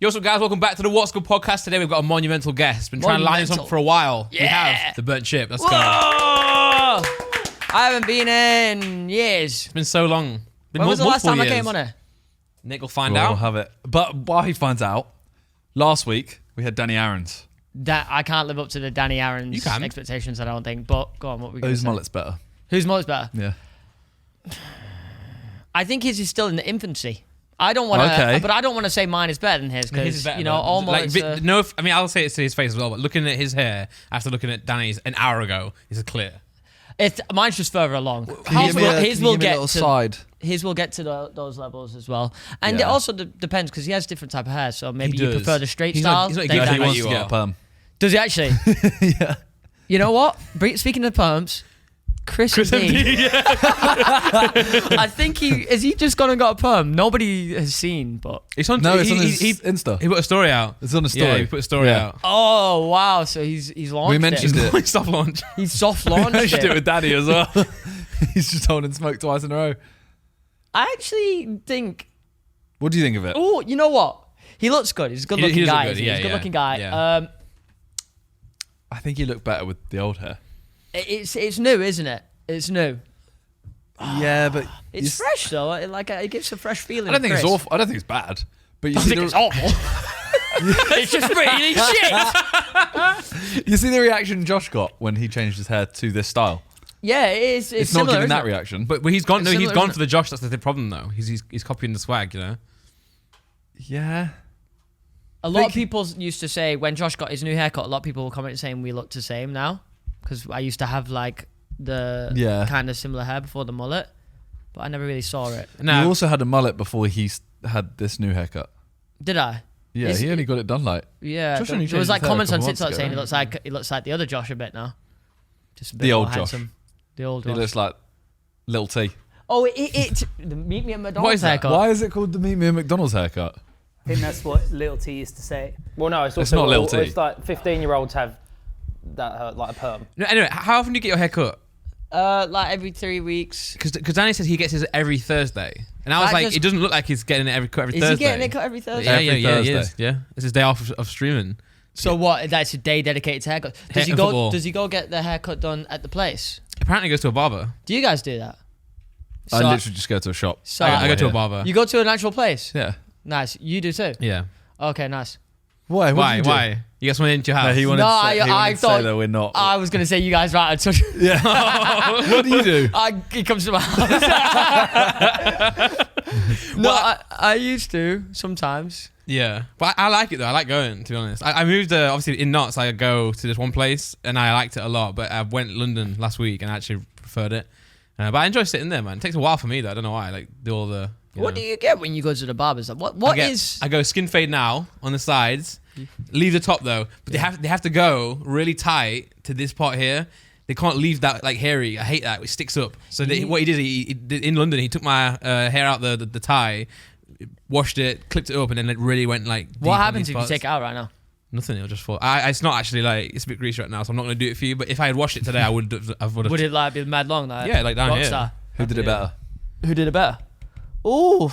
Yo, what's up, guys? Welcome back to the What's Good Podcast. Today we've got a monumental guest. Been trying to line this up for a while. Yeah. We have the burnt chip. Let's Whoa! go. I haven't been in years. It's been so long. When was the last time I came on it? Nick will find We'll out. have it. But while he finds out, last week we had Danny Aarons. That I can't live up to the Danny You Aarons can. expectations, I don't think. But go on, what were we going to Whose say? mullet's better? Whose mullet's better? Yeah. I think his is still in the infancy. I don't want to, Okay. but I don't want to say mine is better than his His is because better, you know though. all Like, mullets. no, I mean, I'll say it to his face as well, but looking at his hair after looking at Danny's an hour ago is clear. Mine's just further along. His will get little to side. his will get to those levels as well, and Yeah. it also depends because he has different type of hair. So maybe He you does. prefer the straight He's style. not then good Yeah, at he you wants to are. get a perm. Does he actually? Yeah. You know what? Speaking of perms, Chris MD. I think he just gone and got a perm. Nobody has seen, but It's on, No, it's he, on his he, Insta. he put a story out. It's on the story. Yeah, he put a story Yeah. out. oh wow! So he's launched We mentioned it. it. Soft launch. He's soft I launched should do it it. with Danny as well. He's just holding smoke twice in a row. I actually think. What do you think of it? Oh, you know what? He looks good. He's a good-looking He does look guy. good, Isn't he? yeah, He's a yeah, good-looking guy. yeah. I think he looked better with the old hair. It's new, isn't it? It's new. Yeah, but It's fresh though. It gives a fresh feeling. I don't think it's Chris. awful. I don't think it's bad. But you I see, think it's awful. It's just really shit. you see the reaction Josh got when he changed his hair to this style. Yeah, it is. It's similar, not giving isn't that it? reaction. But he's gone. It's No, he's similar, gone isn't for the Josh. That's the problem, though. He's copying the swag. You know. Yeah. A lot of people used to say when Josh got his new haircut, a lot of people were commenting saying we look the same now. Because I used to have like the kind of similar hair before the mullet, but I never really saw it. No. You also had a mullet before he had this new haircut. Did I? Yeah, Is he it- only got it done like. Yeah. Josh There only there was changed like his hair a comments on couple months TikTok ago, saying right? he looks like the other Josh a bit now. Just a bit The more old Josh. handsome. The old He one. looks like Lil T. Oh, the meet me at McDonald's What is that? haircut. Why is it called the Meet Me at McDonald's haircut? I think that's what Little T used to say. Well, no, it's It's also not Lil T. It's like 15-year-olds have that like a perm. No, anyway, how often do you get your hair cut? Like every 3 weeks. Because Danny says he gets his every Thursday, and I was I like, just- it doesn't look like he's getting it every Thursday. Is he getting it cut every Thursday? Yeah, Every he Thursday. is. Yeah, it's his day off of streaming. So what? That's a day dedicated to haircut. Does he and go? football. Does he go get the haircut done at the place? Apparently, he goes to a barber. Do you guys do that? I So- literally just go to a shop. So I go to a Yeah. barber. you go to an actual place. Yeah. Nice. You do too. Yeah. Okay, nice. Why? Why? Why? You got someone into your house? No, he wanted No, to say, I he wanted to say thought- that we're not. I was gonna say you guys right. Touch. yeah. What do you do? He comes to my house. No, I used to sometimes. Yeah, but I like it though. I like going, to be honest. I moved, obviously in Notts, I go to this one place and I liked it a lot, but I went to London last week and I actually preferred it. But I enjoy sitting there, man. It takes a while for me though. I don't know why. I like do all the... What do you get when you go to the barbers? What I go skin fade now on the sides, leave the top though, but they have to go really tight to this part here. They can't leave that like hairy. I hate that. It sticks up. So what he did, he did in London, he took my hair out the tie, washed it, clipped it up, and then it really went like. What deep on happens these if you parts. take it out right now? Nothing. It'll just fall. It's not actually like it's a bit greasy right now, so I'm not gonna do it for you. But if I had washed it today, I would have. Would it like be mad long? Like, Yeah, like down here. Rockstar? Who did it better? Who did it better? Ooh.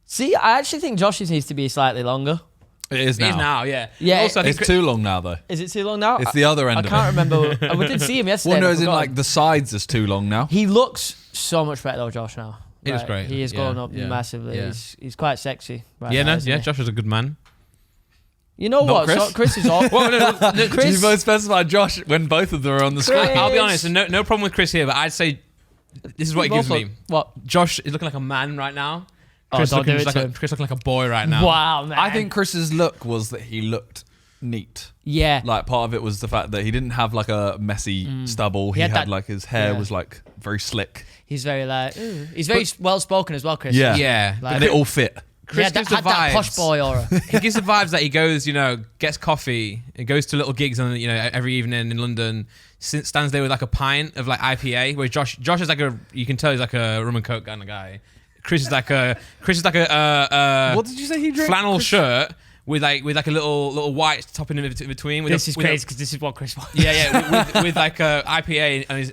See, I actually think Josh's needs to be slightly longer. It is It is now. now, yeah. Yeah, Also, I think It's too long now though. Is it too long now? It's the other end I of can't it. remember. We did see him yesterday. Well, no, and I as in forgot. like the sides is too long now. He looks so much better though, Josh. Now He looks great. He is Yeah, going up yeah, massively. yeah. He's quite sexy. Right yeah, now, no, isn't yeah. he? Josh is a good man. You know Not what? Chris? So Chris is all. Well, no, You Chris. both specified Josh when both of them are on the screen. I'll be honest. No problem with Chris here, but I'd say this is what he gives me. What? Josh is looking like a man right now. Oh, Chris, don't looking, do it just to like him. Chris looking like a boy right now. Wow, man. I think Chris's look was that he looked neat. Yeah. Like part of it was the fact that he didn't have like a messy stubble. He had had that- like his hair yeah. was like very slick. He's very like. He's very well spoken as well, Chris. Yeah. Yeah, Like- And it all fit. Chris had gives that, the had that vibes. posh boy aura. He gives the vibes that he goes, gets coffee, and goes to little gigs on, every evening in London. Stands there with like a pint of like IPA. Where Josh is like you can tell he's like a rum and coke kind of guy. Chris is like a What did you say he drank? flannel shirt with like a little white topping in between. With This is with crazy because this is what Chris wants. Yeah, with like a IPA and he's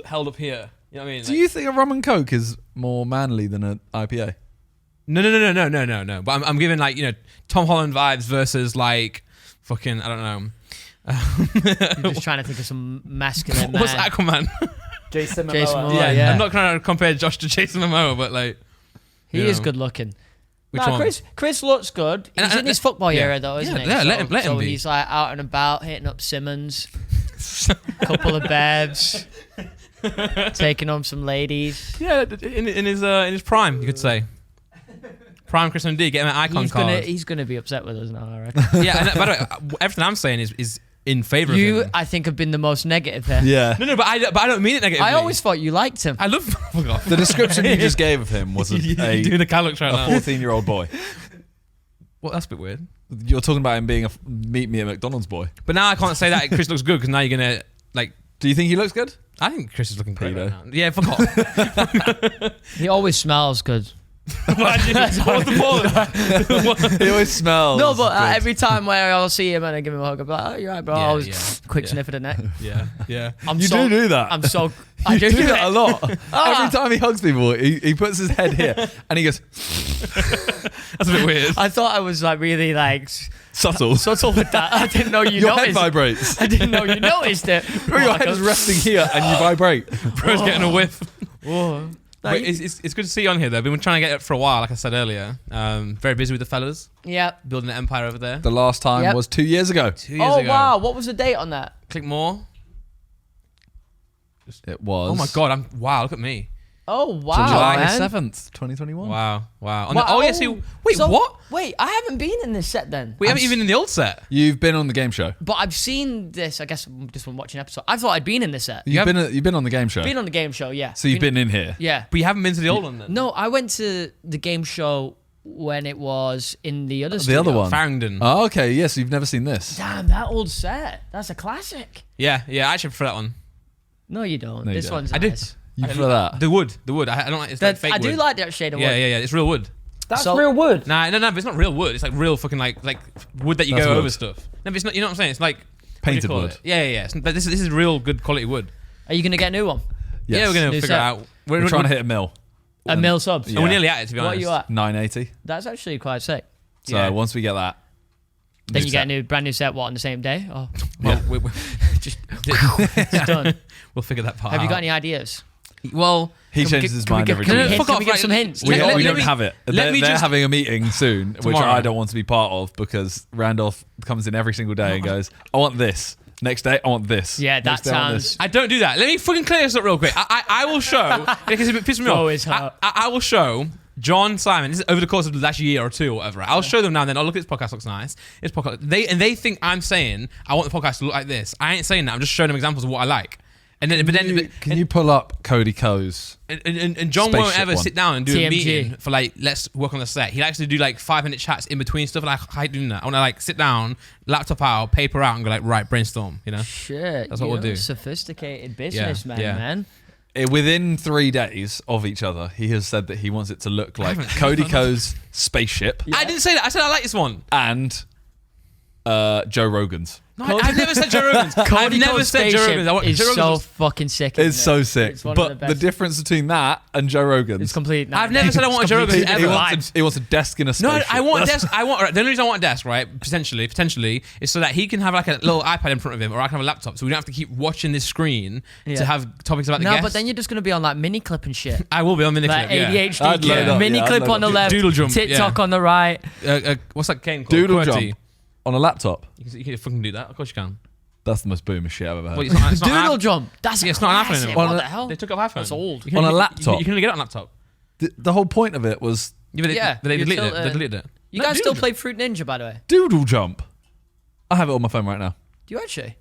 held up here. You know what I mean? Do you think a rum and coke is more manly than an IPA? No. But I'm giving like, Tom Holland vibes versus like fucking, I don't know. You're just trying to think of some masculine man. What's Aquaman? Jason Jason Momoa. Momoa. Yeah. I'm not trying to compare Josh to Jason Momoa, but like. He is good looking. Which one? Chris looks good. He's in his football era though, isn't he? Yeah, let him so be. He's like out and about, hitting up Simmons, couple of babes, taking on some ladies. Yeah, in his prime, you could say. Prime Chris MD, get him an icon card. He's gonna be upset with us now, I reckon. Yeah, and by the way, everything I'm saying is in favour of him. I think, have been the most negative here. Yeah. No, but I don't mean it negatively. I always thought you liked him. I love. Fuck off. The description you just gave of him was You're doing the Calux right now. 14-year-old boy. Well, that's a bit weird. You're talking about him being a meet me at McDonald's boy. But now I can't say that Chris looks good because now you're gonna like. Do you think he looks good? I think Chris is looking great Pedo. right now. Yeah, fuck off. He always smells good. What's the point? He always smells. No, but good. every time where I'll see him and I give him a hug, I'll be like, "Oh, you're right, bro." Yeah, I was quick sniff of the neck. Yeah. You do that. I'm so. You do it. that a lot. Every time he hugs people, he puts his head here and he goes. That's a bit weird. I thought I was like really like Subtle. with that. I didn't know you Your noticed. head vibrates. I didn't know you noticed it. Bro, your head is resting here and you vibrate. Bro's getting a whiff. Whoa. But it's good to see you on here though. We've been trying to get it for a while, like I said earlier. Very busy with the fellas, Yeah. building an empire over there. The last time Yep. was 2 years ago. 2 years Oh ago. wow! What was the date on that? Click more. It was. Oh my god! Wow! Look at me. Oh wow! July man. 7th, 2021. Wow! On Wow. oh yes. Wait, So- what? Wait, I haven't been in this set then. We haven't even in the old set. You've been on the game show. But I've seen this. I guess just from watching episode. I thought I'd been in this set. You've been on the game show. Been on the game show, yeah. So you've been in here. Yeah. But you haven't been to the old one then. No, I went to the game show when it was in the other The studio. other one. Farringdon. Oh, okay. Yes, you've never seen this. Damn, that old set. That's a classic. Yeah. I actually prefer that one. No, you don't. No, you This don't. one's I did. nice. You prefer that? The wood. I don't like. It's like fake I do wood. like that shade of wood. Yeah. It's real wood. That's So- real wood. No, but it's not real wood. It's like real fucking like wood that you That's go wood. over stuff. No, but it's not. You know what I'm saying? It's like what do you Painted call wood. it? Yeah. But this is real good quality wood. Are you going to get a new one? Yes. Yeah, we're gonna New figure set. out. We're trying to hit a mil. A mil subs. Yeah. We're nearly at it, to be What are honest. you at? 980. That's actually quite sick. So Yeah. once we get that, Then new you get a set. brand new set, what, on the same day? Oh, Well, just it's done. we'll figure that part Have you got out. any ideas? Well, He Can we changes give- his can we mind give- every can we two hint- weeks. can we give some hints? We Let don't me- have it. let They're me just- having a meeting soon, which Tomorrow. I don't want to be part of because Randolph comes in every single day and goes, I want this. Next day, I want this. Yeah, that Next day, I want sounds- this. I don't do that. Let me fucking clear this up real quick. I will show because it pisses me Go off. is hot. I will show John Simon. This is over the course of the last year or two or whatever. I'll show them now. And then I'll look at this podcast. Looks nice. This podcast. They think I'm saying I want the podcast to look like this. I ain't saying that. I'm just showing them examples of what I like. And then, Can you pull up Cody Coe's? And John won't Spaceship ever one. sit down and do a TMG. meeting for like, let's work on the set. He likes to do like 5-minute chats in between stuff. Like, I hate doing that. I want to like sit down, laptop out, paper out, and go like, right, brainstorm. You know. Shit. That's what we'll you're do. a sophisticated businessman, yeah. man. Within 3 days of each other, he has said that he wants it to look like haven't- Cody Coe's spaceship I didn't say that. I said I like this one. and Joe Rogan's. No, I've never said Joe Rogan's. I've never Cody's said Joe spaceship Rogan's. I want is Joe Rogan's. so fucking sick. It's isn't so it? sick. It's one But of the the best. difference between that and Joe Rogan's. It's complete. I've never said I want a Joe Rogan's he, ever. he wants a desk in a No, spaceship. I want a That's- desk. The only reason I want a desk, right? Potentially, is so that he can have like a little iPad in front of him, or I can have a laptop, so we don't have to keep watching this screen Yeah. to have topics about the No, guests. but then you're just gonna be on like mini clip and shit. I will be on Miniclip. Like Yeah. ADHD, I'd load up, mini yeah, I'd clip load on the up. left, Doodle jump, TikTok yeah. on the right. What's that game called? Doodle QWERTY. jump on a laptop. You can fucking do that. Of course you can. That's the most boomer shit I've ever heard. Well, it's not Doodle an jump. That's Yeah, it's not an iPhone classic. anymore. What the hell? They took off iPhone. That's old. You can On a only- laptop? You can only get it on laptop. The whole point of it was Yeah, but they you deleted it. tilt They it. deleted it. You No, guys still Doodle play Fruit Ninja, by the way? doodle jump. I have it on my phone right now. Do you actually?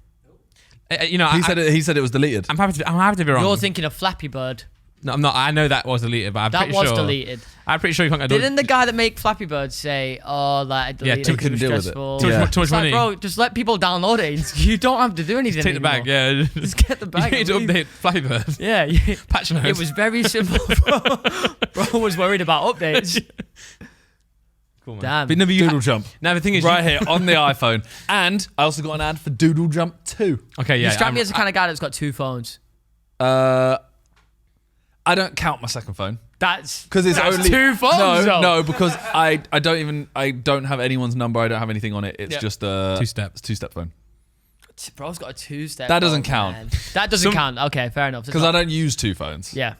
Jump. He said it was deleted. I'm happy to be wrong. You're thinking of Flappy Bird. No, I'm not. I know that was deleted, but I'm That pretty was sure. deleted. I'm pretty sure you can't get Didn't the guy that make Flappy Bird say, "Oh, like I deleted too it 'cause couldn't it deal was with it." stressful"? Too much- Yeah. too much It's like, money. bro, just let people download it. You don't have to do anything. Take the bag, yeah. Just get the bag. You need to and leave. update Flappy Bird. Yeah, Patch notes. it was very simple. Bro was worried about updates. Cool, man. Damn. But no, but Doodle jump. Now the thing is, Right here on the iPhone. And I also got an ad for Doodle Jump 2. Okay, yeah. You strike me as the kind of guy that's got 2 phones. I don't count my second phone. That's because it's that's only 2 phones. No, because I don't have anyone's number. I don't have anything on it. It's just a 2-step phone. Bro's got a 2-step. That doesn't count. Man. That doesn't count. Okay, fair enough. Because I don't use 2 phones. Yeah.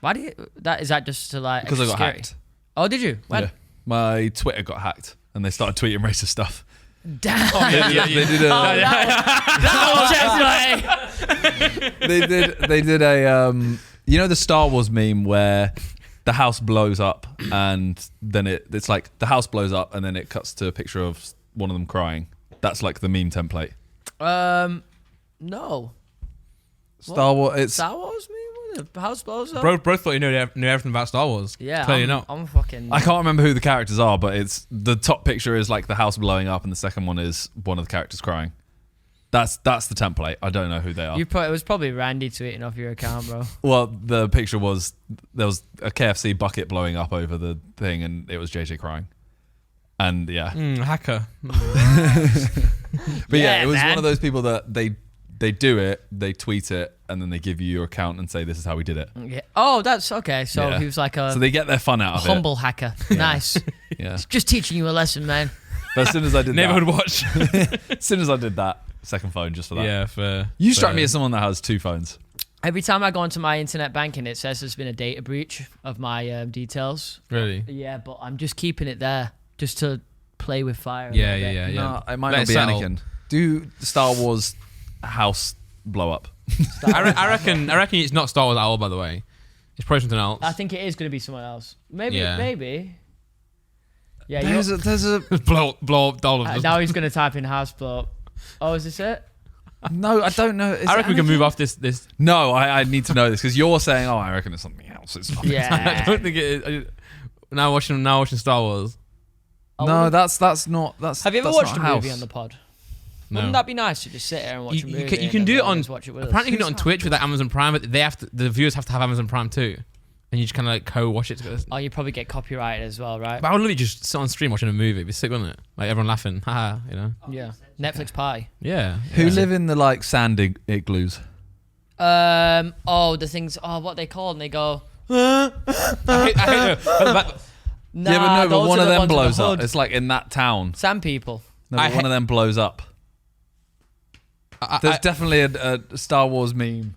Why do you? Is that just to like? Because I got hacked. Oh, did you? When? Yeah. My Twitter got hacked, and they started tweeting racist stuff. Damn. They did a. You know the Star Wars meme where the house blows up and then it's like the house blows up and then it cuts to a picture of one of them crying. That's like the meme template. No. Star Wars. It's Star Wars meme. The house blows up. Bro thought you knew everything about Star Wars. Yeah, clearly not. I'm fucking. I can't remember who the characters are, but it's the top picture is like the house blowing up, and the second one is one of the characters crying. That's the template. I don't know who they are. It was probably Randy tweeting off your account, bro. Well, the picture was there was a KFC bucket blowing up over the thing, and it was JJ crying. And yeah, hacker. But yeah, it was one of those people that they do it, they tweet it, and then they give you your account and say, this is how we did it. Yeah. Oh, that's okay. So he was like so they get their fun out of humble hacker. Nice. Yeah. Just teaching you a lesson, man. But as soon as I did Neighborhood watch. as soon as I did that, second phone just for that. Yeah, fair. You struck me as someone that has 2 phones. Every time I go into my internet banking, it says there's been a data breach of my details. Really? Yeah, but I'm just keeping it there just to play with fire. Yeah. No, it might Let not it be settle. Anakin. Do Star Wars house blow up? I reckon it's not Star Wars at all, by the way. It's probably something else. I think it is going to be someone else. Maybe. Yeah, There's a blow up all of us. now he's going to type in house blow up. Oh, is this it? no, I don't know. I reckon we can move off this. No, I need to know this because you're saying, oh, I reckon it's something else. It's not. Yeah. I don't think it is. Now watching Star Wars. No, that's not. That's. Have you ever that's watched not a house. movie on the pod? No. Wouldn't that be nice to just sit there and watch a movie? You can do it on. Watch it with Apparently, you us? can do it on Twitch with like Amazon Prime, but the viewers have to have Amazon Prime too, and you just kind of like co-watch it together. Oh, you probably get copyrighted as well, right? But I would literally just sit on stream watching a movie. It'd be sick, wouldn't it? Like everyone laughing, haha, you know. Yeah. Netflix pie. Yeah. Who live in the like sand igloos? Oh, the things. Oh, what they call and they go. I hate Nah, but one of them blows up. Hood. It's like in that town. Some people. No, but one of them blows up. There's definitely a Star Wars meme.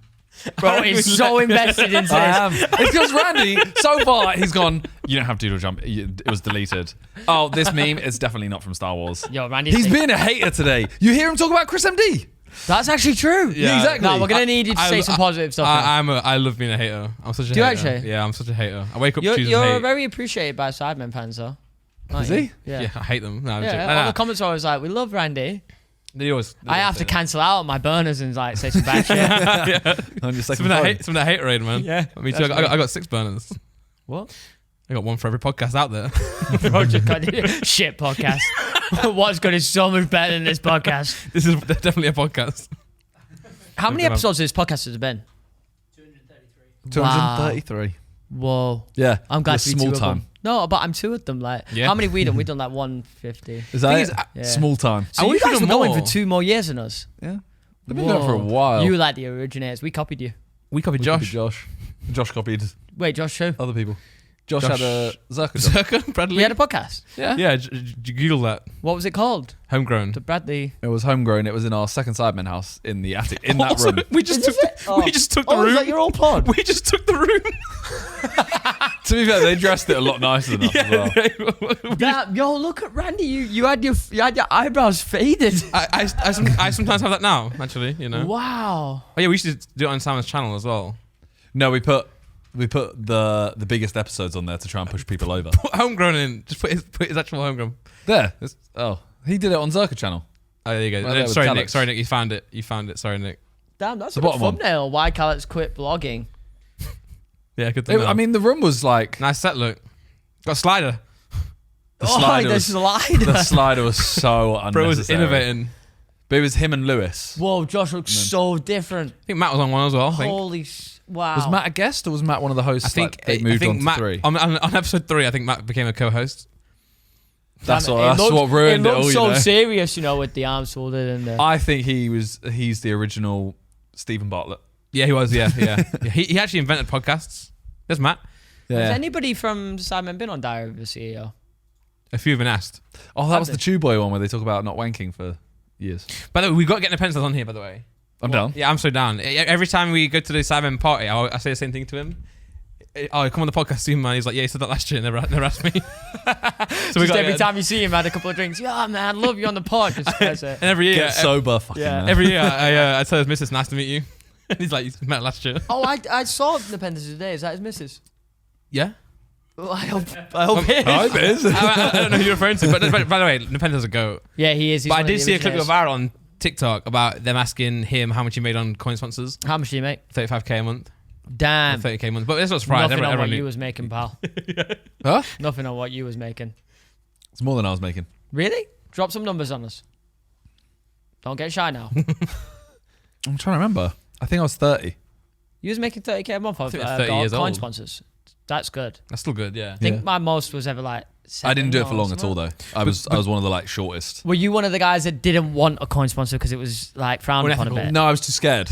Bro is so invested into this. I am. It's because Randy, so far, he's gone, you don't have Doodle Jump. It was deleted. Oh, this meme is definitely not from Star Wars. Yo, Randy. He's being a hater today. You hear him talk about Chris MD? That's actually true. Yeah, exactly. No, we're going to need you to say some positive stuff. I love being a hater. I'm such a hater. Do you actually? Yeah, I'm such a hater. I wake up You're choosing hate. very appreciated by Sidemen fans, though. Is he? Yeah. I hate them. No, I'm joking. All the comments are always like, we love Randy. They always I have to say that. cancel out my burners and like say some bad shit. Yeah. On your second Some phone. of that haterade, man. Yeah, Me too. I got 6 burners. What? I got one for every podcast out there. Shit podcast. What's good is so much better than this podcast. This is definitely a podcast. How many episodes of this podcast has it been? 233. Whoa. Yeah. I'm glad with to be small two of time. them. No, but I'm 2 of them. Like, Yeah. how many we done? We done like 150. Is that Thing it? is, Yeah. Small time. So I you wish we'd guys were done going more. for 2 more years than us. Yeah. They've been doing it for a Whoa. while. You were like the originators. We copied you. We copied We Josh. copied Josh copied Wait, Josh, who? other people. Josh had a Zerkaa. Zerkaa? Bradley? We had a podcast. Yeah. Yeah, Google that. What was it called? Homegrown. The Bradley. It was homegrown. It was in our second Sidemen house in the attic, in that Also, room. We just took the room. Is that your old pod? We just took the room. To be fair, they dressed it a lot nicer than us as well. Yo, look at Randy. You had your eyebrows faded. I sometimes have that now, actually, you know. Wow. Oh yeah, we should do it on Simon's channel as well. No, we put the biggest episodes on there to try and push people over. Put Homegrown in. Just put his actual Homegrown. There. He did it on Zerkaa channel. Oh, there you go. Right there with Sorry, Nick. Calix. Sorry, Nick. You found it. Sorry, Nick. Damn, that's The a good bottom one. thumbnail. Why Calix quit blogging? Yeah, good thing. I mean, the room was like nice set look. Got a slider. the slider. The Was, slider. the slider was so unnecessary. Bro was innovating. But it was him and Lewis. Whoa, Josh looks so different. I think Matt was on one as well. I think. Holy wow. Was Matt a guest or was Matt one of the hosts? I think like, they moved on to Matt, 3. on episode 3. I think Matt became a co-host. That's Damn, what ruined it all. looked so You know? serious, with the arms folded and the... I think he's the original Stephen Bartlett. Yeah, he was. Yeah. He actually invented podcasts. There's Matt. Yeah. Has anybody from Sidemen been on Diary of a CEO? A few have been asked. Oh, that was the Chew Boy one where they talk about not wanking for years. By the way, we got getting the pencils on here. By the way, I'm down. Yeah, I'm so down. Every time we go to the Sidemen party, I say the same thing to him. Oh, come on the podcast soon, man. He's like, yeah, he said that last year and never asked me. So we got every time you see him, had a couple of drinks. Yeah, man, love you on the pod. And every year, Get sober, fucking. Yeah. Every year, I tell his missus, nice to meet you. He's like, you met last year. Oh, I saw Nepenthes today. Is that his missus? Yeah. Well, I hope it is. Hi, Biz. I don't know who you're referring to, but by the way, Nepenthes is a goat. Yeah, he is. But I did see a clip go viral on TikTok about them asking him how much he made on coin sponsors. How much do you make? 35k a month. Damn. 30k a month. But this was surprised. Nothing on what you was making, pal. Huh? Nothing on what you was making. It's more than I was making. Really? Drop some numbers on us. Don't get shy now. I'm trying to remember. I think I was 30. You was making 30k a month off 30 years coin old. sponsors. That's good. That's still good, yeah. I think my most was ever like 7 I didn't do it for or long at all, something. though. I was one of the like shortest. Were you one of the guys that didn't want a coin sponsor because it was like frowned upon a Unethical. bit? No, I was too scared.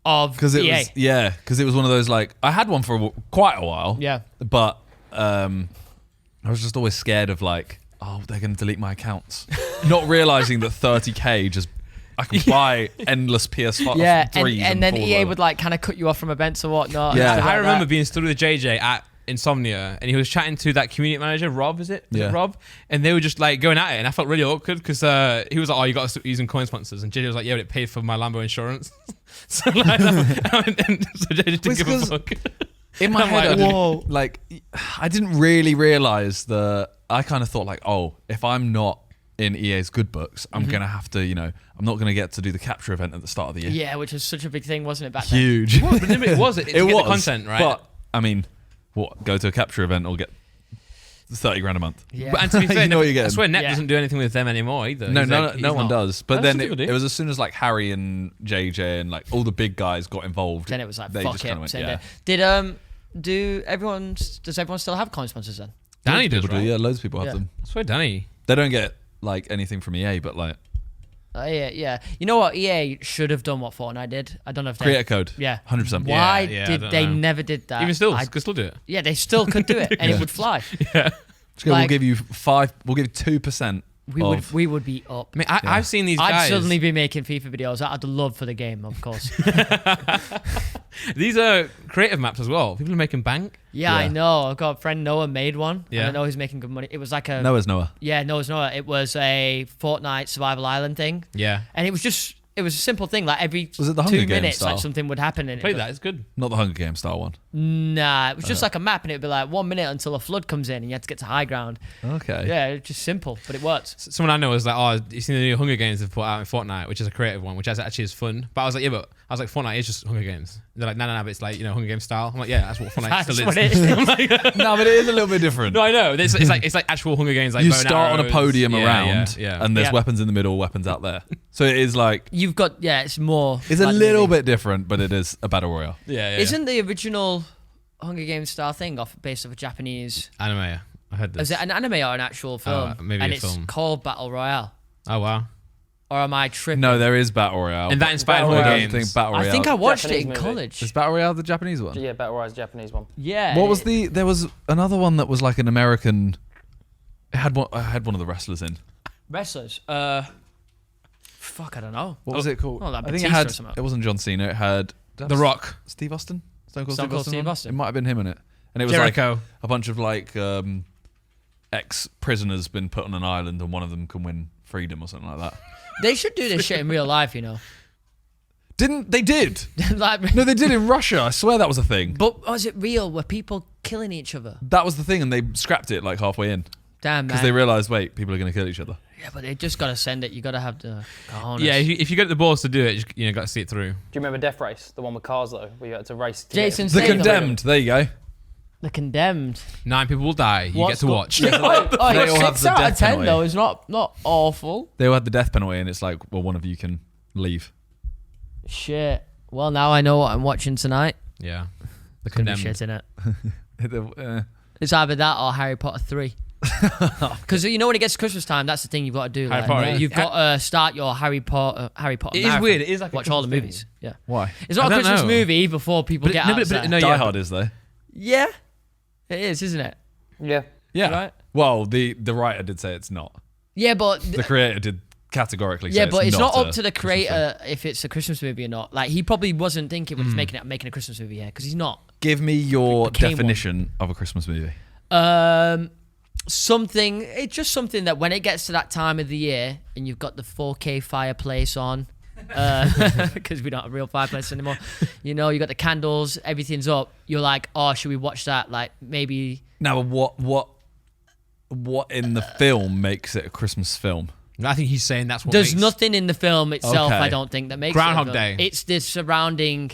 Of Because it EA. was, because it was one of those like, I had one for quite a while. Yeah. But I was just always scared of like, oh, they're going to delete my accounts. Not realizing that 30k I could buy endless PS5 Yeah, threes and then fours, EA whatever. would like kind of cut you off from events or whatnot. Yeah. and stuff I like remember that. being stood with JJ at Insomnia, and he was chatting to that community manager, Rob, is it? Yeah. Rob? And they were just like going at it, and I felt really awkward because he was like, oh, you got to stop using coin sponsors. And JJ was like, yeah, but it paid for my Lambo insurance. So like, so JJ didn't give a fuck. In my I'm head, like, I didn't really realize that. I kind of thought like, oh, if I'm not in EA's good books, I'm gonna have to, I'm not gonna get to do the capture event at the start of the year. Yeah, which was such a big thing, wasn't it, back then? Huge. But it was. It was the content, right? But I mean, what? Go to a capture event or get 30 grand a month? Yeah. But, and to be fair, You know what you're I getting. swear Net Yeah. doesn't do anything with them anymore either. No, He's like, no he's one not. does. But Oh, then some people do. it was as soon as like Harry and JJ and like all the big guys got involved. Then it was like, they fuck just it. kinda went, Same yeah. day. Does everyone still have coin sponsors then? Danny Loads of does, people right? do, yeah, loads of people have Yeah. them. I swear Danny. They don't get like anything from EA, but like Yeah. You know what? EA should have done what Fortnite did. I don't know if they... creator code. Yeah. 100%. Why Yeah, I did don't they know. never did that? Even still, could still do it. Yeah, they still could do it, and it would fly. Yeah. Just go, Like- we'll give you 2%. We would be up. I mean, I've seen these I'd guys. suddenly be making FIFA videos. I'd love for the game, of course. These are creative maps as well. People are making bank. Yeah, I Yeah. know. I've got a friend, Noah, made one. Yeah. And I know he's making good money. It was like a... Noah's Noah. Yeah, Noah's Noah. It was a Fortnite Survival Island thing. Yeah. And it was a simple thing. Like every Was it the Hunger 2 Games minutes, style? like something would happen in it. Play but- that. It's good. Not the Hunger Games style one. Nah, it was just like a map, and it'd be like 1 minute until a flood comes in, and you had to get to high ground. Okay. Yeah, it's just simple, but it works. Someone I know was like, oh, you seen the new Hunger Games they've put out in Fortnite, which is a creative one, which actually is fun. But I was like, yeah, but I was like, Fortnite is just Hunger Games. They're like, no, but it's like, Hunger Games style. I'm like, yeah, that's what Fortnite That's still what is. it is. I'm like, No, but it is a little bit different. no, I know. It's like actual Hunger Games. Like You bow and start on a arrows. podium Yeah, around, yeah. and there's Yeah. weapons in the middle, weapons out there. So it is like You've got, it's more. it's a like little movie. bit different, but it is a battle royale. Yeah. Isn't the original Hunger Games style thing based off a Japanese? anime? I heard this. Is it an anime or an actual film? maybe and a it's film. called Battle Royale. Oh wow. Or am I tripping? No, there is battle royale. And that inspired Battle Hunger Royale, Games. I think battle royale. I think I watched Japanese it in movie. college. Is battle royale the Japanese one? Yeah, Battle Royale's Japanese one. Yeah. What was there was another one that was like an American. It had one. I had one of the wrestlers in. Wrestlers? Fuck, I don't know. What was it called? Oh, like I think it Batista or had. something. It wasn't John Cena. It had The Rock. Steve Austin. Stone Cold Stone Steve Cold Austin. Steve one? Austin. It might have been him in it, and it was Jericho. like a bunch of like ex-prisoners been put on an island, and one of them can win freedom or something like that. They should do this shit in real life, Didn't they? Did like, no? They did in Russia. I swear that was a thing. but was it real? Were people killing each other? That was the thing, and they scrapped it like halfway in Damn, because man. they realized, wait, people are going to kill each other. Yeah, but they just gotta send it. You gotta have the cojones. Yeah, if you get the balls to do it, you got to see it through. Do you remember Death Race, the one with cars though, where you had to race? To Jason The Statham. Condemned. There you go. The Condemned. 9 people will die. You What's get to go- watch. They all have 6 the out of death 10 penalty. though is not awful. They all had the death penalty, and it's like, well, one of you can leave. Shit. Well, now I know what I'm watching tonight. Yeah. The Gonna be Condemned. shit in it. Uh, It's either that or Harry Potter 3. Because when it gets to Christmas time, that's the thing you've got to do. Harry like, Potter. You've got to start your Harry Potter. It is marathon. weird. It is like a watch all the Christmas movies. thing. Yeah, why? it's not I a don't Christmas know. movie before people But get no, out. but there. no, Die yeah, Hard is though. Yeah, It is, isn't it? Yeah. Yeah. Right? Well, the writer did say it's not. Yeah, but The creator did categorically say yeah, but it's not a up to the Christmas film. creator if it's a Christmas movie or not. Like he probably wasn't thinking when he's making a Christmas movie, because he's not. Give me your It became definition of a Christmas movie. Something. It's just something that when it gets to that time of the year and you've got the 4K fireplace on, because we don't have a real fireplace anymore. You know, you got the candles, everything's up. You're like, oh, should we watch that? Like maybe. Now, what in the film makes it a Christmas film? I think he's saying that's what. There's makes nothing in the film itself. Okay. I don't think that makes Groundhog it a film. Day. It's the surrounding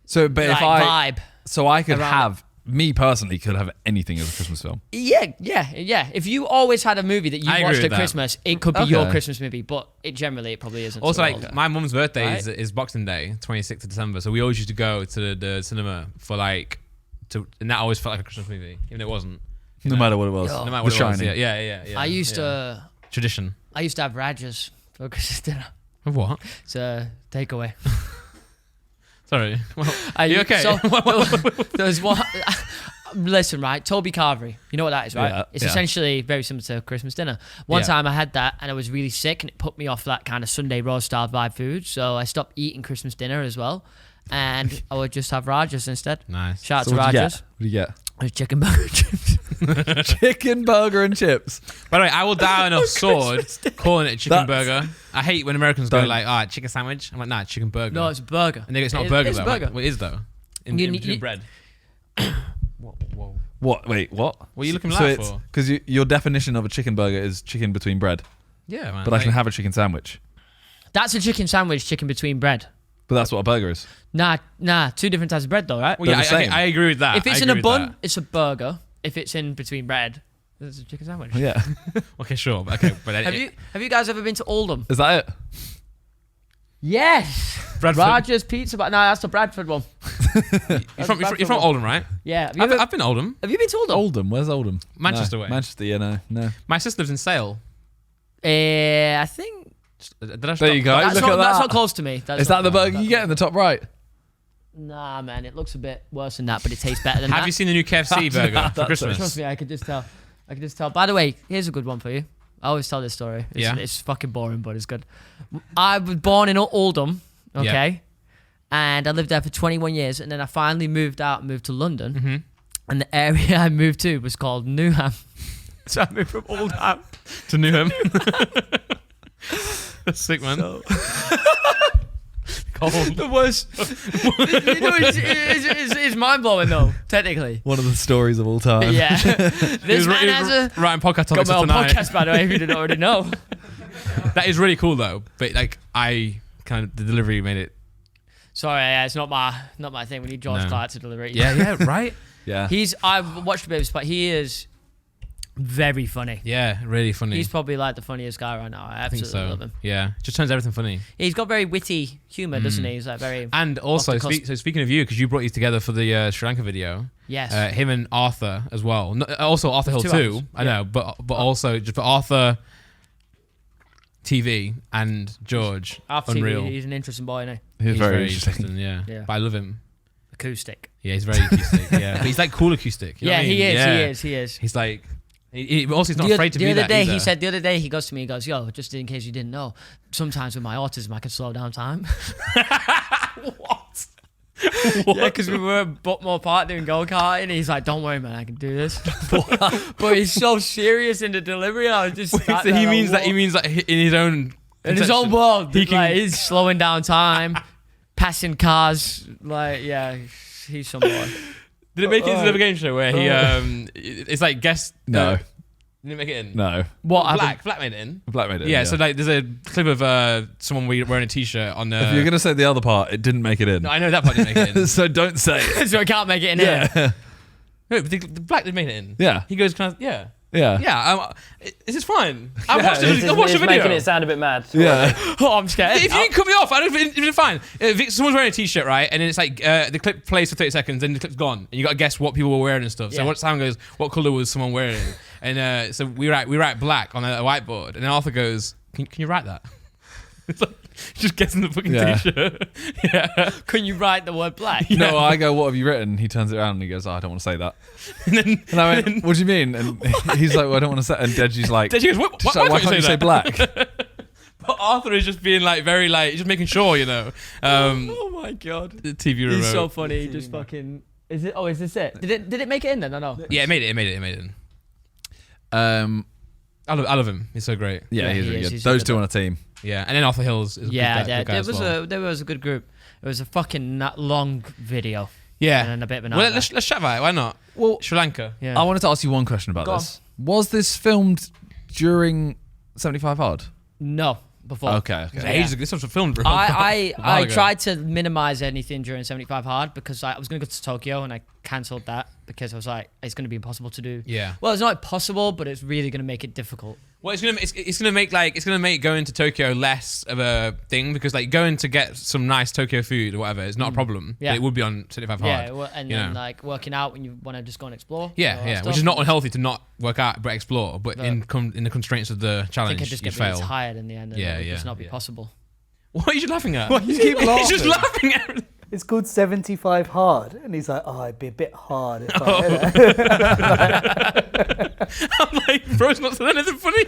So, but like, if I, vibe. so I could around have me personally could have anything as a Christmas film. Yeah. If you always had a movie that you I agree watched with at that. Christmas, it could be your Okay. Christmas movie, but it probably isn't. Also, so like well. my mum's birthday Right? is Boxing Day, 26th of December. So we always used to go to the cinema for and that always felt like a Christmas movie, even though it wasn't. No matter what it was. Yo. No matter The what it was. Shining. Yeah. I used to Tradition. have Rajas for Christmas dinner. Of what? It's a takeaway. Sorry. Well, Are you okay? So, there's one. Listen, right? Toby Carvery. You know what that is, right? Yeah, It's yeah. essentially very similar to Christmas dinner. One Yeah. time I had that and I was really sick and it put me off that kind of Sunday roast style vibe food. So I stopped eating Christmas dinner as well. And I would just have Rajas instead. Nice. Shout out So to what do you Rajas. get? What do you get? It was chicken burger chips. Chicken burger and chips. By the way, I will die on a sword calling it a chicken That's- burger. I hate when Americans go Don't. like, chicken sandwich. I'm like, nah, chicken burger. No, it's a burger. And they go, it's not It- a burger it's though. a I'm like, burger. well, it is though. In You- between you- bread. Whoa. What? Wait, what? What are you looking so like it's for? because your definition of a chicken burger is chicken between bread, Yeah, man. but I can have a chicken sandwich. That's a chicken sandwich, chicken between bread. But that's what a burger is. Nah, two different types of bread though, right? Well, yeah, They're the same. I agree with that. If it's I in a agree with bun, that. it's a burger. If it's in between bread, it's a chicken sandwich. Yeah. Okay, sure. Okay, but Have you guys ever been to Oldham? Is that it? Yes. Bradford? Rogers Pizza, but no, that's the Bradford one. You're from Oldham, right? Yeah. Have you, ever, I've been to Oldham. have you been to Oldham? Oldham. Where's Oldham? Manchester No. way. Manchester. Yeah. No. My sister lives in Sale. I think Did I There you go. that's Look not, at that's that. not close to me. That's Is not- that the burger you get in the top right? Nah, man, it looks a bit worse than that, but it tastes better than Have that. you seen the new KFC burger for That's Christmas? Trust me, I could just tell. By the way, here's a good one for you. I always tell this story. Yeah. It's fucking boring, but it's good. I was born in Oldham, okay? And I lived there for 21 years, and then I finally moved to London, Mm-hmm. and the area I moved to was called Newham. So I moved from Oldham. To Newham. That's sick, man. Cold. The worst. You know, it's mind blowing though. Technically. One of the stories of all time. Yeah. This man has a writing podcast got topics my for own tonight. podcast, by the way, if you didn't already know. That is really cool though. But like, I kind of the delivery made it. Sorry, yeah, it's not my thing. We need George No. Clark to deliver it. Yeah, right. Yeah. I've watched a bit of his, but he is very funny. Yeah, really funny. He's probably like the funniest guy right now. I I think absolutely so. love him. Yeah, just turns everything funny. He's got very witty humor, doesn't he? He's like very And also, Off the cusp. so speaking of you, because you brought these together for the Sri Lanka video, yes. him and Arthur as well. No, also Arthur Hill 2 too. hours. I know, but also just for Arthur TV and George. After Unreal. he's an interesting boy, isn't he? He's very interesting. Yeah. Yeah. But I love him. Acoustic. Yeah, he's very acoustic. Yeah, but he's like cool acoustic. You know Yeah, what I mean? he is. Yeah. He is. He's like, also he's not The afraid to the be other that. day, either. he said. The other day, he goes to me. He goes, "Yo, just in case you didn't know, sometimes with my autism, I can slow down time." What? Yeah, because we were at Buckmore Park doing go-karting, and he's like, "Don't worry, man, I can do this." But he's so serious in the delivery. I was just. So sat there he like, means that what? in his own In his own conception, world, he can- he's slowing down time, passing cars. Like, yeah, he's some boy. Did it make it into the other game show where he it's like guest? No. Didn't it make it in? No. What happened? Black made it in. Black made it. Yeah, so like there's a clip of someone wearing a t-shirt on. if you're gonna say the other part, it didn't make it in. No, I know that part didn't make it in. So don't say it. So I can't make it in here. Yeah. No, but the Black did make it in. Yeah. He goes kind of yeah. Yeah. This is fine. I Yeah, watched the It's video. making it sound a bit mad. Yeah. Oh, I'm scared. If you didn't cut me off, I'd have been fine. Someone's wearing a t-shirt, right? And then it's like the clip plays for 30 seconds, then the clip's gone, and you got to guess what people were wearing and stuff. So Yeah. once Sam goes, "What color was someone wearing?" And so we write black on a whiteboard, and then Arthur goes, "Can you write that?" It's like, Just gets in the fucking t-shirt. Yeah. Can you write the word black? No, I go, what have you written? He turns it around and he goes, I don't want to say that. And I went, what do you mean? And he's like, well, I don't want to say. And Deji's like, Deji goes, why can't you say black? But Arthur is just being like very like, just making sure, you know. Oh my god. The TV remote. He's so funny. Just fucking. Is it? Oh, is this it? Did it make it in then? No. Yeah, it made it in. I love him. He's so great. Yeah, he's really good. Those two on a team. Yeah, and then Arthur Hills is there was a good group. It was a fucking long video. Yeah, and a bit of an. Well, let's chat about it. Why not? Well, Sri Lanka. Yeah. I wanted to ask you one question about this. Was this filmed during 75 Hard? No, before. Okay. This was filmed. Bro. I tried to minimize anything during 75 Hard because I was going to go to Tokyo and I cancelled that because I was like, it's going to be impossible to do. Yeah. Well, it's not impossible, but it's really going to make it difficult. Well, it's gonna make going to Tokyo less of a thing because like going to get some nice Tokyo food or whatever is not a problem. Yeah. But it would be on 75 Hard. Yeah, well, and then like working out when you want to just go and explore. Yeah, which is not unhealthy to not work out but explore. But in the constraints of the challenge, I think I just you get fail. really tired in the end. And it would just not be possible. What are you laughing at? You keep laughing. He's just laughing at. It's called 75 Hard, and he's like, "Oh, it'd be a bit hard if I'm like, bro, it's not saying anything funny.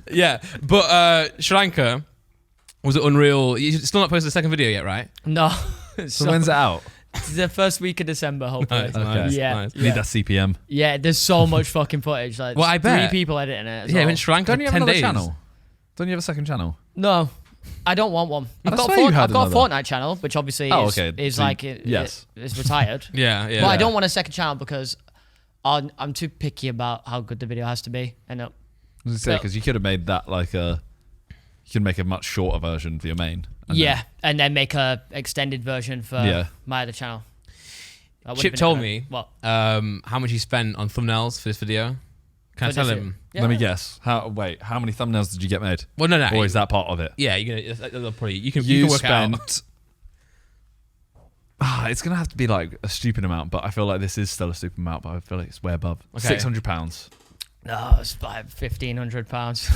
Yeah, but Sri Lanka was it unreal. You're still not posted the second video yet, right? No. So when's it out? It's the first week of December, hopefully. Nice. Yeah. Need that CPM. Yeah, there's so much fucking footage. Like, well, I bet 3 people editing it. Yeah, in Sri Lanka. Don't you have 10 another days. channel? Don't you have a second channel? No, I don't want one. I've I got, swear you had I've got a another. Fortnite channel, which obviously is So like yes. it's retired. Yeah. But I don't want a second channel because I'm too picky about how good the video has to be. And I was gonna say because you could have made that like you could make a much shorter version for your main. And then make a extended version for my other channel. Chip told me how much he spent on thumbnails for this video. Can I tell him? Yeah. Let me guess. How many thumbnails did you get made? Well, no. Or is that part of it? Yeah, you'll probably you can work spent, out. It's gonna have to be like a stupid amount, but I feel like this is still a stupid amount. But I feel like it's way above Okay. £600. No, it's like £1,500.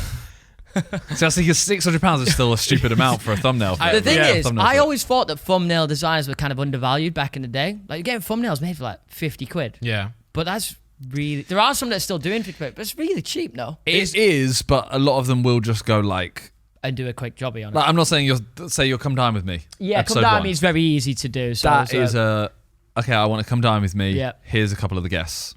So I think £600 is still a stupid amount for a thumbnail. The thing is, thumbnail I fit. always thought that thumbnail designs were kind of undervalued back in the day. Like you're getting thumbnails made for like 50 quid. Yeah. But that's really, there are some that are still doing 50 quid, but it's really cheap, no? It is, but a lot of them will just go like. And do a quick jobby on it. Like I'm not saying you'll come dine with me. Yeah, episode come down 1. me is very easy to do. So That is okay. I want to come dine with me. Yeah. Here's a couple of the guests.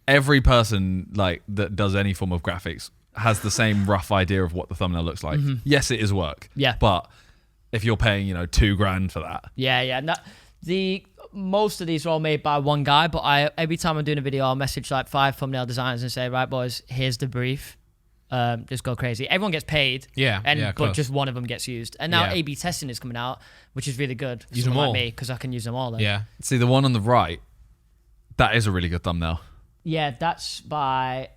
Every person like that does any form of graphics has the same rough idea of what the thumbnail looks like. Yes, it is work. Yeah. But if you're paying, $2,000 for that. Yeah. And most of these are all made by one guy, but every time I'm doing a video, I'll message like 5 thumbnail designers and say, right, boys, here's the brief. Just go crazy. Everyone gets paid. Yeah. But close. just one of them gets used. And now Yeah. A/B testing is coming out, which is really good. Use them Someone all. like me, because I can use them all. Then. Yeah. See the one on the right, that is a really good thumbnail. Yeah, that's by.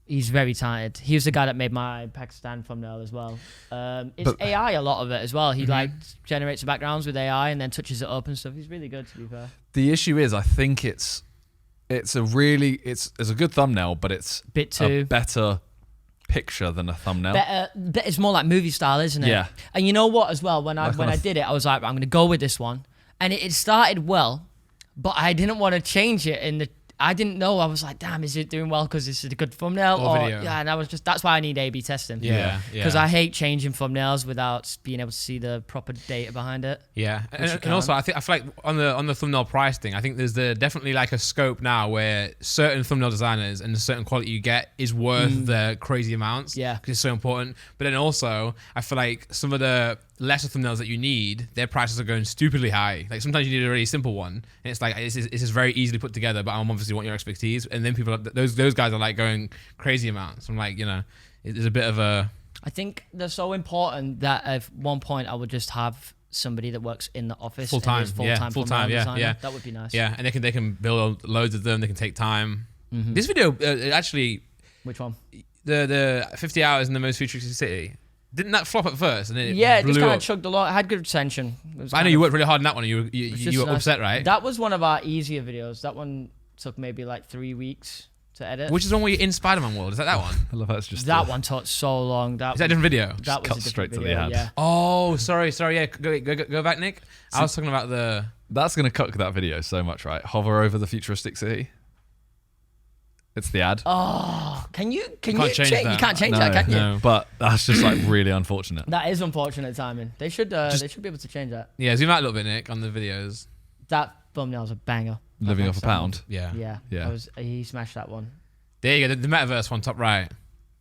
He's very talented. He was the guy that made my Pakistan thumbnail as well. It's AI a lot of it as well. He like generates the backgrounds with AI and then touches it up and stuff. He's really good, to be fair. The issue is, I think it's a good thumbnail, but it's Bit too a better picture than a thumbnail. better. It's more like movie style, isn't it? Yeah. And you know what? As well, when I did it, I was like, I'm going to go with this one, and it started well, but I didn't want to change it I didn't know. I was like, damn, is it doing well because this is a good thumbnail? Or video. Yeah, and that's why I need A/B testing. Yeah. Because I hate changing thumbnails without being able to see the proper data behind it. Yeah, Which you and also I feel like on the thumbnail price thing, I think there's definitely like a scope now where certain thumbnail designers and the certain quality you get is worth the crazy amounts. Yeah, because it's so important. But then also I feel like some of the lesser thumbnails that you need, their prices are going stupidly high. Like sometimes you need a really simple one, and it's like it's just very easily put together. But I obviously want your expertise, and then people those guys are like going crazy amounts. I'm like, it's a bit of a. I think they're so important that at one point I would just have somebody that works in the office Full time. Yeah. That would be nice. Yeah, and they can build loads of them. They can take time. This video actually. Which one? The 50 hours in the most futuristic city. Didn't that flop at first? And then it just blew kind up? of chugged a lot. It had good retention. I know you worked really hard on that one. And you were upset, right? That was one of our easier videos. That one took maybe like 3 weeks. to edit. Which is the one where you're in Spider-Man world? Is that one? I love how it's just That one took so long. Is that a different video? That was cut a different straight to the video, ad. yeah. Oh, sorry. Yeah, go back, Nick. I was talking about the. That's gonna cut that video so much, right? Hover over the futuristic city. It's the ad. Oh, can you can't change that. You can't change that, can you? No. But that's just like really unfortunate. That is unfortunate timing. They should be able to change that. Yeah, zoom out a little bit, Nick, on the videos. That thumbnail's a banger. Living off a pound. Yeah. Yeah. He smashed that one. There you go, the metaverse one, top right.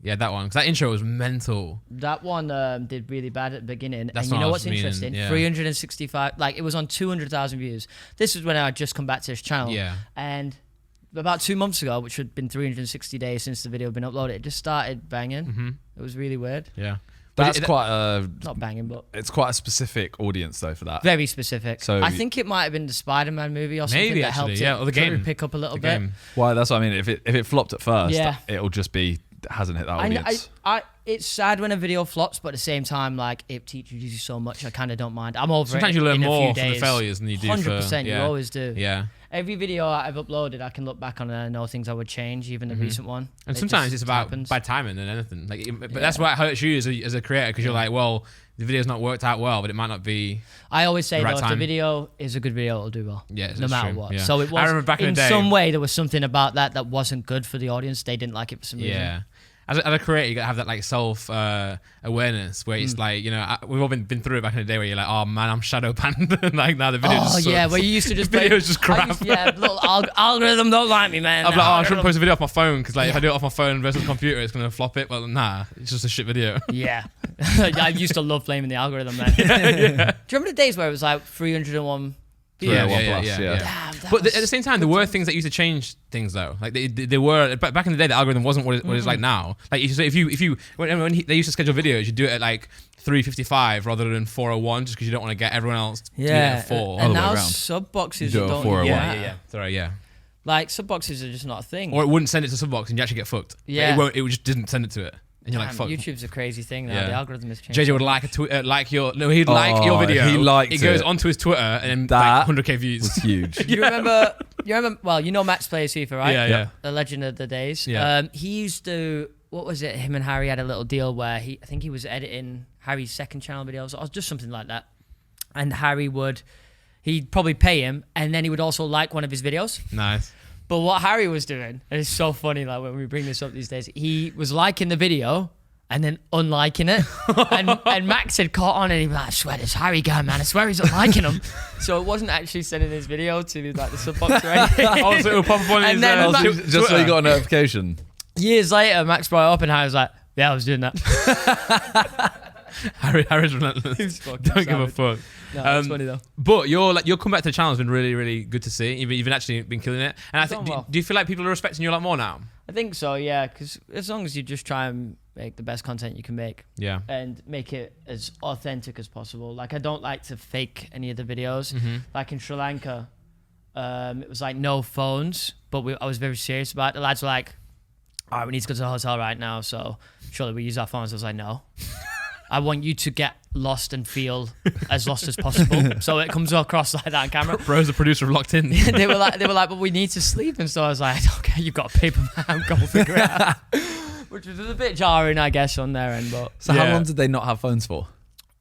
Yeah, that one. Because that intro was mental. That one did really bad at the beginning. That's and you what know I what's was meaning, interesting? yeah. 365, like it was on 200,000 views. This was when I had just come back to this channel. Yeah. And about 2 months ago, which had been 360 days since the video had been uploaded, it just started banging. Mm-hmm. It was really weird. Yeah. That's quite a. Not banging, but It's quite a specific audience though for that. very specific. So I think it might have been the Spider-Man movie or something Maybe, that actually, helped yeah, it or the game. pick up a little The bit. game. Why? That's what I mean. If it flopped at first, Yeah. it'll just be hasn't hit that audience. It's sad when a video flops, but at the same time, like it teaches you so much. I kind of don't mind. I'm over Sometimes it. you learn in a more few from the days. failures than you do 100%. You yeah. always do. Yeah. Every video I've uploaded, I can look back on and I know things I would change, even the recent one. And It sometimes just it's about happens. bad timing than anything. Like, but Yeah. that's what hurts you as a creator because you're like, well, the video's not worked out well, but it might not be. I always say the right though, if the time. video is a good video, it'll do well. Yeah, no it's matter true, what. yeah. So it was. I remember back in the day- some way there was something about that wasn't good for the audience. They didn't like it for some reason. Yeah. As a creator, you gotta have that like self awareness where it's like, you know, we've all been through it back in the day where you're like, oh man, I'm shadow banned. Like now the video Oh just yeah, sucks. where you used to just The play. video's just crap. Little algorithm don't like me, man. I'm like, oh, I shouldn't Algorithm- post a video off my phone because like if I do it off my phone versus computer, it's gonna flop it. Well, nah, it's just a shit video. Yeah. I used to love blaming the algorithm, man. Do you remember the days where it was like 301? Yeah, yeah, OnePlus, yeah. Damn, that But was at the same time, there were things that used to change things though. Like they were back in the day, the algorithm wasn't what it's like now. Like if you when they used to schedule videos, you do it at like 3:55 rather than 4:01, just because you don't want to get everyone else to do it at 4. All And the way now around. sub boxes You do it at don't. 4:01. Yeah. Sorry, yeah. Like sub boxes are just not a thing. Or it wouldn't send it to Subbox and you actually get fucked. Like, Yeah. it just didn't send it to it, and you're like, Damn, fuck. YouTube's a crazy thing now. Yeah. The algorithm has changed. JJ so would much. like he'd like your video. he liked it. goes it. onto his Twitter and That like 100k views. was huge. You remember? Well, you know Max plays FIFA, right? Yeah. The legend of the days. Yeah. He used to. What was it? Him and Harry had a little deal where I think he was editing Harry's second channel videos or just something like that. And he'd probably pay him, and then he would also like one of his videos. Nice. But what Harry was doing, and it's so funny, like when we bring this up these days, he was liking the video and then unliking it. and Max had caught on and he'd be like, I swear this Harry guy, man, I swear he's unliking him. So it wasn't actually sending his video to like the sub box or anything. Oh, so it'll pop up on And his then Just so you got a notification. Years later, Max brought it up and Harry was like, yeah, I was doing that. Harry's relentless. Don't give a fuck. No, that's funny though. But your comeback to the channel has been really, really good to see. You've actually been killing it. And I think, Done well. do you feel like people are respecting you a lot more now? I think so, yeah, because as long as you just try and make the best content you can make Yeah. and make it as authentic as possible. Like, I don't like to fake any of the videos. Mm-hmm. Like in Sri Lanka, it was like no phones, but I was very serious about it. The lads were like, all right, we need to go to the hotel right now, so surely we use our phones. I was like, no. I want you to get lost and feel as lost as possible. So it comes across like that on camera. Bro's the producer of Locked In. they were like, but we need to sleep. And so I was like, okay, you've got a paper man, go figure it out. Which was a bit jarring, I guess, on their end. But So how long did they not have phones for?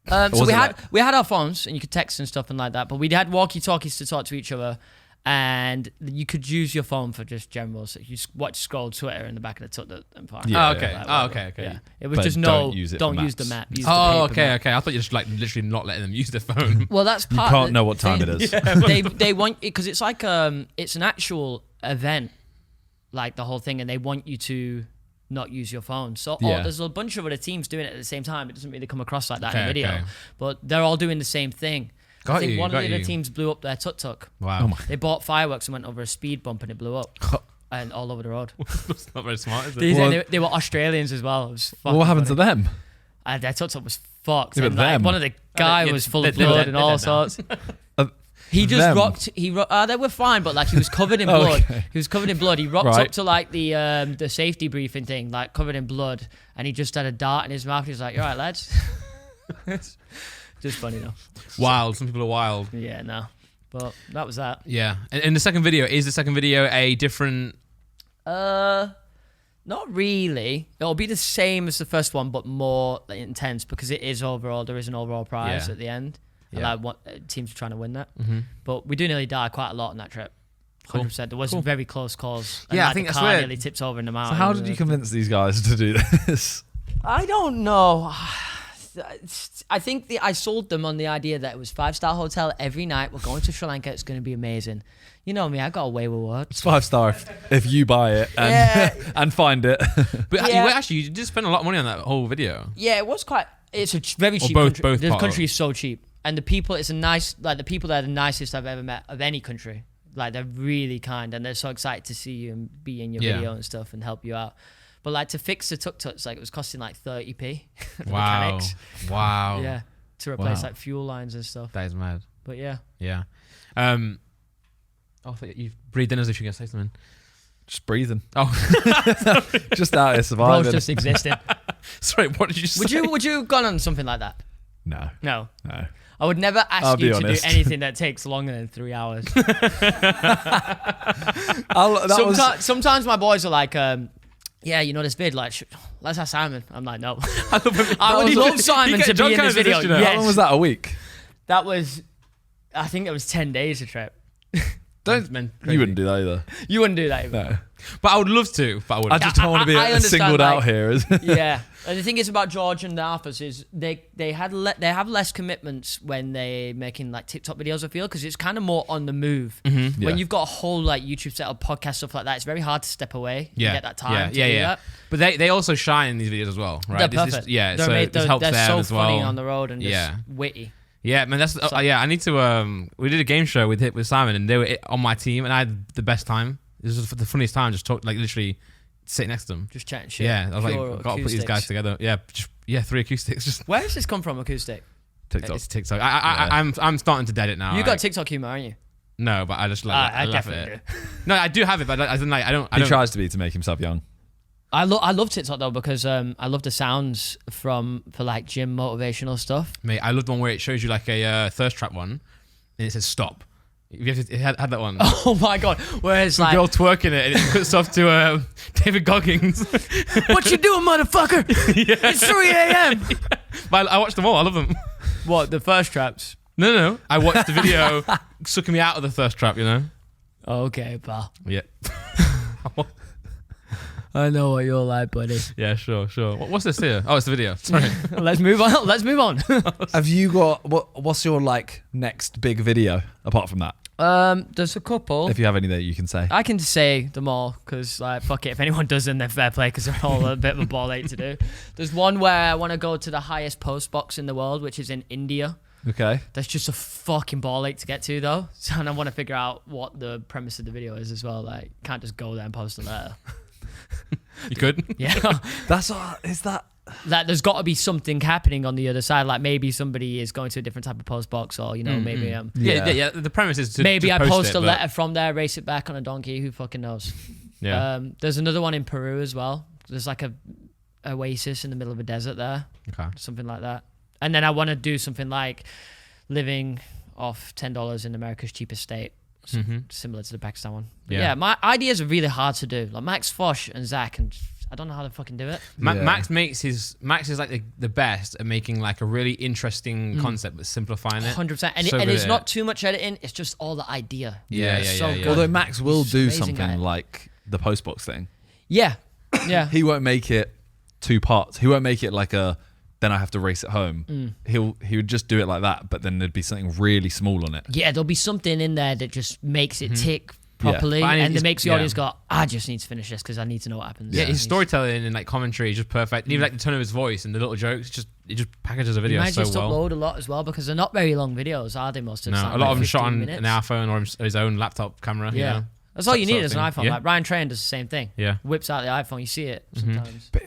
so was we it had our phones and you could text and stuff and like that. But we had walkie-talkies to talk to each other. And you could use your phone for just general. So you scroll Twitter in the back of the tuk and park. Yeah. Oh, okay. Like, okay. Yeah. It was But just don't use it for use the maps. map. Use Oh, the paper map. okay. I thought you were just like literally not letting them use their phone. Well, that's You part. can't of the know what time thing. it is. They want because it's like it's an actual event, like the whole thing, and they want you to not use your phone. So Yeah. there's a bunch of other teams doing it at the same time. It doesn't really come across like that in Okay, the video, okay. but they're all doing the same thing. I think one of the other teams blew up their tuk-tuk. Wow. Oh my. They bought fireworks and went over a speed bump and it blew up. And all over the road. That's not very smart, is it? These- Well- they were Australians as well. It was Well, what happened to them? Their tuk-tuk was fucked. Yeah, And, but like, them. one of the guy yeah, was full of they're blood dead- and they're all dead now. sorts. He just Them. rocked. They were fine, but like he was covered in blood. Okay. He was covered in blood. He rocked Right. up to like the safety briefing thing, like covered in blood, and he just had a dart in his mouth. He was like, "You all right, lads?" Just funny though. Wild. Some people are wild. Yeah, no. But that was that. Yeah. And the second video, is the second video a different Not really. It'll be the same as the first one, but more intense because it is overall. There is an overall prize at the end. Yeah. And like teams are trying to win that. Mm-hmm. But we do nearly die quite a lot on that trip. 100%. There was very close calls. And Yeah, I like think the that's car weird. nearly tips over in the mountain. So how did you convince these guys to do this? I don't know. I think I sold them on the idea that it was 5-star hotel every night. We're going to Sri Lanka. It's going to be amazing. You know me. I got away with words. It's 5-star if you buy it and and find it. But Yeah. you did spend a lot of money on that whole video. Yeah, it was quite. It's a very cheap both- country. both The part country of- is so cheap, and the people. It's a nice. Like the people there are the nicest I've ever met of any country. Like they're really kind, and they're so excited to see you and be in your video and stuff and help you out. But like to fix the tuk-tuks, like it was costing like 30p. The Wow. mechanics. Wow. Yeah, to replace Wow. like fuel lines and stuff. That is mad. But yeah. Yeah. I thought you breathed in as if you were going to say something. Just breathing. Oh. Just out here Bro's surviving. just existing. Sorry, what did you say? Would you have gone on something like that? No. No. No. I would never I'll ask be you to do honest. anything that takes longer than 3 hours. Sometimes my boys are like, yeah, you know this vid, like, let's have Simon. I'm like, no. I would love Simon to be in this video. You know. Yes. How long was that? A week? That was, I think it was 10 days a trip. You wouldn't do that either. You wouldn't do that even. No. But I would love to, but I I wouldn't. just don't want to be I understand, singled like- out here. Yeah. And the thing is about George and the Alphas is they have less commitments when they're making like TikTok videos, I feel, because it's kind of more on the move. Mm-hmm. Yeah. When you've got a whole like YouTube setup, podcast, stuff like that, it's very hard to step away and get that time to do that. But they also shine in these videos as well, right? They're This perfect. yeah, They're so made- this helps they're them so as well. funny on the road and just Yeah. witty. Yeah, man, that's I need to. We did a game show with Simon, and they were on my team, and I had the best time. This was the funniest time. Just talk, like literally sitting next to them. Just chatting shit. Yeah, I was Pure like, got to put these guys acoustics. together. Yeah, 3 acoustics. Just Where does this come from, acoustic? TikTok. it's TikTok. I'm starting to dead it now. You like, got TikTok humor, aren't you? no, but I just like I laugh at definitely it. No, I do have it, but I don't. He tries to make himself young. I love TikTok though because I love the sounds for like gym motivational stuff. Mate, I love the one where it shows you like a thirst trap one, and it says stop. You had that one. Oh my god! Whereas Some like, girl twerking it, and it cuts off to David Goggins. what you doing, motherfucker? It's 3 a.m. But I watched them all. I love them. What, the first traps? No. I watched the video sucking me out of the thirst trap. You know. Okay, pal. Yeah. I know what you're like, buddy. Yeah. Sure. What's this here? Oh, it's the video. Sorry. Let's move on. Have you got what's your like next big video apart from that? There's a couple. If you have any that you can say. I can say them all because, like, fuck it. If anyone does them, they're fair play because they're all a bit of a ball ache to do. There's one where I want to go to the highest post box in the world, which is in India. Okay. That's just a fucking ball ache to get to, though. So, and I want to figure out what the premise of the video is as well. Like, can't just go there and post a letter. You could. Yeah. Is that Like, there's got to be something happening on the other side. Like, maybe somebody is going to a different type of post box, or maybe Yeah. The premise is to maybe to I post post it, a but- letter from there, race it back on a donkey. Who fucking knows? Yeah. There's another one in Peru as well. There's like a oasis in the middle of a desert there, Okay. something like that. And then I want to do something like living off $10 in America's cheapest state, similar to the Pakistan one. But Yeah. my ideas are really hard to do. Like Max, Fosh, and Zach, and I don't know how to fucking do it. Yeah. Max is like the best at making like a really interesting concept, but simplifying it. 100%. And, So and good it's at not it. too much editing. It's just all the idea. Yeah. It's so good. Although Max will He's do amazing at something it. like the postbox thing. Yeah. Yeah. He won't make it 2 parts. He won't make it like then I have to race it home. He would just do it like that, but then there'd be something really small on it. Yeah, there'll be something in there that just makes it tick properly, But I mean, and it it's- makes the yeah. audience go, I just need to finish this because I need to know what happens. Yeah, his storytelling and like commentary is just perfect. And even like the tone of his voice and the little jokes, it just packages a He video might so just well. upload a lot as well because they're not very long videos, are they? Most of the No, time, a lot of them like shot 15 on minutes. an iPhone or his own laptop camera. Yeah. You know? That's all you Sort need of is an thing. iPhone. Yeah. Like Ryan Train does the same thing. Yeah. Whips out the iPhone, you see it sometimes. But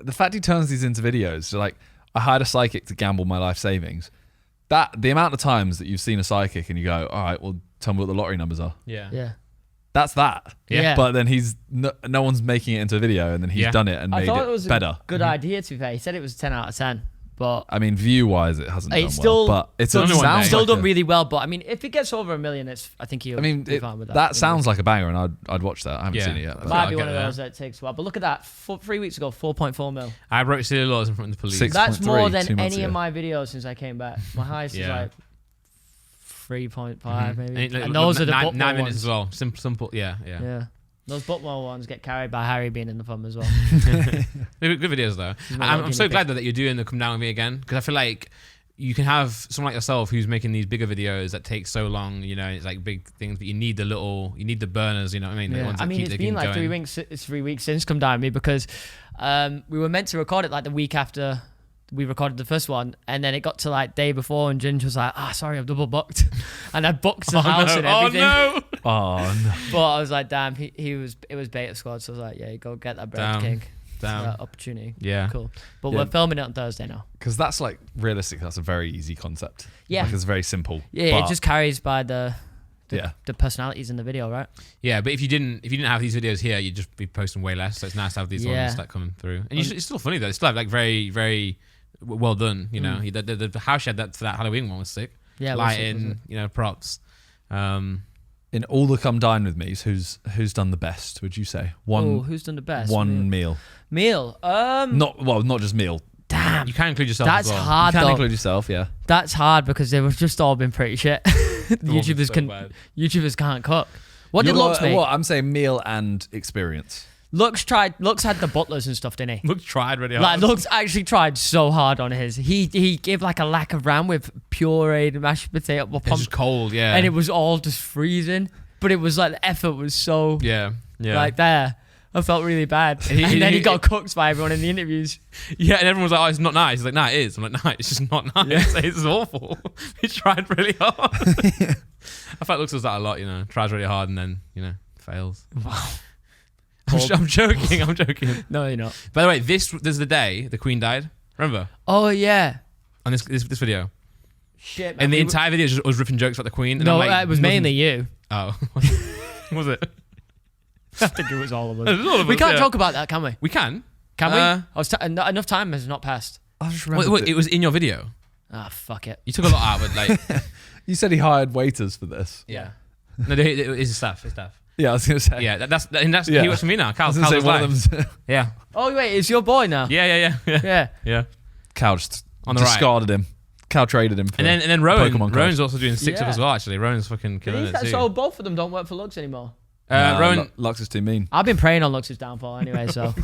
the fact he turns these into videos, so like I hired a psychic to gamble my life savings. The amount of times that you've seen a psychic and you go, all right, well, tell me what the lottery numbers are. Yeah. Yeah. That's that. Yeah. But then no one's making it into a video, and then he's done it and I made thought it was better. a good idea, to be fair. He said it was 10 out of 10. But I mean, view-wise, it hasn't done still, well. But it's still done really well. But I mean, if it gets over 1 million, I think he'll be fine with that. That sounds like a banger, and I'd watch that. I haven't seen it yet. It might be one of those that takes a while. But look at that. 3 weeks ago, 4.4 mil. I wrote silly laws in front of the police. That's more than any of my videos since I came back. My highest is like 3.5 maybe. And those are the 9 minutes ones as well. Simple. Yeah. Those Bookmore ones get carried by Harry being in the thumb as well. Good videos though. I'm so glad that you're doing the Come Down With Me again, because I feel like you can have someone like yourself who's making these bigger videos that take so long, it's like big things, but you need the burners, you know what I mean? Yeah. The ones that it's been like going. 3 weeks since Come Down With Me, because we were meant to record it like the week after we recorded the first one, and then it got to like day before, and Ginger was like, sorry, I've double booked. And I booked the house and everything. Oh no. But I was like, damn, it was beta squad, so I was like, yeah, go get that bread, King. Damn. Opportunity. Yeah. Cool. But we're filming it on Thursday now. Because that's like, realistic, that's a very easy concept. Yeah. Like, it's very simple. Yeah, it just carries by the Yeah. the personalities in the video, right? Yeah, but if you didn't have these videos here, you'd just be posting way less. So it's nice to have these ones that coming through. And it's still funny though. It's still like very, very well done. You know, the house you had for that Halloween one was sick. Yeah, lighting, props. In all the Come Dine With Me's, who's done the best? Would you say who's done the best? One meal. Not just meal. Damn, you can include yourself. That's as well. hard. You can though. include yourself, yeah. That's hard because they've just all been pretty shit. YouTubers can't cook. What did Lux make? What I'm saying, meal and experience. Lux had the butlers and stuff, didn't he? Lux tried really hard. Lux actually tried so hard on his. He gave like a lack of ram with pureed mashed potato. It's just cold, yeah. And it was all just freezing. But it was like the effort was so like there. I felt really bad. And then he got cooked by everyone in the interviews. Yeah, and everyone was like, oh, it's not nice. He's like, nah, it is. I'm like, nah, it's just not nice. Yeah. It's awful. He tried really hard. I felt Lux does that a lot, tries really hard and then, fails. Wow. I'm joking. No, you're not. By the way, this is the day the Queen died. Remember? Oh, yeah. On this video. Shit, man. And the entire video was ripping jokes about the Queen. And no, like, it was mainly you. Oh. Was it? I think it was all of us. We can't talk about that, can we? We can. Can we? Enough time has not passed. I just remember. Wait, it was in your video. Fuck it. You took a lot out, but like. You said he hired waiters for this. Yeah. No, it was his staff. Yeah, I was gonna say. Yeah, that's he works for me now. Cal, Cal one of them. Yeah. Oh wait, it's your boy now. Yeah. Cal just on the discarded him. Cal traded him. For and then Rowan. Pokemon Rowan's also doing 6 up as well. Actually, Rowan's fucking killing it too. So both of them don't work for Lux anymore. Rowan, Lux is too mean. I've been praying on Lux's downfall anyway. So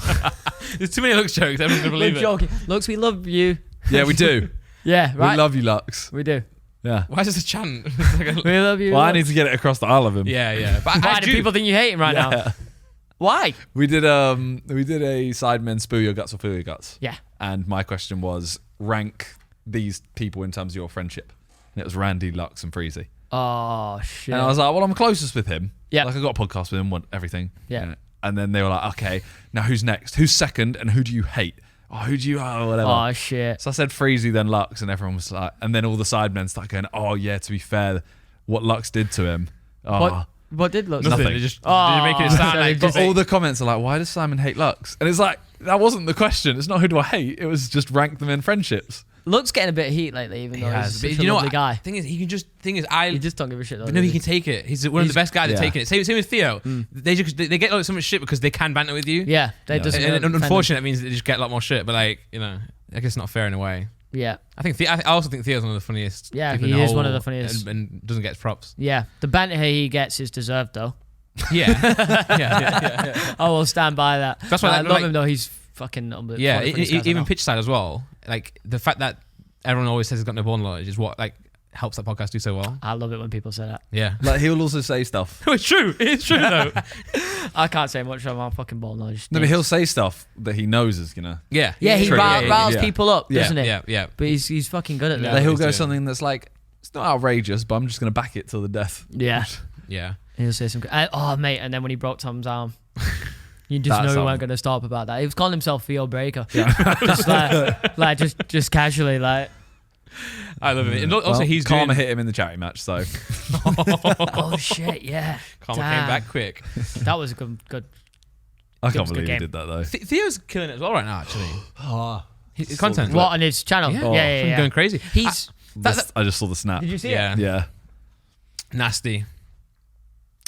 there's too many Lux jokes. Everyone's gonna believe we're it. Joking. Lux, we love you. Yeah, we do. Yeah, right. We love you, Lux. We do. Yeah. Why is this a chant? We love you. Well, Lux. I need to get it across the aisle of him. Yeah. But why do people think you hate him right now? Why? We did a Sidemen Spill Your Guts or Fill Your Guts. Yeah. And my question was, rank these people in terms of your friendship. And it was Randy, Lux, and Freezy. Oh shit. And I was like, well, I'm closest with him. Yeah. Like I got a podcast with him, everything. Yeah. And then they were like, okay, now who's next? Who's second? And who do you hate? Oh, who do you? Oh, whatever. Oh shit. So I said Freezy, then Lux, and everyone was like, and then all the Sidemen started going, oh yeah, to be fair, what Lux did to him. Oh. What did Lux? Nothing. Did you make it sound like? But all the comments are like, why does Simon hate Lux? And it's like, that wasn't the question. It's not who do I hate. It was just rank them in friendships. Lux getting a bit of heat lately, even though he's such a you know lovely what? guy. Thing is, he just don't give a shit. Though, no, he can take it. He's one of the best guys at taking it. Same with Theo. They get like so much shit because they can banter with you. Yeah, they just. And unfortunately, that means they just get a lot more shit. But like, I guess it's not fair in a way. Yeah, I also think Theo's one of the funniest. Yeah, he is one of the funniest, and doesn't get props. Yeah, the banter he gets is deserved though. Yeah. I will stand by that. That's why I love him though. He's fucking unbelievable. Yeah, even pitch side as well. Like the fact that everyone always says he's got no ball knowledge is what like helps that podcast do so well. I love it when people say that. Yeah, like he'll also say stuff. It's true. It's true though. I can't say much about my fucking ball knowledge. No, but he'll say stuff that he knows is Yeah, he riles people up, doesn't he? Yeah. But he's fucking good at that. Like he'll go something that's like, it's not outrageous, but I'm just gonna back it till the death. Yeah. He'll say some. Oh mate, and then when he broke Tom's arm. You just know he weren't going to stop about that. He was calling himself Theo Breaker. Yeah. just casually, like. I love it. And also, he's Karma hit him in the charity match, so. Oh, shit, yeah. Karma came back quick. That was a good. I can't believe he did that, though. Theo's killing it as well right now, actually. his content. What on his channel? Yeah, Yeah. going crazy. He's. I just saw the snap. Did you see Yeah. it? Yeah. Nasty.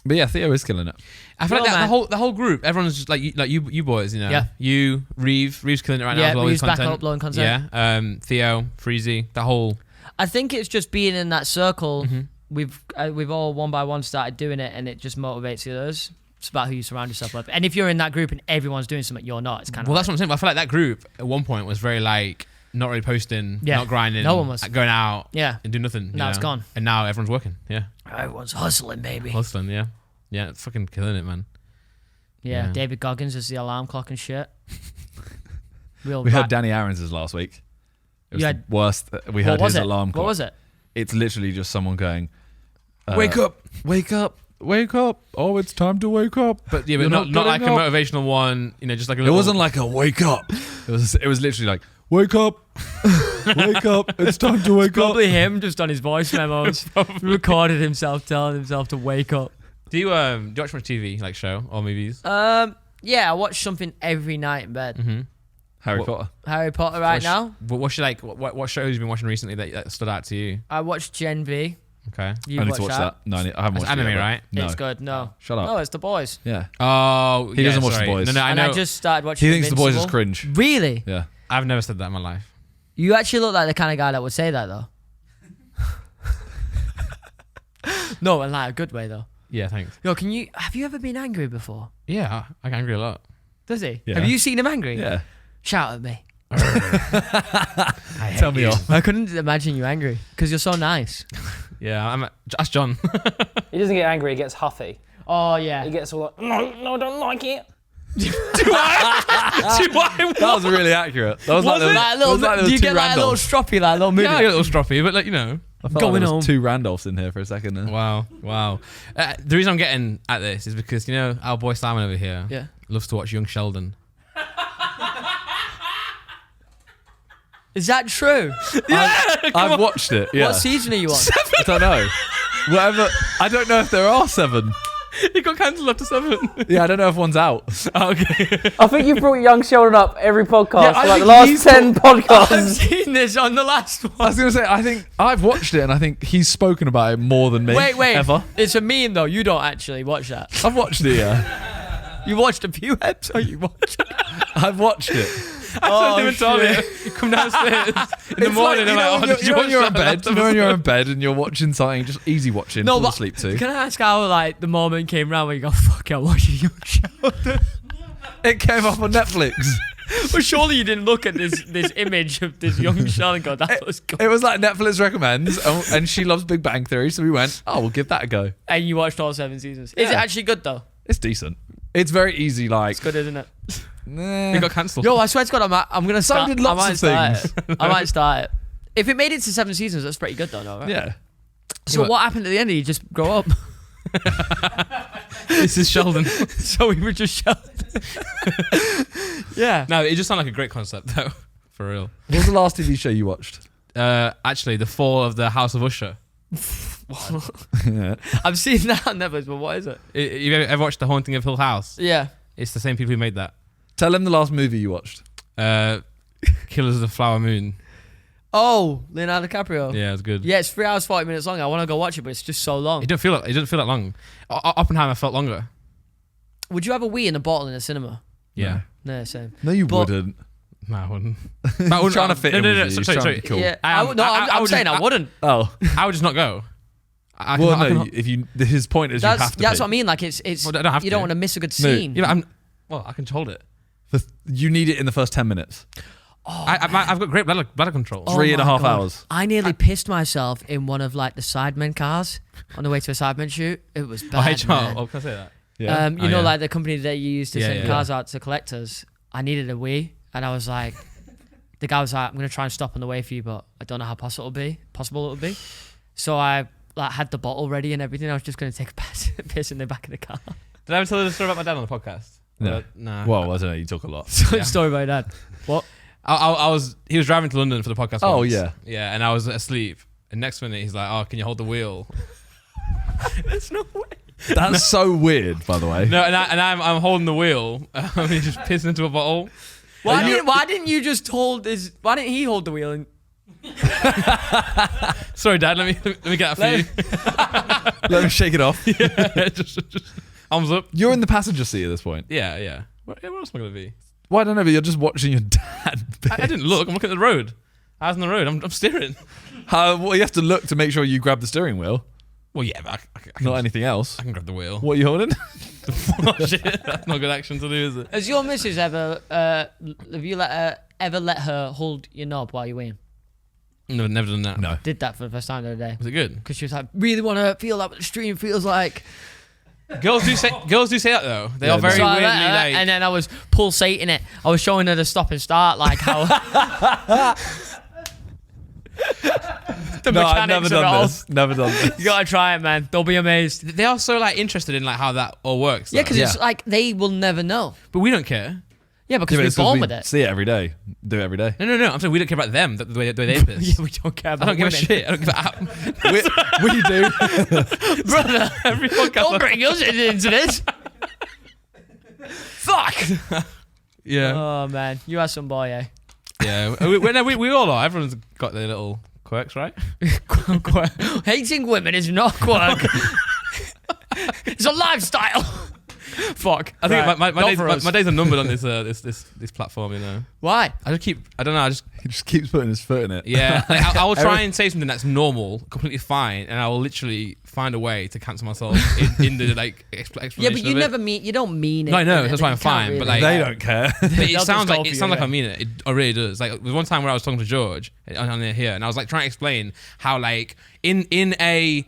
But yeah, Theo is killing it. I feel Yo, like that, man. the whole group, everyone's just like you boys, you know. Yeah. You, Reeve's killing it right now Yeah, as well with Reeve's back content. uploading content. Yeah. Theo, Freezy, the whole. I think it's just being in that circle. We've all one by one started doing it, and it just motivates the others. It's about who you surround yourself with. And if you're in that group and everyone's doing something, you're not. It's kind of Well, that's what I'm saying. But I feel like that group at one point was very like not really posting, Yeah. not grinding, No one was. going out, Yeah. and do nothing. Now you it's know? gone. And now everyone's working. Yeah, Everyone's hustling, baby. hustling. Yeah, yeah, it's fucking killing it, man. Yeah, Yeah. David Goggins is the alarm clock and shit. Real We heard rap- Danny Aarons' last week. It was You the had- worst. We What heard was his it? alarm clock. What was it? It's literally just someone going, Wake up! wake up, wake up. Oh, it's time to wake up. But yeah, but You're not not like a getting up. motivational one. You know, just like a It little. wasn't like a wake up. It was literally like, wake up, wake up. It's time to wake up. Probably him just on his voice memos. Recorded himself telling himself to wake up. Do you watch much TV, like show or movies? Yeah, I watch something every night in bed. Mm-hmm. Harry What- Potter. Harry Potter right now. But what's your, like? What shows have you been watching recently that stood out to you? I watched Gen V. Okay. You I need watched to watch that. No, I haven't It's watched anime, it yet, but- right? No. It's good. No. Shut up. No, it's The Boys. Yeah. Oh, He doesn't watch The sorry. Boys. No, I And know. I just started watching He thinks The Boys is Invincible. cringe. Really? Yeah. I've never said that in my life. You actually look like the kind of guy that would say that, though. No, in like a good way, though. Yeah, thanks. Yo, have you ever been angry before? Yeah, I get angry a lot. Does he? Yeah. Have you seen him angry? Yeah. Shout at me. Tell me off. I couldn't imagine you angry because you're so nice. Yeah, ask John. He doesn't get angry, he gets huffy. Oh, He yeah. gets all like, no, I don't like it. Do I? That was really accurate. That was like Was the, it? Like a little, it was like there do you was get two like a little Randolphs. stroppy, like a little movie? Yeah, I get a little stroppy, but like you know. I felt Going like there home. was two Randolphs in here for a second. There. Wow. The reason I'm getting at this is because you know our boy Simon over here Yeah. loves to watch Young Sheldon. Is that true? I've watched it. Yeah. What season are you on? I don't know. Whatever. I don't know if there are 7. He got cancelled after 7. Yeah, I don't know if one's out. Okay. I think you've brought young Sheldon up every podcast Yeah, I for like the think last he's 10 I've podcasts. seen this on the last I one. was going to say, I think I've watched it and I think he's spoken about it more than me. Wait. Ever. It's a meme, though. You don't actually watch that. I've watched it, yeah. You watched a few episodes. You watched it. I've watched it. I even told me. Come downstairs in the morning. you I'm know, like, when oh, did you watch you're in that? bed. You know when you're in bed and you're watching something, just easy watching, No, fall but asleep to. can I ask how like the moment came round where you go, fuck, I'm watching Young Sheldon? It came up on Netflix. Well, surely you didn't look at this image of this Young Sheldon and go, that was good. It was like Netflix recommends, and she loves Big Bang Theory, so we went, oh, we'll give that a go. And you watched all 7 seasons. Is it Yeah. actually good, though? It's decent. It's very easy, like. It's good, isn't it? Nah. He got cancelled. Yo, I swear to God, I'm going to So start. did lots I might of start things. it. I might start it. If it made it to 7 seasons, that's pretty good, though, no, right? Yeah. So Yeah, what happened at the end? Did you just grow up? This is Sheldon. So we were just Sheldon. Yeah. No, it just sounded like a great concept though. For real. What was the last TV show you watched? Actually, the fall of the House of Usher. Yeah. I've seen that on Netflix, but what is it? You ever watched The Haunting of Hill House? Yeah. It's the same people who made that. Tell him the last movie you watched. Killers of the Flower Moon. Oh, Leonardo DiCaprio. Yeah, it's good. Yeah, it's 3 hours 40 minutes long. I want to go watch it, but it's just so long. It didn't feel that long. Oppenheimer felt longer. Would you have a wee in a bottle in a cinema? Yeah. No, same. No, you But- wouldn't. No, I wouldn't. I'm trying to fit in with you. He's Sorry. trying to be cool. Yeah, I I'm would saying just- I wouldn't. Oh. I would just not go. I Well, can- no, if you, his point is you That's have to that's pay. what I mean. Like it's Well, I don't have you to. don't want to miss a good No. scene. Yeah, but I can hold it. You need it in the first 10 minutes. I've got great bladder control. Oh 3.5 my God. hours. I nearly pissed myself in one of like the Sidemen cars on the way to a Sidemen shoot. It was bad. HR. man. Oh, can I say that? Yeah. You know, yeah. like the company that you use to Yeah, send yeah. cars out to collectors. I needed a wee, and I was like, the guy was like, "I'm gonna try and stop on the way for you, but I don't know how possible it would be." So I like had the bottle ready and everything. I was just gonna take a piss in the back of the car. Did I ever tell you the story about my dad on the podcast? No. Nah. Well, I don't know. You talk a lot. Yeah. Story about that. What? He was driving to London for the podcast. Oh, once. yeah. Yeah, and I was asleep. And next minute he's like, "Oh, can you hold the wheel?" There's no way. That's so weird, by the way. No, and I'm holding the wheel. He's just pissing into a bottle. Why didn't you just hold his? Why didn't he hold the wheel? And Sorry, Dad. Let me get that for you. Let me shake it off. Yeah, just arms up. You're in the passenger seat at this point. Yeah. What else am I gonna be? Well, I don't know, but you're just watching your dad. I didn't look. I'm looking at the road. I was on the road. I'm steering. Well, you have to look to make sure you grab the steering wheel, Well, yeah, but I can, not anything else. I can grab the wheel. What are you holding? Oh, shit. That's not good action to do, is it? has your missus ever? Have you ever let her hold your knob while you're weighing? No, never done that. No. Did that for the first time the other day Was it good? because she was like, really want to feel like what the stream feels like. Girls do say that though. They are very So I weirdly let her, like. and then I was pulsating it. I was showing her the stop and start, like how the No, mechanics I've never of it done all. this. Never done this. You gotta try it, man. They'll be amazed. They are so like interested in like how that all works. Yeah, though. because it's like they will never know. But we don't care. Yeah, because we're born with it. See it every day. Do it every day. No. I'm saying we don't care about them. The way they piss. Yeah, we don't care I about don't give a women. shit. I don't give a we do. Brother. Every podcast. Don't bring us into this. Fuck. Yeah. Oh man, you are some boy, eh? Yeah. We all are. Everyone's got their little quirks, right? Hating women is not quirk. It's a lifestyle. Fuck. I think Right, my not days, for us. my days are numbered on this platform. You know. Why? I don't know. He just keeps putting his foot in it. Yeah. Like, I will try and say something that's normal, completely fine, and I will literally find a way to cancel myself in the like explanation. Yeah, but you of it. never mean. You don't mean it. No, I know, and that's why I'm you can't fine, but, really- like- They don't care. But They'll it just sounds go like for you, I mean it. It really does. Like there was one time where I was talking to George on here, and I was like trying to explain how like in a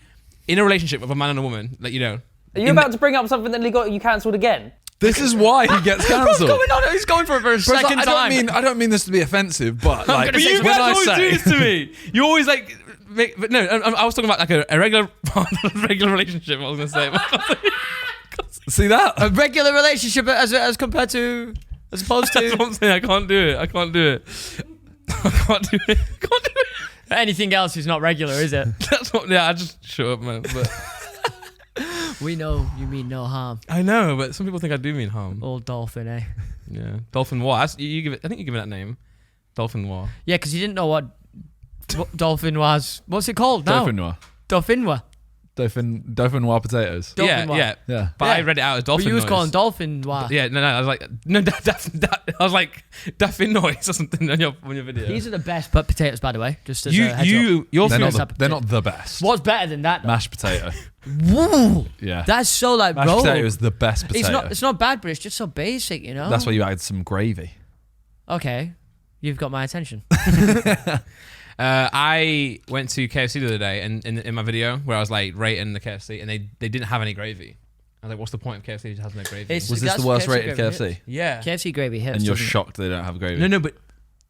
relationship with a man and a woman, like you know. Are you about to bring up something that got you cancelled again? This is why he gets What's cancelled. going on? He's going for it for a second time. I don't mean this to be offensive, but like, gonna say You when guys I always do say, this to me. You always like. But no, I was talking about like a regular relationship. I was gonna say. see that? A regular relationship as compared to, as opposed That's to what I'm saying. I can't do it. I can't do it. anything else is not regular, is it? That's what. Yeah, I just shut up, man. But We know you mean no harm. I know, but some people think I do mean harm. Old dolphin, eh? Yeah, Dolphin War. You give it. I think you give it that name, Dolphin War. Yeah, because you didn't know what dolphin was. What's it called now? Dauphinois. Dauphinois. Dauphinois potatoes. Dolphin War. Yeah. Yeah. But Yeah. I read it out as But Dolphin you was noise. calling dolphin noir. Yeah, no, I was like, no, I was like, Daffin noise or something on your video. These are the best potatoes, by the way. Just as a heads up. you're They're feeling- not the best. What's better than that? Though? Mashed potato. Woo! Yeah. That's so like, Mashed bro. potato is the best potato. It's not bad, but it's just so basic, you know. That's why you add some gravy. Okay, you've got my attention. I went to KFC the other day, and in my video where I was like rating the KFC, and they didn't have any gravy. I was like, what's the point of KFC if it has no gravy? It's- Was this That's the worst KFC rated gravy KFC? yeah. KFC gravy hits. And you're doesn't it? shocked they don't have gravy? No, but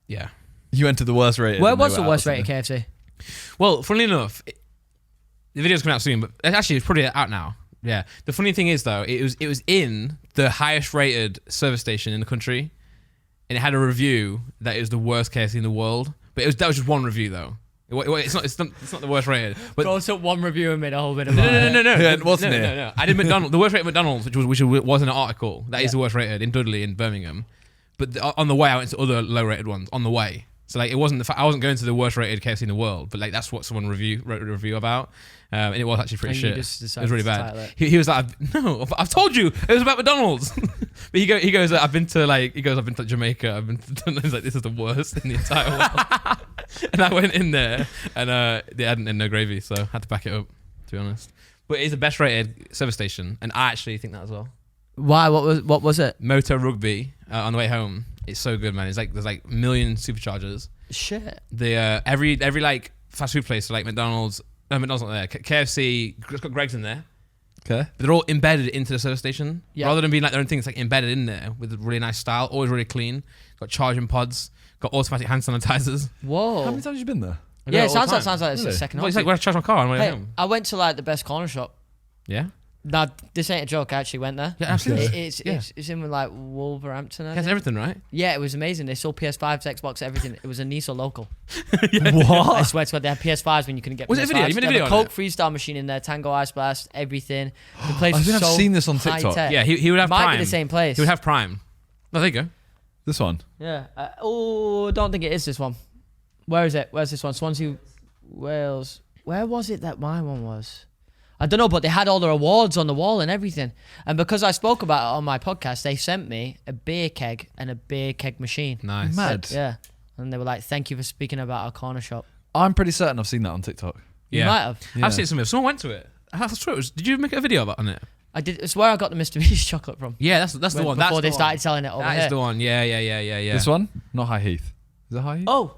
yeah. You went to the worst rated. Where and they was the were worst out or rated something. KFC? Well, funnily enough, the video's coming out soon, but actually it's probably out now. Yeah. The funny thing is though, it was in the highest rated service station in the country, and it had a review that it was the worst KFC in the world. But that was just one review though. It's not the worst rated. But Go to one review and made a whole bit of no. Yeah, it wasn't it? No. I did McDonald's. The worst rated McDonald's, which was an article. That is the worst rated in Dudley in Birmingham. But on the way, I went to other low rated ones on the way. So like, it wasn't I wasn't going to the worst rated KFC in the world. But like, that's what someone wrote a review about, and it was actually pretty And you shit. just It was decided really to title bad. it. He was like, no, I've told you it was about McDonald's. But he goes, I've been to Jamaica. I've been to, he's like, this is the worst in the entire world. And I went in there, and they hadn't no gravy, so I had to back it up, to be honest. But it's the best rated service station, and I actually think that as well. Why? What was it? Moto Rugby on the way home. It's so good, man. It's like there's like a million superchargers. Shit. The every like fast food place, so like McDonald's. No, McDonald's not there. KFC. It's got Greg's in there. Okay. But they're all embedded into the service station. Yeah. Rather than being like their own thing, it's like embedded in there with a really nice style. Always really clean. Got charging pods. Got automatic hand sanitizers. Whoa. How many times have you been there? I Yeah, go it all the sounds time. like it's the Really? second Well, it's home. like where I charge my car on my way Hey, home. I went to like the best corner shop. Yeah. Nah, this ain't a joke. I actually went there. Yeah, absolutely. It's in like Wolverhampton. I It has think. everything, right? Yeah, it was amazing. They sold PS5s, Xbox, everything. It was a Niso local. What? I swear to God, they had PS5s when you couldn't get Was PS5s. it a video? You made a They had video on Coke it? Freestyle machine in there, Tango Ice Blast, everything. The place I was think I've so seen this on TikTok. high-tech. Yeah, he would have Might Prime. be the same place. He would have Prime. Oh, there you go. This one. Yeah. Don't think it is this one. Where is it? Where's this one? Swansea, Wales. Where was it that my one was? I don't know, but they had all their awards on the wall and everything. And because I spoke about it on my podcast, they sent me a beer keg and a beer keg machine. Nice. Mad. Yeah. And they were like, thank you for speaking about our corner shop. I'm pretty certain I've seen that on TikTok. You might have. Yeah. I've seen something. Someone went to it. I swear it was. Did you make a video on it? I did. It's where I got the Mr. Beast chocolate from. Yeah, that's the one. Before they started selling it over That here. is the one. Yeah. This one? Not High Heath. Is it High Heath? Oh.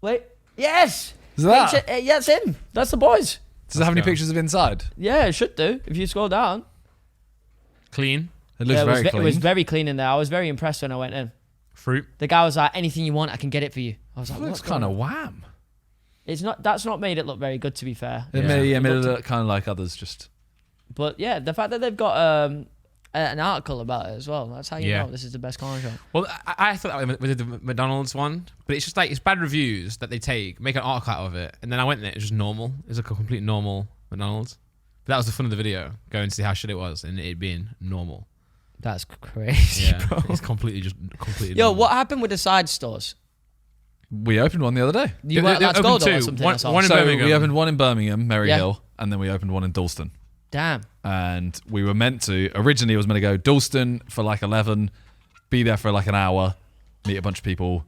Wait. Yes. Is that? Yeah, it's him. That's the boys. Does it have any pictures of inside? Yeah, it should do. If you scroll down. Clean. It looks very clean. It was very clean in there. I was very impressed when I went in. Fruit. The guy was like, anything you want, I can get it for you. I was like, It looks what's kind going of on? wham. It's not. That's not made it look very good, to be fair. It made it look kind of like others just... But yeah, the fact that they've got an article about it as well. That's how you know this is the best corner shop. Well, I thought that with the McDonald's one, but it's just like it's bad reviews that they make an article out of it, and then I went there. It's just normal. It's a complete normal McDonald's. But that was the fun of the video, going to see how shit it was, and it being normal. That's crazy, bro. It's completely Yo, normal. what happened with the side stores? We opened one the other day. You weren't allowed to go opened though or two. something? One I saw. in So Birmingham. we opened one in Birmingham, Merry Yeah. Hill, and then we opened one in Dalston. Damn. And we were meant to, originally it was meant to go Dalston for like 11, be there for like an hour, meet a bunch of people,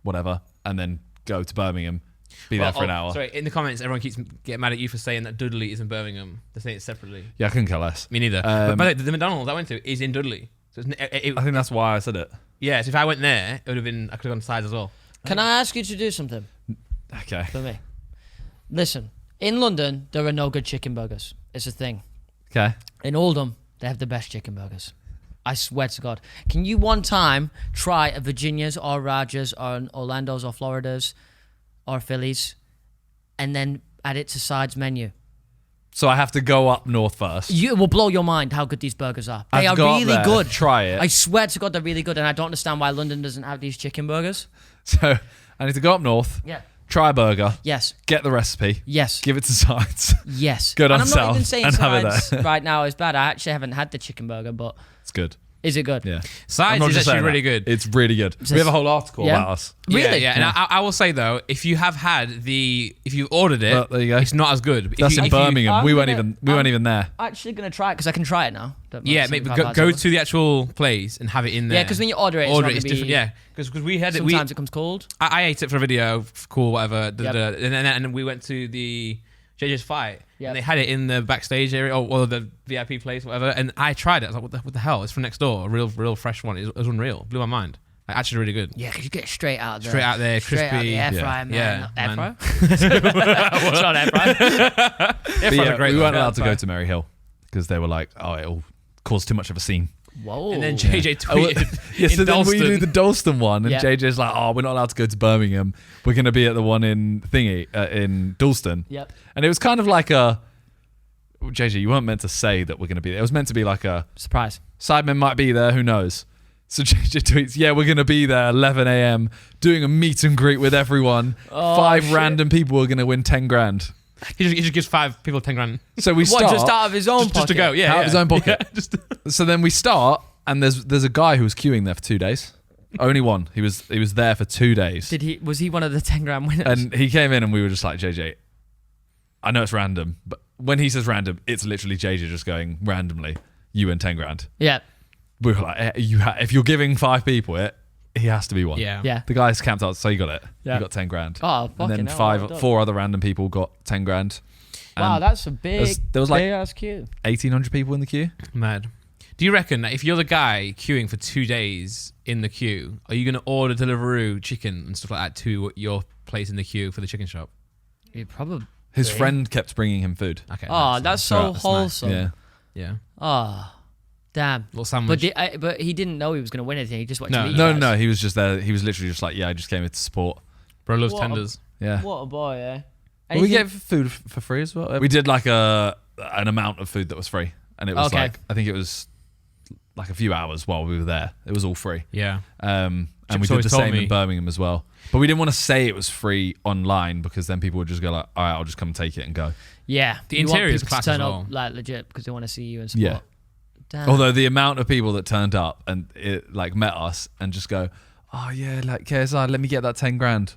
whatever, and then go to Birmingham, be there for an hour. Sorry, in the comments, everyone keeps getting mad at you for saying that Dudley is in Birmingham. They're saying it separately. Yeah, I couldn't care less. Me neither. But the McDonald's I went to is in Dudley. So I think that's why I said it. yeah, so if I went there, it would have been, I could have gone to sides as well. Can I ask you to do something Okay. for me? Listen, in London, there are no good chicken burgers. It's a thing. Okay. In Oldham, they have the best chicken burgers. I swear to God. Can you one time try a Virginia's or Rajah's or an Orlando's or Florida's or Philly's and then add it to sides menu? So I have to go up north first. It will blow your mind how good these burgers are. They are Go up really there, good. Try it. I swear to God, they're really good, and I don't understand why London doesn't have these chicken burgers. So I need to go up north, Yeah. try a burger, Yes. get the recipe, Yes. give it to sides. Yes. Go down and I'm not even south saying and have it sides there. right now is bad. I actually haven't had the chicken burger, but It's good. is it good? Yeah. I'm Sides not is just actually saying really that. good. It's really good. We have a whole article Yeah. about us. Really? Yeah. And I will say though, if you have had if you ordered it, Well, there you go. it's not as good. If That's you, in if you- Birmingham. I'm We weren't gonna- even there. Actually gonna try it because I can try it now. Yeah, maybe go to the actual place and have it in there. Yeah, because when you order it, it's different. Yeah, because we had it. Sometimes it comes cold. I ate it for a video, cool, whatever. Yep. And then we went to the JJ's fight, Yep. and they had it in the backstage area or the VIP place, whatever. And I tried it. I was like, what the hell? It's from next door, a real fresh one. It was unreal. Blew my mind. Like, actually, really good. Yeah, because you get it straight out there. Straight out there, Straight out crispy. the air Yeah. fryer, man. Yeah, Air man. fryer? It's not air fryer. But yeah, great we weren't though. allowed to go to Merry Hill because they were like, oh, it'll cause too much of a scene. Whoa. And then JJ Oh, well, tweeted yeah, so in then we Dalston. do the Dalston one, and Yeah. JJ's like, "Oh, we're not allowed to go to Birmingham. We're going to be at the one in in Dalston." Yep. And it was kind of like a JJ. You weren't meant to say that we're going to be there. It was meant to be like a Surprise. Sidemen might be there. Who knows? So JJ tweets, "Yeah, we're going to be there 11 a.m. doing a meet and greet with everyone. Oh, 5 shit. random people are going to win 10 grand." He just gives 5 people 10 grand. So we What, start just out of his own Just pocket? to go, yeah. out of his own pocket. Yeah, just So then we start, and there's a guy who was queuing there for 2 days. Only one. He was there for 2 days. Was he one of the 10 grand winners? And he came in, and we were just like, JJ, I know it's random, but when he says random, it's literally JJ just going randomly, you win 10 grand. yeah. We were like, if you're giving 5 people it, he has to be one. yeah. Yeah. The guy's camped out, so he got it. Yeah. He got 10 grand. Oh, and fucking then hell, well done. 4 other random people got 10 grand. Wow, And that's a big, there was like big ass queue. 1,800 people in the queue. Mad. Do you reckon that if you're the guy queuing for 2 days in the queue, are you going to order Deliveroo chicken and stuff like that to your place in the queue for the chicken shop? You probably. His friend kept bringing him food. Okay. Oh, nice. that's so nice. wholesome. Yeah. Yeah. Oh, damn. Little sandwich. But he didn't know he was going to win anything. He just wanted to meet you No, guys. no, he was just there. He was literally just like, yeah, I just came here to support. Bro loves What a- tenders. Yeah. What a boy, eh? Well, we Anything- gave food for free as well. We did like an amount of food that was free, and it was Okay. like, I think it was like a few hours while we were there. It was all free. Yeah. And Chip's we did always the told same me. in Birmingham as well. But we didn't want to say it was free online because then people would just go like, all right, I'll just come take it and go. Yeah. The You want interior is people to class turn as up well. like legit because they want to see you and support. Yeah. Although the amount of people that turned up and it like met us and just go, oh yeah, like KSI, let me get that 10 grand.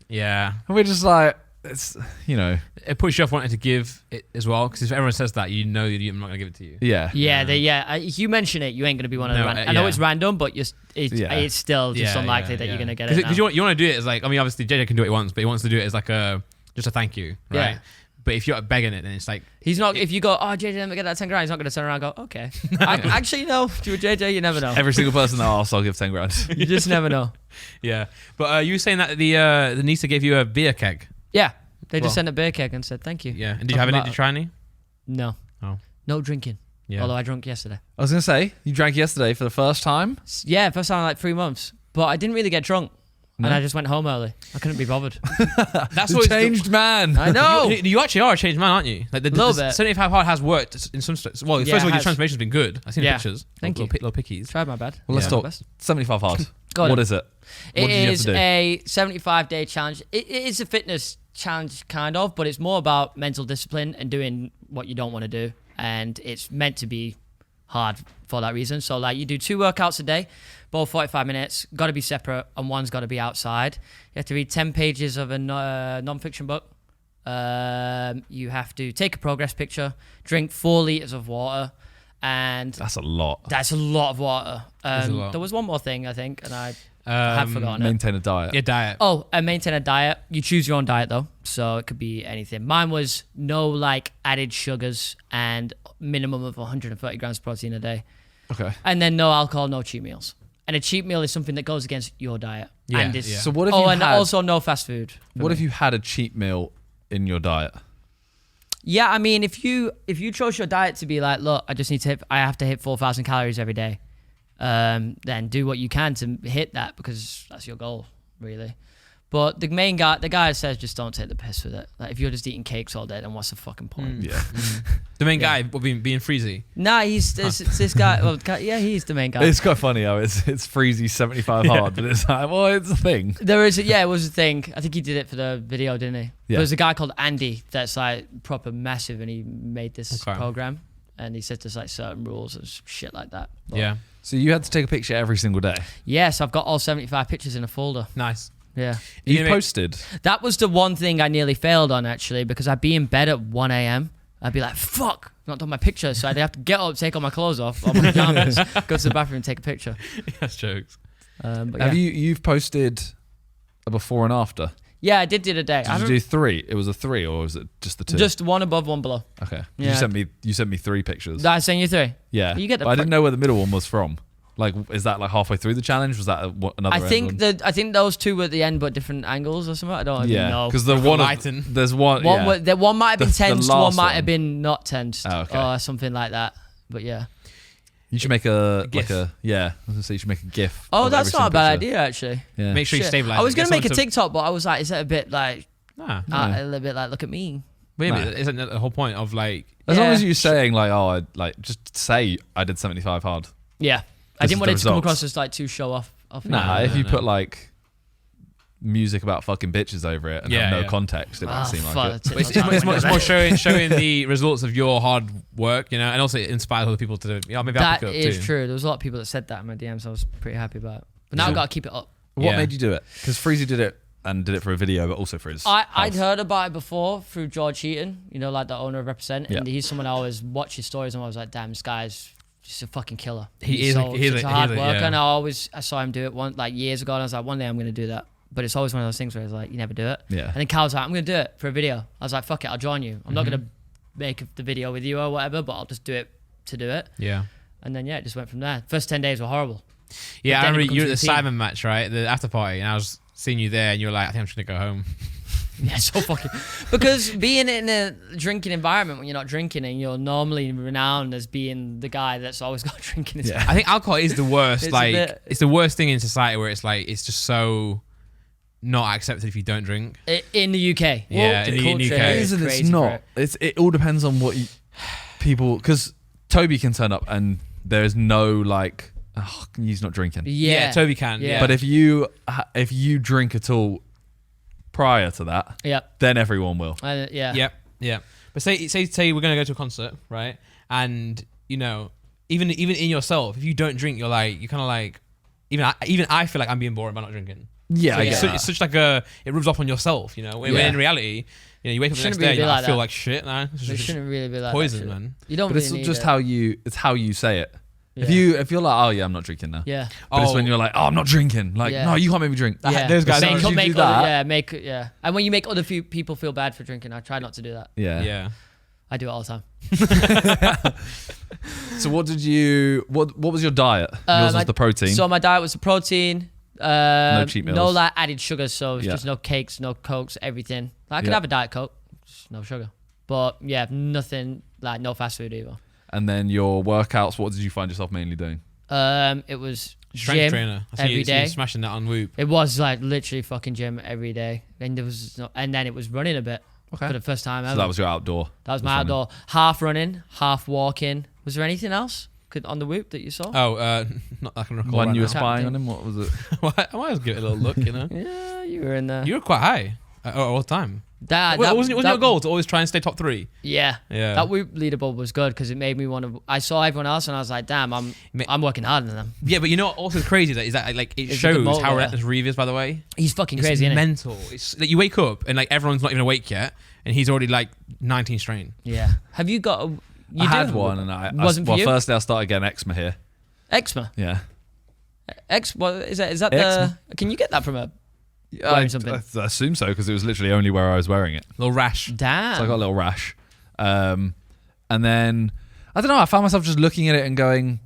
Yeah. And we're just like, it's, it puts you off wanting to give it as well, because if everyone says that, I'm not going to give it to you. Yeah. If you mention it, you ain't going to be one of them. I know it's random, but it's still just unlikely that you're going to get it. Because you want to do it as like, I mean, obviously JJ can do it once, but he wants to do it as like just a thank you, right? Yeah. But if you're begging it, then it's like... He's not... If you go, oh, JJ, let me get that 10 grand, he's not going to turn around and go, okay. Actually, no. Do JJ, you never know. Every single person that asks, I'll give 10 grand. You just never know. Yeah. But you were saying that the Nisa gave you a beer keg. Yeah. They just sent a beer keg and said, thank you. Yeah. And did you have any? Did you try any? No. Oh. No drinking. Yeah. Although I drank yesterday. I was going to say, you drank yesterday for the first time? Yeah, first time in like 3 months. But I didn't really get drunk. No. And I just went home early. I couldn't be bothered. That's what changed man. I know. You actually are a changed man, aren't you? Like a little bit. 75 hard has worked in some... Well, first of all, your transformation's been good. I've seen the pictures. Thank you. Little pickies. Tried my bad. Well, let's talk 75 hard. What is it? It is a 75-day challenge. It is a fitness challenge, kind of, but it's more about mental discipline and doing what you don't want to do. And it's meant to be hard for that reason. So, like, you do 2 workouts a day, both 45 minutes, got to be separate, and one's got to be outside. You have to read 10 pages of a non-fiction book. You have to take a progress picture, drink 4 liters of water, and... That's a lot. That's a lot of water. There was one more thing, I think, and I have forgotten maintain a diet. Yeah, diet. Oh, and maintain a diet. You choose your own diet, though, so it could be anything. Mine was no, like, added sugars and minimum of 130 grams of protein a day. Okay. And then no alcohol, no cheat meals. And a cheat meal is something that goes against your diet. Yeah. And So what if and also no fast food. What if you had a cheat meal in your diet? Yeah, I mean, if you chose your diet to be like, look, I have to hit 4,000 calories every day, then do what you can to hit that, because that's your goal, really. But the guy says just don't take the piss with it. Like, if you're just eating cakes all day, then what's the fucking point? Yeah. The main guy being freezy. Nah, he's this guy. Well, yeah, he's the main guy. It's quite funny how it's freezy 75 hard, but it's like, well, it's a thing. It was a thing. I think he did it for the video, didn't he? Yeah. There's a guy called Andy that's like proper massive, and he made this program, and he said there's like certain rules and shit like that. But yeah. So you had to take a picture every single day? Yes, I've got all 75 pictures in a folder. Nice. Yeah. You posted? That was the one thing I nearly failed on, actually, because I'd be in bed at 1 a.m. I'd be like, fuck, I've not done my picture. So I'd have to get up, take all my clothes off, all my pajamas, go to the bathroom and take a picture. That's jokes. But Have you've posted a before and after? Yeah, I did a day. Did you do 3? It was a 3, or was it just the 2? Just one above, one below. Okay. Yeah. You sent me 3 pictures. Did I send you 3? Yeah. You get but I didn't know where the middle one was from. Like, is that like halfway through the challenge? Was that another? I think those 2 were at the end, but different angles or something. I don't even know. Because there's one. One might have been tensed, one might one. have been not tensed, or something like that. But yeah. You should make a GIF. I was gonna say you should make a GIF. Oh, of that's every not a bad picture. idea, actually. Yeah. Make sure you stabilize. I was gonna make a TikTok, but I was like, is that a bit like No. a little bit like, look at me? Maybe No. isn't that the whole point of like? As long as you're saying like, oh, just say I did 75 hard. Yeah. I This didn't is want the it to come results. across as like too show off. If you put like music about fucking bitches over it and have no context, it won't seem like it. It's more showing the results of your hard work, and also it inspires other people to. Maybe I'll That pick it up is too. true. There was a lot of people that said that in my DMs. I was pretty happy about it. But now I've got to keep it up. What made you do it? Because Freezy did it and did it for a video, but also for his. I'd heard about it before through George Heaton, like the owner of Represent, and he's someone I always watch his stories, and I was like, damn, this guy's just a fucking killer. He's such a hard worker, and I saw him do it years ago, and I was like, one day I'm going to do that. But it's always one of those things where it's like, you never do it. Yeah. And then Cal's like, I'm going to do it for a video. I was like, fuck it, I'll join you. I'm not going to make the video with you or whatever, but I'll just do it to do it. Yeah. And then, it just went from there. First 10 days were horrible. Yeah, I remember you were at the Sidemen match, right? The after party, and I was seeing you there, and you were like, I think I'm just going to go home. Yeah, so fucking... Because being in a drinking environment when you're not drinking, and you're normally renowned as being the guy that's always got drinking. Yeah. I think alcohol is the worst. It's it's the worst thing in society where it's like, it's just so not accepted if you don't drink. In the UK. Yeah, in the UK. It is and it's not. It all depends on what people... Because Toby can turn up and there's no like... Oh, he's not drinking. Yeah, Toby can. Yeah. But if you drink at all prior to that, then everyone will. Yeah. Yep. But say we're gonna go to a concert, right? And even in yourself, if you don't drink, you're kind of like, even I feel like I'm being boring by not drinking. Yeah, So it's such like it rubs off on yourself, you know. When in reality, you wake up the next day, and I feel like shit. Nah, it shouldn't really be like poison, that, man. You don't. But really it's need just it. how you say it. Yeah. If you're like, oh yeah, I'm not drinking now. Yeah. But it's when you're like, oh, I'm not drinking. Like, no, you can't make me drink. Yeah. Those guys make don't do that. Yeah. And when you make other people feel bad for drinking, I try not to do that. Yeah. I do it all the time. So what was your diet? Yours was the protein. So my diet was the protein. No cheat meals. No like added sugars, so it's just no cakes, no cokes, everything. I could have a diet coke, just no sugar. But yeah, nothing like no fast food either. And then your workouts, what did you find yourself mainly doing? It was strength gym trainer. I see every you day. smashing that on Whoop. It was like literally fucking gym every day. And then it was running a bit for the first time ever. So that was your outdoor. That was my outdoor. Half running, half walking. Was there anything else on the Whoop that you saw? Oh, not I can recall. When right you were now. spying on him, what was it? I might as well give it a little look, you know. Yeah, you were in there. You were quite high all the time. That wasn't your goal to always try and stay top 3? Yeah. That Whoop leaderboard was good because it made me want to. I saw everyone else and I was like, damn, I'm working harder than them. Yeah, but you know what also is crazy is that like it It's a shows good motivator. how relentless Reeve is, by the way. He's fucking It's crazy, isn't he? mental. It's like you wake up and like everyone's not even awake yet, and he's already like 19 strain. Yeah. Have you got a? I had one, and I wasn't for you? first day I started getting eczema here. Eczema. Yeah. What is that? Is that Eczema. Can you get that from a? I Wearing something. I assume so because it was literally only where I was wearing it. Little rash. Damn. So I got a little rash. And then I don't know. I found myself just looking at it and going,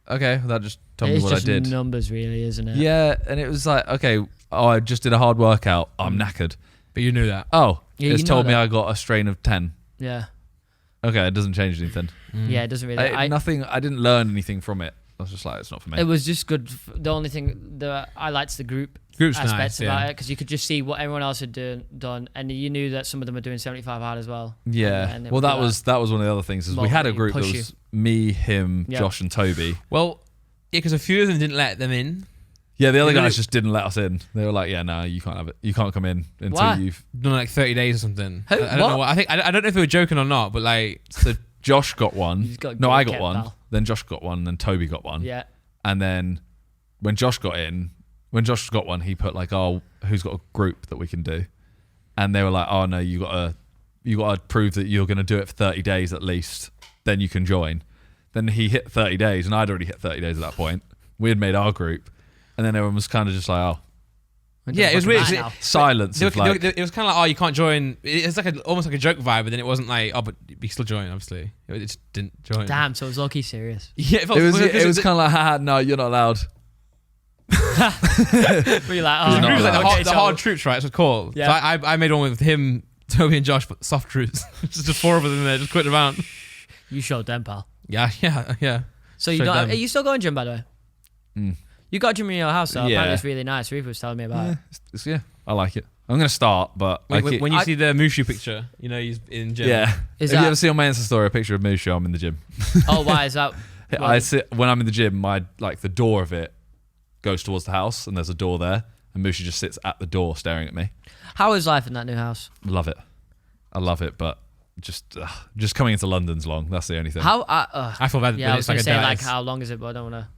"Okay, that just told me It's what I just did." numbers, really, isn't it? Yeah, and it was like, okay, I just did a hard workout. I'm knackered. But you knew that. Oh, Yeah, it's you know told me that. I got a strain of 10. Yeah. Okay, it doesn't change anything. Yeah, it doesn't really. Nothing. I didn't learn anything from it. I was just like, it's not for me. It was just good. The only thing that I liked the group Group's aspects nice, about it because you could just see what everyone else had done, and you knew that some of them were doing 75 hard as well. Yeah. And it Well, would that be was one of the other things. Is we had a motivate you, group that push was me, him, Yeah. Josh, and Toby. Well, yeah, because a few of them didn't let them in. Yeah, the other They guys didn't- just didn't let us in. They were like, "Yeah, no, you can't have it. You can't come in until Why? you've." Done like 30 days or something. Who? I don't What? know. I don't know if they were joking or not, but like So Josh got one. You just got No, good I got kept, one. pal. Then Josh got one. Then Toby got one. Yeah. And then when Josh got one, he put like, "Oh, who's got a group that we can do?" And they were like, "Oh no, you got to prove that you're going to do it for 30 days at least. Then you can join." Then he hit 30 days, and I'd already hit 30 days at that point. We had made our group, and then everyone was kind of just like, "Oh, Yeah, it was weird. Now. silence." Of like, It was kind of like, oh, you can't join. It's like almost like a joke vibe, but then it wasn't like, oh, but you still join, obviously. It just didn't join. Damn, so it was low-key serious. Yeah, it was kind of like, haha, no, you're not allowed. But you're like, You're oh, not It was like allowed. the hard troops, right? It's called. Yeah. So I made one with him, Toby, and Josh, but soft troops. just 4 of us in there, just quitting around. You showed them, pal. Yeah. So you Showed don't. them. Are you still going gym, by the way? Mm. You got a gym in your house, so Yeah. apparently it's really nice. Reeve was telling me about it. Yeah, I like it. I'm gonna start, but When you see the Mushu picture, you know he's in gym. yeah. Is Have you that- ever seen on my Insta story a picture of Mushu? I'm in the gym. Oh, why is that? I sit when I'm in the gym. The door of it goes towards the house, and there's a door there, and Mushu just sits at the door staring at me. How is life in that new house? Love it. I love it, but just coming into London's long. That's the only thing. How? I feel bad. Yeah, but I was it's like gonna a say day. like how long is it, but I don't want to.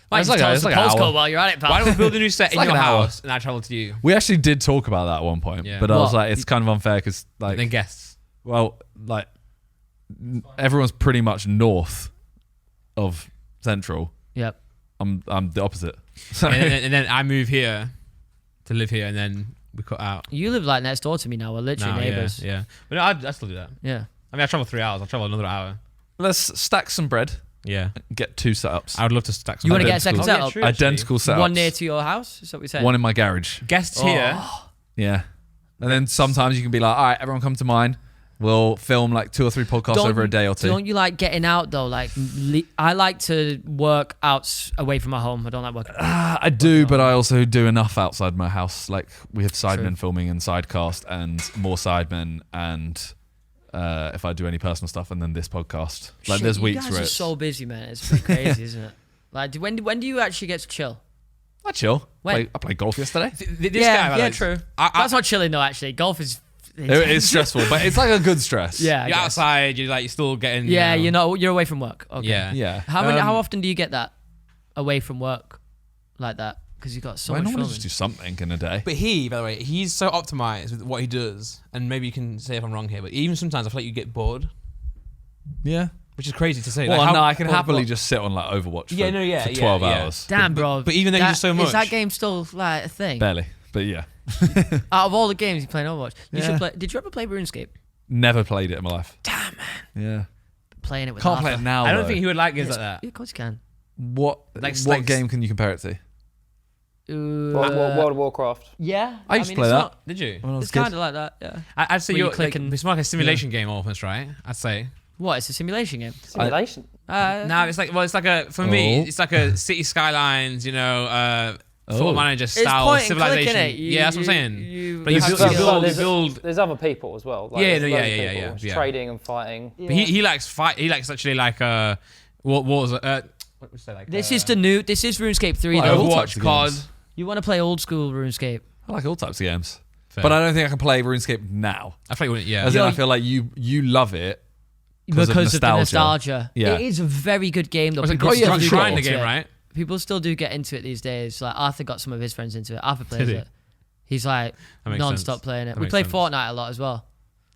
Why It's just like tell a- us it's the like an postcode hour. while you're at it, pal? Why don't we build a new set in like your an hour. house and I travel to you? We actually did talk about that at one point, Yeah. but I was What? like, it's kind of unfair because like, And then guests. well, like everyone's pretty much north of Central. Yep. I'm the opposite. So, and then I move here to live here, and then we cut out. You live like next door to me now. We're literally No, neighbours. Yeah. But no, I still do that. Yeah. I mean, I travel 3 hours. I'll travel another hour. let's stack some bread. Yeah. Get 2 setups. I would love to stack some. You want to get a Identical. second Oh, yeah, setup? true. actually. Identical setups. One near to your house? Is that what we said? One in my garage. Guests here. Yeah. And then sometimes you can be like, all right, everyone come to mine. We'll film like 2 or 3 podcasts over a day or 2. Don't you like getting out though? Like, I like to work out away from my home. I don't like working. I do, but I also do enough outside my house. Like we have Sidemen True. filming and Sidecast and more Sidemen and if I do any personal stuff and then this podcast. Like Shit, there's you weeks guys where are it's, so busy, man. It's pretty crazy, isn't it? Like, when do you actually get to chill? I chill. When? I played golf yesterday. This guy, by the way, true. I- That's not chilling though. Actually, golf is It's stressful, but it's like a good stress. Yeah, You're outside. You're still getting. Yeah, you know, you're away from work. Okay. Yeah. Yeah. How often do you get that away from work like that? Because you've got so much I normally filming. just do something in a day. But by the way, he's so optimized with what he does, and maybe you can say if I'm wrong here, but even sometimes I feel like you get bored, Yeah. which is crazy to say. Well, like, no, I can happily just sit on like Overwatch for 12 hours. Damn, bro. But even though you do so much, is that game still like a thing? Barely, but yeah. Out of all the games you play in Overwatch, you should Yeah. play. Did you ever play RuneScape? Never played it in my life. Damn, man. Yeah. Playing it with Can't Arthur. play it now. I don't though. think he would like games like Yeah, that. of course you can. What Like game can you compare it to? World of Warcraft. Yeah, I used to mean, play it's that. not- Did you? When I was It's a kid. kind of like that. Yeah. I'd say Where you you're click like, and- it's more like a simulation game almost, right? I'd say. What? It's a simulation game. Simulation. No, it's like a for me, Oh. it's like a city skylines, Football Oh. Manager It's style point and civilization. click, innit? Yeah, that's what I'm saying. But you have build- to- you build- you build- There's other people as well. Like, Yeah, there's yeah, loads of yeah, people. yeah, It's yeah. trading and fighting. But he likes fight. He likes actually like what was it? What would you say like? This is RuneScape 3 Like though. all types Overwatch, of COD. games. You want to play old school RuneScape? I like all types of games, Fair. but I don't think I can play RuneScape now. I feel like yeah. As in, Yeah. I feel like you love it Because of of the nostalgia. Yeah. It is a very good game though. It's like People still do trying get the into game, it. right? People still do get into it these days. Like Arthur got some of his friends into it. Arthur plays Did he? it. He's like That makes non-stop sense. playing it. That We makes play sense. Fortnite a lot as well.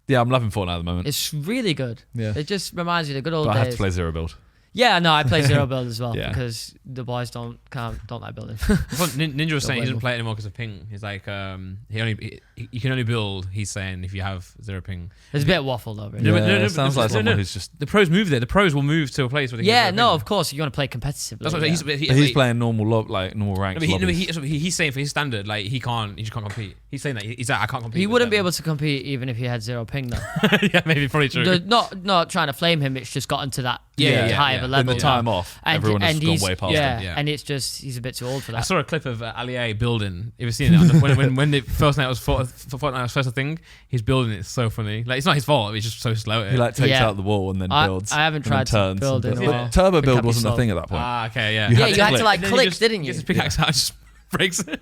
Yeah, I'm loving Fortnite at the moment. It's really good. Yeah. It just reminds you of the good old But I have days. to play Zero Build. Yeah, no, I play Zero Build as well Yeah. because the boys don't like building. Ninja was saying he doesn't blame play it anymore because of ping. He's like, you can only build. He's saying if you have 0 ping. There's a bit of waffle though. Really. No, Yeah, but no, sounds but- like no, someone no. who's just. The pros move there. The pros will move to a place where they Yeah, can no, 0 of course you want to play competitively. That's what yeah. he's He's playing normal ranks. he's saying for his standard, like he just can't compete. He's saying that he's like I can't compete. He with wouldn't be them. able to compete even if he had 0 ping though. Yeah, maybe probably true. Not trying to flame him. It's just gotten to that Yeah, high yeah, of a yeah. level. In the time off, everyone has gone he's, way past yeah, him. Yeah. and it's just he's a bit too old for I that. saw a clip of Allier building. You ever seen it? when the first night was Fortnite was first a thing, he's building it. It's so funny. Like it's not his fault. He's just so slow at it. He like takes Yeah. out the wall and then I builds. haven't and tried to then turns build and in a does- while. But Turbo Think build I'd be wasn't a sold. thing at that point. Okay, yeah. You Yeah, had you to had to click. like And then he click, just didn't you? Gets his pickaxe out, and just breaks it.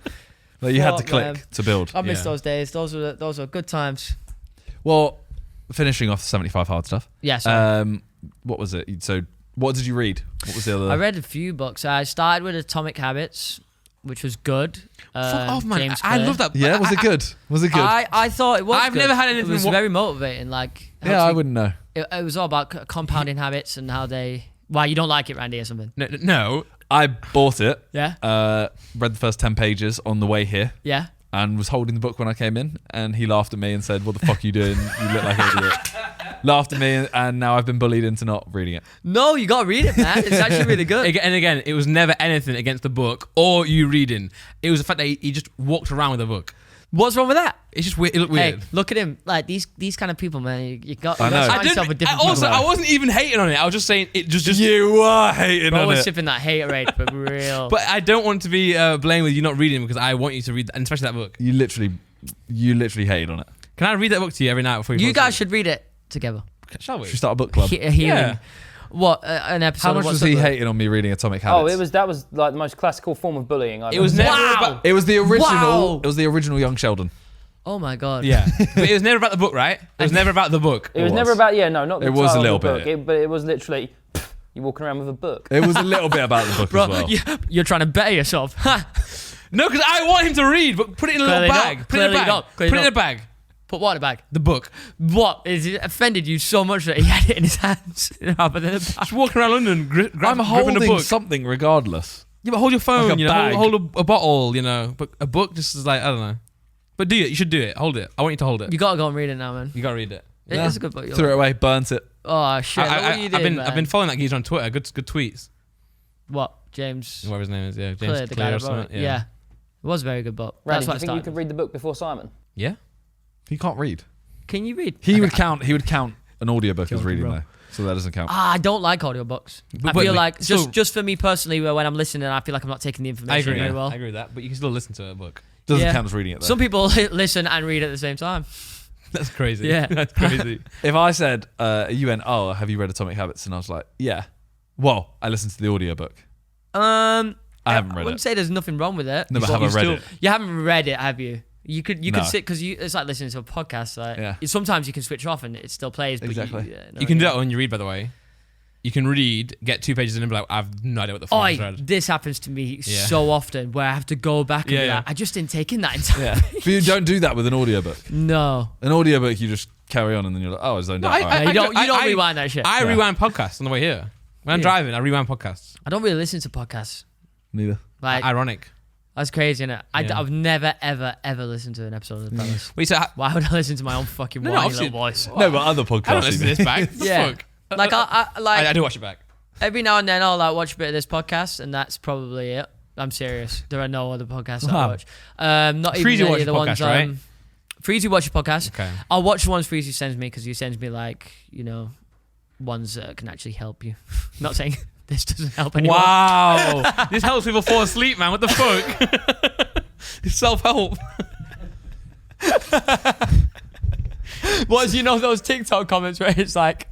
Like, you had to Fuck, click man. to build. I miss Yeah. those days. Those were good times. Well, finishing off the 75 hard stuff. Yeah, sorry. What was it? So, what did you read? What was the other? I read a few books. I started with Atomic Habits, which was good. Fuck off, man. James I Clear. love that. Yeah, was it good? Was it good? I thought it was. I've good. never had anything It was wa- very motivating. Like, yeah, I wouldn't know. It was all about compounding habits and how they. Why you don't like it, Randy, or something? No. I bought it. Yeah, Read the first 10 pages on the way here, yeah. and was holding the book when I came in, and he laughed at me and said, "What the fuck are you doing? You look like an idiot." Laughed at me, and now I've been bullied into not reading it. No, you gotta read it, man. It's actually really good. Again, it was never anything against the book or you reading. It was the fact that he just walked around with a book. What's wrong with that? It's just weird. It looked weird. Hey, look at him. Like these kind of people, man. You got. I You know. gotta I find yourself with different also, people. I wasn't even hating on it. I was just saying it just. You are hating Bro on was it. sipping that haterade for real. But I don't want to be blamed with you not reading because I want you to read, and especially that book. You literally hated on it. Can I read that book to you every night before you fall guys asleep? should read it together. Shall we? Should we start a book club? A healing. Yeah. What an episode? How much what's was he up with- hating on me reading Atomic Habits? Oh, that was like the most classical form of bullying. It was never Wow. about. It was the original. Wow. It was the original Young Sheldon. Oh my god. Yeah, but it was never about the book, right? It was never about the book. It was was. never about not the It was a title of little the book, bit. but it was literally you walking around with a book. It was a little bit about the book Bro, as well. you're trying to better yourself. No, because I want him to read, but put it in a Clearly little not. bag. Put it in Clearly a bag. not. Put Clearly it in a not. bag. Put what in a bag? The book. What? Is it offended you so much that he had it in his hands rather than a bag? Just walking around London, I'm grabbing a holding book. something regardless. Yeah, but hold your phone. Like a you know, bag. hold a bottle. You know, but a book just is like I don't know. But do it. You should do it. Hold it. I want you to hold it. You gotta go and read it now, man. You gotta read it. It is a good book. Threw it away, burnt it. Oh shit! Look what you did, I've been following that geezer on Twitter. Good tweets. What? James Whatever his name is. Yeah, James Clear, the guy Clear or that wrote it. something. Yeah. It was a very good book. Randy, That's do what you I think you started. could read the book before Simon? Yeah. He can't read. Can you read? He would count an audiobook as Guilty, reading bro. though. So that doesn't count. I don't like audiobooks. I but feel like still- just for me personally, when I'm listening, I feel like I'm not taking the I information agree. very well. I agree with that. But you can still listen to a book. Doesn't yeah. count as reading it though. Some people listen and read at the same time. That's crazy. Yeah. That's crazy. If I said, you went, "Oh, have you read Atomic Habits?" and I was like, "Yeah." Well, I listened to the audiobook. I I haven't read wouldn't it. say there's nothing wrong with it. No, but You have I read still- it? You haven't read it, have you? You could sit because it's like listening to a podcast. Like sometimes you can switch off and it still plays. But Exactly. You can do that when you read, by the way. You can read, get 2 pages in and be like, I have no idea what the fuck I read. This happens to me so often where I have to go back and be like, I just didn't take in that entire page. But you don't do that with an audiobook. No. An audiobook, you just carry on and then you're like, oh, it's zoned out. You don't rewind that shit. I rewind podcasts on the way here. When I'm driving, I rewind podcasts. I don't really listen to podcasts. Neither. Like, ironic. That's crazy, innit? I've never, ever, ever listened to an episode of The Fellas. Wait, so why would I listen to my own fucking whiny little voice? No, but other podcasts. I don't listen to this back. Fuck. Like, I do watch it back. Every now and then I'll like watch a bit of this podcast, and that's probably it. I'm serious. There are no other podcasts I watch. Not even Freezy any watch of the podcast, ones. right? Freezy watch a podcast. Okay. I'll watch the ones Freezy sends me because he sends me like ones that can actually help you. Not saying this doesn't help anyone. Wow, this helps people fall asleep, man. What the fuck? It's self-help. What's those TikTok comments where it's like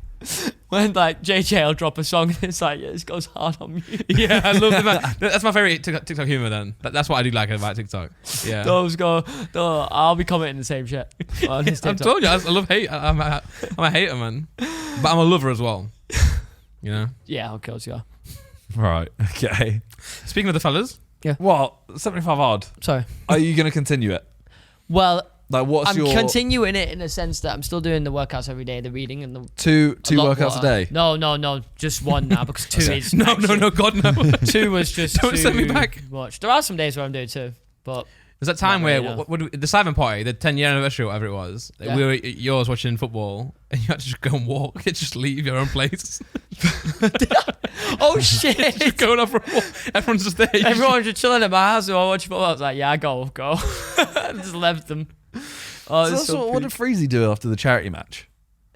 when like JJ will drop a song and it's like this goes hard on me. Yeah, I love that. That's my favorite TikTok humor. Then that's what I do like about TikTok. Yeah, those go. I'll be commenting the same shit. On his I'm TikTok. told you, I love hate. I'm a hater, man, but I'm a lover as well. You know. Yeah, of course you are. Right, okay. Speaking of the fellas, What? 75 hard. Sorry. Are you going to continue it? Well, Like, what's I'm your... continuing it in the sense that I'm still doing the workouts every day, the reading and the... Two workouts a day? No, just one now because two is... no, God, no. 2 was just Don't send me back. Much. There are some days where I'm doing 2, but... There's that time where really, the Sidemen party, the 10-year anniversary or whatever it was, Yeah. we were at yours watching football, and you had to just go and walk. You had to just leave your own place. Oh, shit! Just going off for a walk. Everyone's just there. Everyone's just chilling at my house while watching football. I was like, yeah, go. I just left them. Oh, What did Freezy do after the charity match?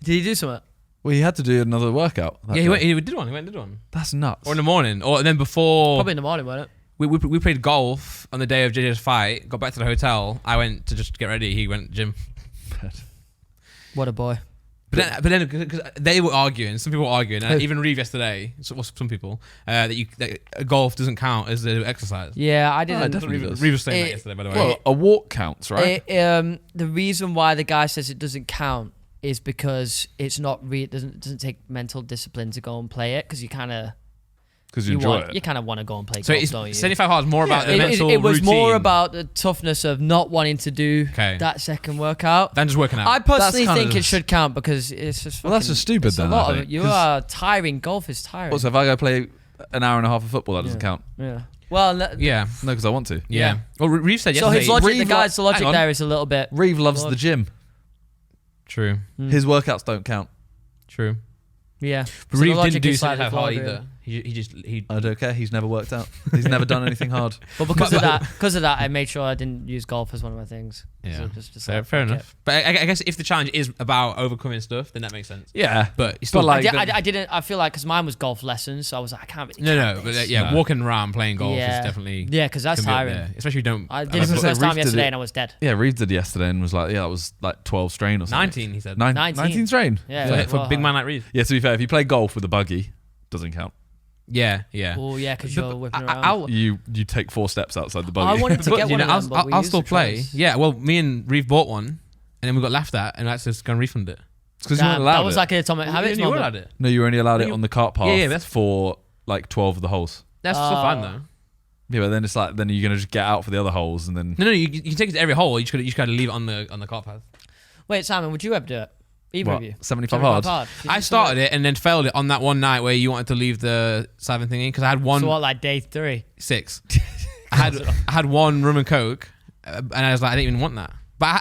Did he do something? Well, he had to do another workout. Yeah, he did one. He went and did one. That's nuts. Or in the morning. Or then before... Probably in the morning, wasn't it? We played golf on the day of JJ's fight, got back to the hotel. I went to just get ready. He went to the gym. What a boy. But then, because they were arguing, some people were arguing, and even Reeve yesterday, some people, that golf doesn't count as an exercise. Yeah, I didn't. definitely does. Reeve was saying that yesterday, by the way. Well, a walk counts, right? The reason why the guy says it doesn't count is because it's not doesn't take mental discipline to go and play it because you kind of... Because you enjoy it. You kind of want to go and play So golf, it's don't you? 75 hard is more about the mental it was routine more about the toughness of not wanting to do that second workout. than just working out. I personally That's think kinda it should count because it's just. Well, that's just stupid it's then, A lot I of think, it. You 'cause- are tiring. Golf is tiring. Also, if I go play an hour and a half of football, that doesn't count. Yeah. Well, yeah. No, because I want to. Yeah. Well, Reeve said so yesterday. his logic, the Reeve guy's logic hang on. there is a little bit. Reeve loves the gym. True. His workouts don't count. True. Yeah. But So the Reeve logic didn't do is slightly 75 hard flawed, either. really. He I don't care. He's never worked out. He's never done anything hard. But because of that, I made sure I didn't use golf as one of my things. Yeah. So just fair fuck enough. it. But I guess if the challenge is about overcoming stuff, then that makes sense. Yeah. But it's still like- I didn't. I feel like because mine was golf lessons, so I was like, I can't really. No, count but this. yeah, walking around playing golf Yeah. is definitely Yeah, because that's can be up tiring. there. Especially if you don't. I did it was for the gonna first say, time Reeve did yesterday, it. and I was dead. Yeah, Reeve did yesterday and was like, yeah, that was like 12 strain or something. 19, he said. 19 strain? Yeah, For big man like Reeve. Yeah, to be fair, if you play golf with a buggy, doesn't count. Yeah. Oh yeah, because you're whipping around. I'll, You take 4 steps outside the I buggy. wanted to but, get you one know, of them, but we I'll used still it play. twice. Yeah, well, me and Reeve bought one, and then we got laughed at, and I had to go and refund it. Because you weren't Damn, allowed that was it. like an Atomic Habits You were moment. allowed it. No, you were only allowed it You- on the cart path Yeah, that's- for like 12 of the holes. That's still fine though. Yeah, but then it's like, then you're going to just get out for the other holes and then... No, you can take it to every hole. You just got to leave it on the cart path. Wait, Simon, would you ever do it? Either What, of you? 75 hard? I started it and then failed it on that one night where you wanted to leave the 7 thingy because I had one So what, like day 3? 6. I had one rum and coke, and I was like, I didn't even want that. But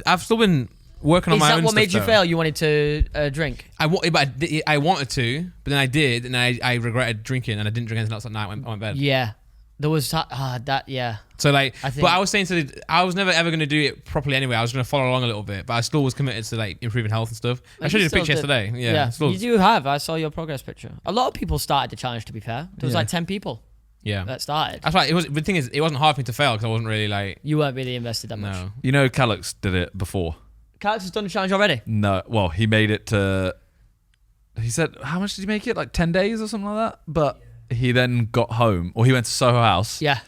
I've still been working on Is my that own what stuff, made you though. fail? You wanted to drink? I wanted to, but then I did, and I regretted drinking, and I didn't drink anything else at night. I went to bed. Yeah. There was that, yeah. So like, I think- but I was saying I was never ever going to do it properly anyway. I was going to follow along a little bit, but I still was committed to like improving health and stuff. I Like, showed you you the picture still did. yesterday. Yeah, still- You do have. I saw your progress picture. A lot of people started the challenge, to be fair. There was Yeah. like 10 people yeah. that started. That's right. It was. The thing is, it wasn't hard for me to fail because I wasn't really like. You weren't really invested that much. No. You know Calix did it before. Calix has done the challenge already. No, well, he made it to... He said, how much did he make it? Like 10 days or something like that? But he then got home, or he went to Soho House, Yeah.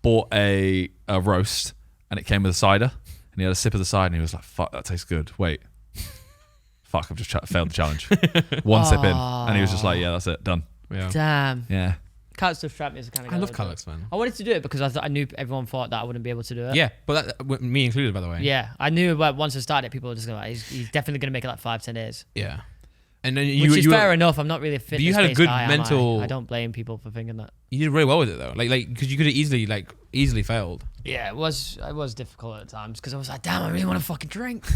bought a roast, and it came with a cider. and he had a sip of the cider, and he was like, "Fuck, that tastes good." Wait, fuck, I've just failed the challenge. One sip in, and he was just like, "Yeah, that's it, done." Yeah. Damn. Yeah. Calyx stuff trapped me as a kind of guy. I love like Calyx, man. I wanted to do it because I knew everyone thought that I wouldn't be able to do it. Yeah, but me included, by the way. Yeah, I knew once I started, people were just going, he's definitely going to make it like 5-10 days. Yeah. And then Which is fair enough. I'm not really a fitness you had a good guy, mental. I don't blame people for thinking that. You did really well with it though, like because you could have easily failed. Yeah, it was difficult at times because I was like, damn, I really want to fucking drink.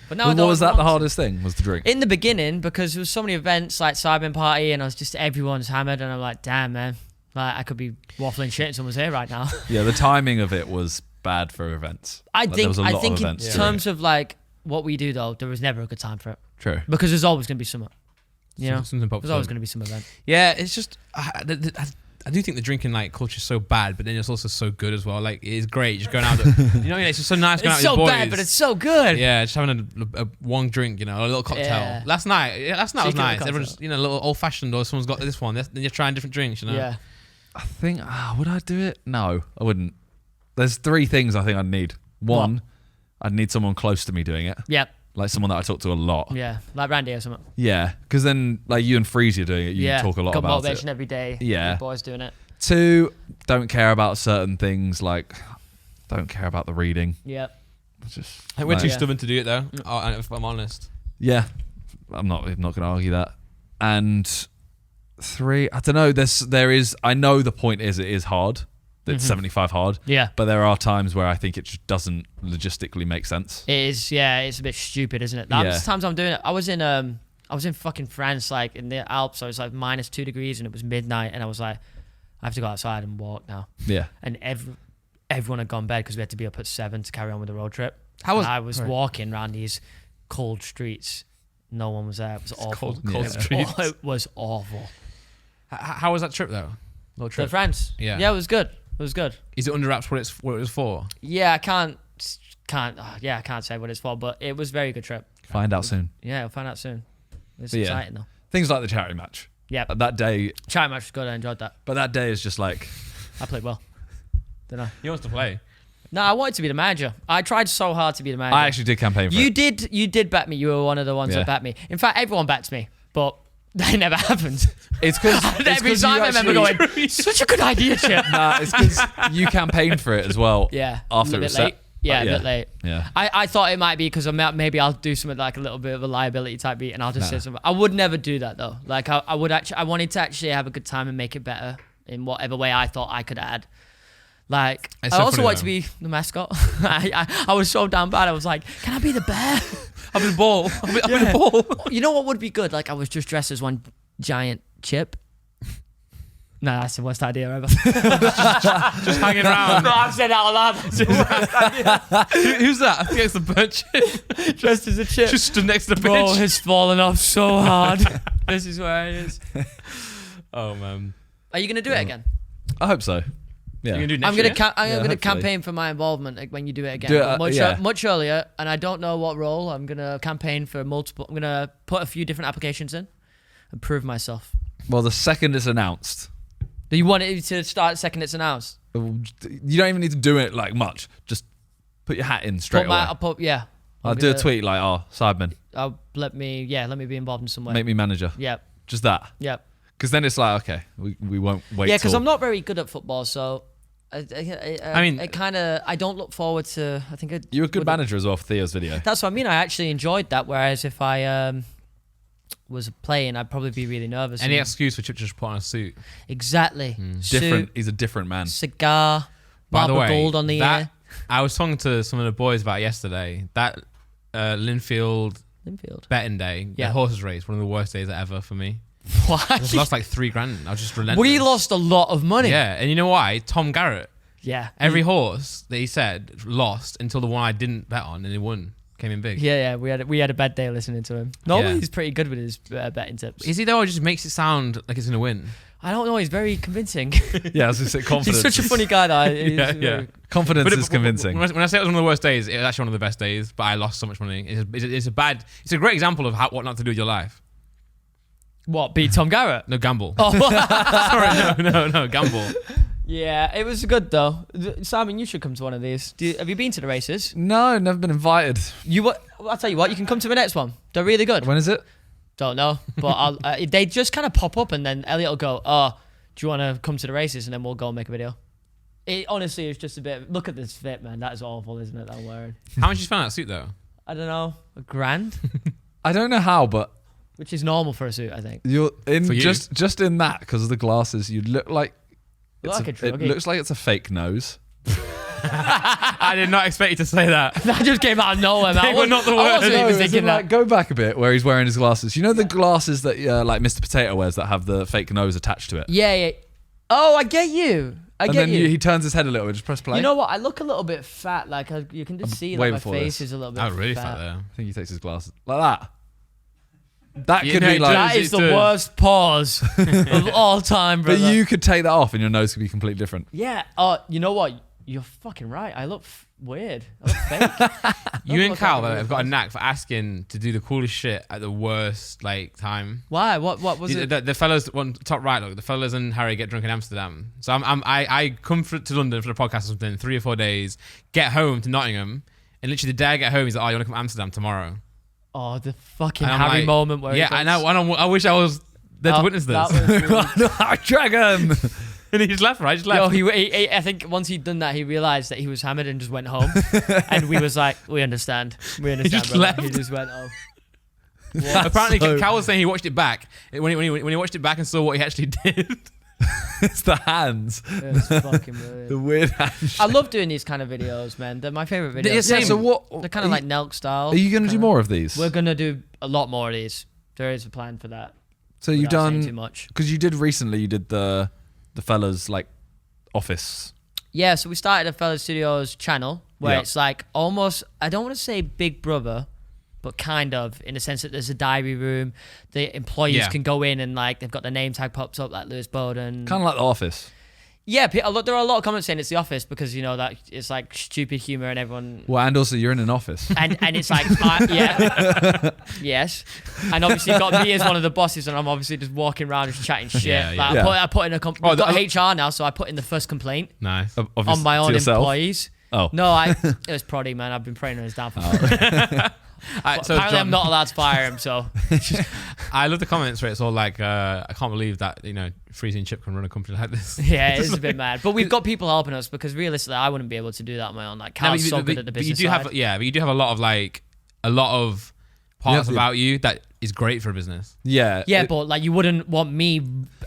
But now What was that the hardest thing? Was the drink? In the beginning, because there was so many events like Sidemen Party, and I was just everyone's hammered, and I'm like, damn, man, like I could be waffling shit, and someone's here right now. Yeah, the timing of it was bad for events. I think in events terms of like what we do though, there was never a good time for it. True. Because there's always going to be something. You know, Something pops there's always up. going to be some event. Yeah, it's just I do think the drinking like culture is so bad, but then it's also so good as well. Like it is great just going out. It's just so nice going It's out so with your boys. bad, but it's so good. Yeah, just having a one drink, a little cocktail. Yeah. Last night was Secret nice. cocktail. Everyone's, a little old fashioned, or someone's got this one. Then you're trying different drinks, Yeah. I think, would I do it? No, I wouldn't. There's 3 things I think I'd need. One, I'd need someone close to me doing it. Yep. Like someone that I talk to a lot. Yeah. Like Randy or something. Yeah, because then like you and Freezy are doing it, you Yeah. talk a lot Got about motivation it. every day. Yeah. Your boys doing it. 2, don't care about certain things, like don't care about the reading. Yep. Just I think we're too Yeah. stubborn to do it though. If I'm honest. yeah, I'm not going to argue that. And 3, I don't know. There is. I know the point is it is hard. It's 75 hard. Yeah. But there are times where I think it just doesn't logistically make sense. It is. Yeah. It's a bit stupid, isn't it? There's times I'm doing it. I was in fucking France, like in the Alps. So it was like -2 degrees, and it was midnight, and I was like, I have to go outside and walk now. Yeah. And everyone had gone to bed because we had to be up at 7 to carry on with the road trip. I was right. walking around these cold streets. No one was there. It was awful. cold streets. It was awful. How was that trip though? Little To trip. France. Yeah. Yeah, it was good. It was good. Is it under wraps what it was for? Yeah, I can't say what it's for, but it was a very good trip. Find out soon. Yeah, we'll find out soon. It's But yeah. exciting though. Things like the charity match. Yeah. That day, Charity match was good. I enjoyed that. but that day is just like, I played well. Didn't I? He wants to play. No, I wanted to be the manager. I tried so hard to be the manager. I actually did campaign for it. You did bet me. You were one of the ones Yeah. that bet me. In fact, everyone bets me, but that never happened. It's because Every time I remember going, such a good idea, Chip. Nah, it's because you campaigned for it as well. Yeah. After a it was bit late. set. Yeah, But a bit late. Yeah. I thought it might be because maybe I'll do something like a little bit of a liability type beat, and I'll just say something. I would never do that though. Like I wanted to actually have a good time and make it better in whatever way I thought I could add. Like It's I so also funny, wanted though. to be the mascot. I was so down bad. I was like, can I be the bear? I'll be the ball. I'll be the ball. You know what would be good? Like I was just dressed as one giant chip. No, that's the worst idea ever. Just hanging around. No, I've said that out loud. That's the worst idea. Who's that? I think it's the burnt chip. Dressed as a chip. Just stood next to the Bro, bench. it's fallen off so hard. This is where it is. Oh man. Are you gonna do it again? I hope so. Yeah. You're gonna do I'm next gonna year? I'm gonna hopefully. campaign for my involvement like, when you do it again. Do it, But yeah. much earlier, and I don't know what role. I'm gonna campaign for multiple. I'm gonna put a few different applications in and prove myself. Well, the second it's announced, Do you want it to start second it's announced? you don't even need to do it like much. Just put your hat in straight away. I'll do a tweet like, Sidemen, Let me be involved in some way. make me manager. Yep. Just that. Yep. Because then it's like, okay, we won't wait. Yeah, because till- I'm not very good at football, so I mean- it kind of I don't look forward to. I think You're a good manager as well for Theo's video. That's what I mean. I actually enjoyed that. Whereas if I was playing, I'd probably be really nervous. Any and- excuse for Chip to just put on a suit. Exactly. Different. He's a different man. Cigar. By the Barbara way, Gold on the that, ear. I was talking to some of the boys about it yesterday. That Linfield Linfield. betting day, Yeah. the horses race, one of the worst days ever for me. Why? I just lost like $3,000. I was just relentless. We lost a lot of money. Yeah, and you know why? Tom Garrett. Yeah. Every horse that he said lost until the one I didn't bet on, and he won. Came in big. Yeah. We had a bad day listening to him. Normally he's pretty good with his betting tips. Is he though? Or just makes it sound like it's gonna win. I don't know. He's very convincing. Yeah, I was going to say confidence. He's such a funny guy. Though. He's Yeah. very- Confidence But is convincing. When I say it was one of the worst days, it was actually one of the best days. But I lost so much money. It's a great example of what not to do with your life. What? Beat Tom Garrett? No, gamble. Oh. Sorry, no, gamble. Yeah, it was good though. Simon, you should come to one of these. Have you been to the races? No, never been invited. I'll tell you what, you can come to the next one. They're really good. When is it? Don't know, but they just kind of pop up, and then Elliot will go, "Oh, do you want to come to the races?" And then we'll go and make a video. It honestly is just a bit. Look at this fit, man. That is awful, isn't it? That I'm wearing. How much you spend on that suit though? I don't know, $1,000, I don't know how, but which is normal for a suit, I think. you're in For you. just in that because of the glasses. You look like Like a it druggie. looks like it's a fake nose. I did not expect you to say that. That just came out of nowhere, man. They were not the I words. wasn't No, even as in, thinking like, that. go back a bit where he's wearing his glasses. You know the glasses that like Mr. Potato wears that have the fake nose attached to it. Yeah. Oh, I get you. And then he turns his head a little bit. Just press play. You know what? I look a little bit fat. Like you can just see way like my before face this. is a little bit. I was really fat. fat there. I think he takes his glasses like that. That You could know, be like. That is the does. worst pause of all time, But brother. you could take that off and your nose could be completely different. Yeah. You know what? You're fucking right. I look weird. I look fake. You and look Cal like a have got a real knack for asking to do the coolest shit at the worst time. Why? What was it? The fellas, one top right, look, the fellas and Harry get drunk in Amsterdam. So I come to London for the podcast or something, 3 or 4 days, get home to Nottingham, and literally the day I get home, he's like, "Oh, you want to come to Amsterdam tomorrow?" Oh, the fucking And I'm Harry like, moment where yeah, he I know. I wish I was there to witness this. Dragon. And he just left, right? Just Yo, left. he, I think once he'd done that, he realised that he was hammered and just went home. And we was like, we understand. We understand, just brother. left. He just went home. Apparently, so- Cal was saying he watched it back. When he watched it back and saw what he actually did. It's the hands. It was fucking brilliant. The weird hands. I love doing these kind of videos, man. They're my favourite videos. Yeah, same. So what? They're kind of like Nelk style. Are you going to do kinda. more of these? We're going to do a lot more of these. There is a plan for that. So you've without saying too done much. because you did recently. You did the fellas like office. Yeah, so we started a Fellas Studios channel where Yeah. it's like almost, I don't want to say Big Brother, but kind of, in the sense that there's a diary room. The employees Yeah. can go in and like they've got their name tag pops up like Lewis Bowden. Kind of like the office. Yeah, there are a lot of comments saying it's The Office because you know that it's like stupid humor and everyone. Well, and also you're in an office. And it's like yeah, yes, and obviously you've got me as one of the bosses, and I'm obviously just walking around just chatting shit. Yeah, yeah. Like, Yeah. I put in a we've got HR now, so I put in the first complaint Nice. on my own employees. Oh. No, it was Proddy, man. I've been praying on his downfall. So Apparently, John, I'm not allowed to fire him. So I love the comments where it's all like, I can't believe that Freezing Chip can run a company like this. yeah, it's a bit mad. But we've got people helping us because realistically, I wouldn't be able to do that on my own. Like No, Cal's so good at the business you do side. have, but you do have a lot of parts about you that is great for a business. Yeah. Yeah, but like you wouldn't want me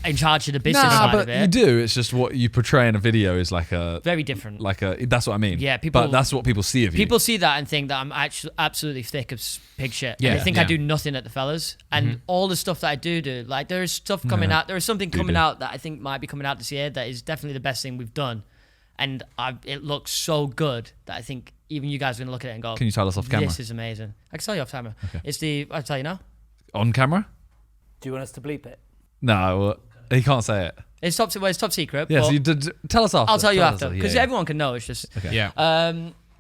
in charge of the business side but of it. you do. It's just what you portray in a video is like a Very different. that's what I mean. Yeah, people- But that's what people see of you. People see that and think that I'm actually absolutely thick as pig shit. Yeah, And they think I yeah. do nothing at the fellas. And all the stuff that I do, like there is stuff coming out. There is something coming do. out that I think might be coming out this year that is definitely the best thing we've done. And it looks so good that I think even you guys are going to look at it and go, Can you tell us off camera? this is amazing. I can tell you off camera. Okay. I'll tell you now. On camera? Do you want us to bleep it? No, he can't say it. It's top secret. Yeah, but so you did, tell us after. I'll tell you us after because yeah. everyone can know. It's just, Okay. Yeah.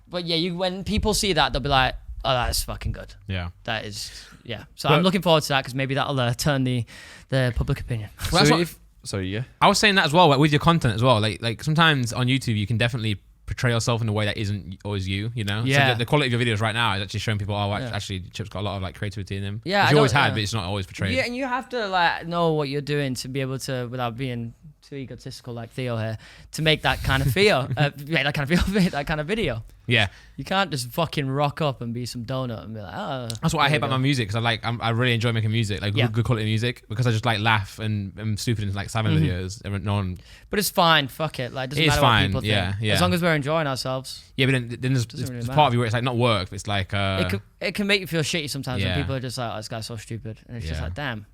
but yeah, when people see that, they'll be like, oh, that's fucking good. Yeah. That is, yeah. So But- I'm looking forward to that because maybe that'll turn the public opinion. Well, that's So what- sorry, yeah. I was saying that as well, like, with your content as well. Like sometimes on YouTube, you can definitely portray yourself in a way that isn't always you. Yeah. So the quality of your videos right now is actually showing people, Yeah. actually, Chip's got a lot of like creativity in him. Yeah, Which I you always don't- had, yeah. but it's not always portrayed. Yeah, and you have to like know what you're doing to be able to, without being too egotistical like Theo here, to make that kind of feel, that kind of video. Yeah. You can't just fucking rock up and be some donut and be like, oh. That's what I there hate you about go. my music because I really enjoy making music, like Yeah. good quality music, because I just like laugh and I'm stupid in like 7 videos. No one, But it's fine. Fuck it. Like, it doesn't It is matter fine, what people yeah, think. yeah. As long as we're enjoying ourselves. yeah, but then there's really part matter. of you where it's like not work, but it's like It can make you feel shitty sometimes when Yeah. people are just like, oh, this guy's so stupid. And it's just Yeah. like, damn.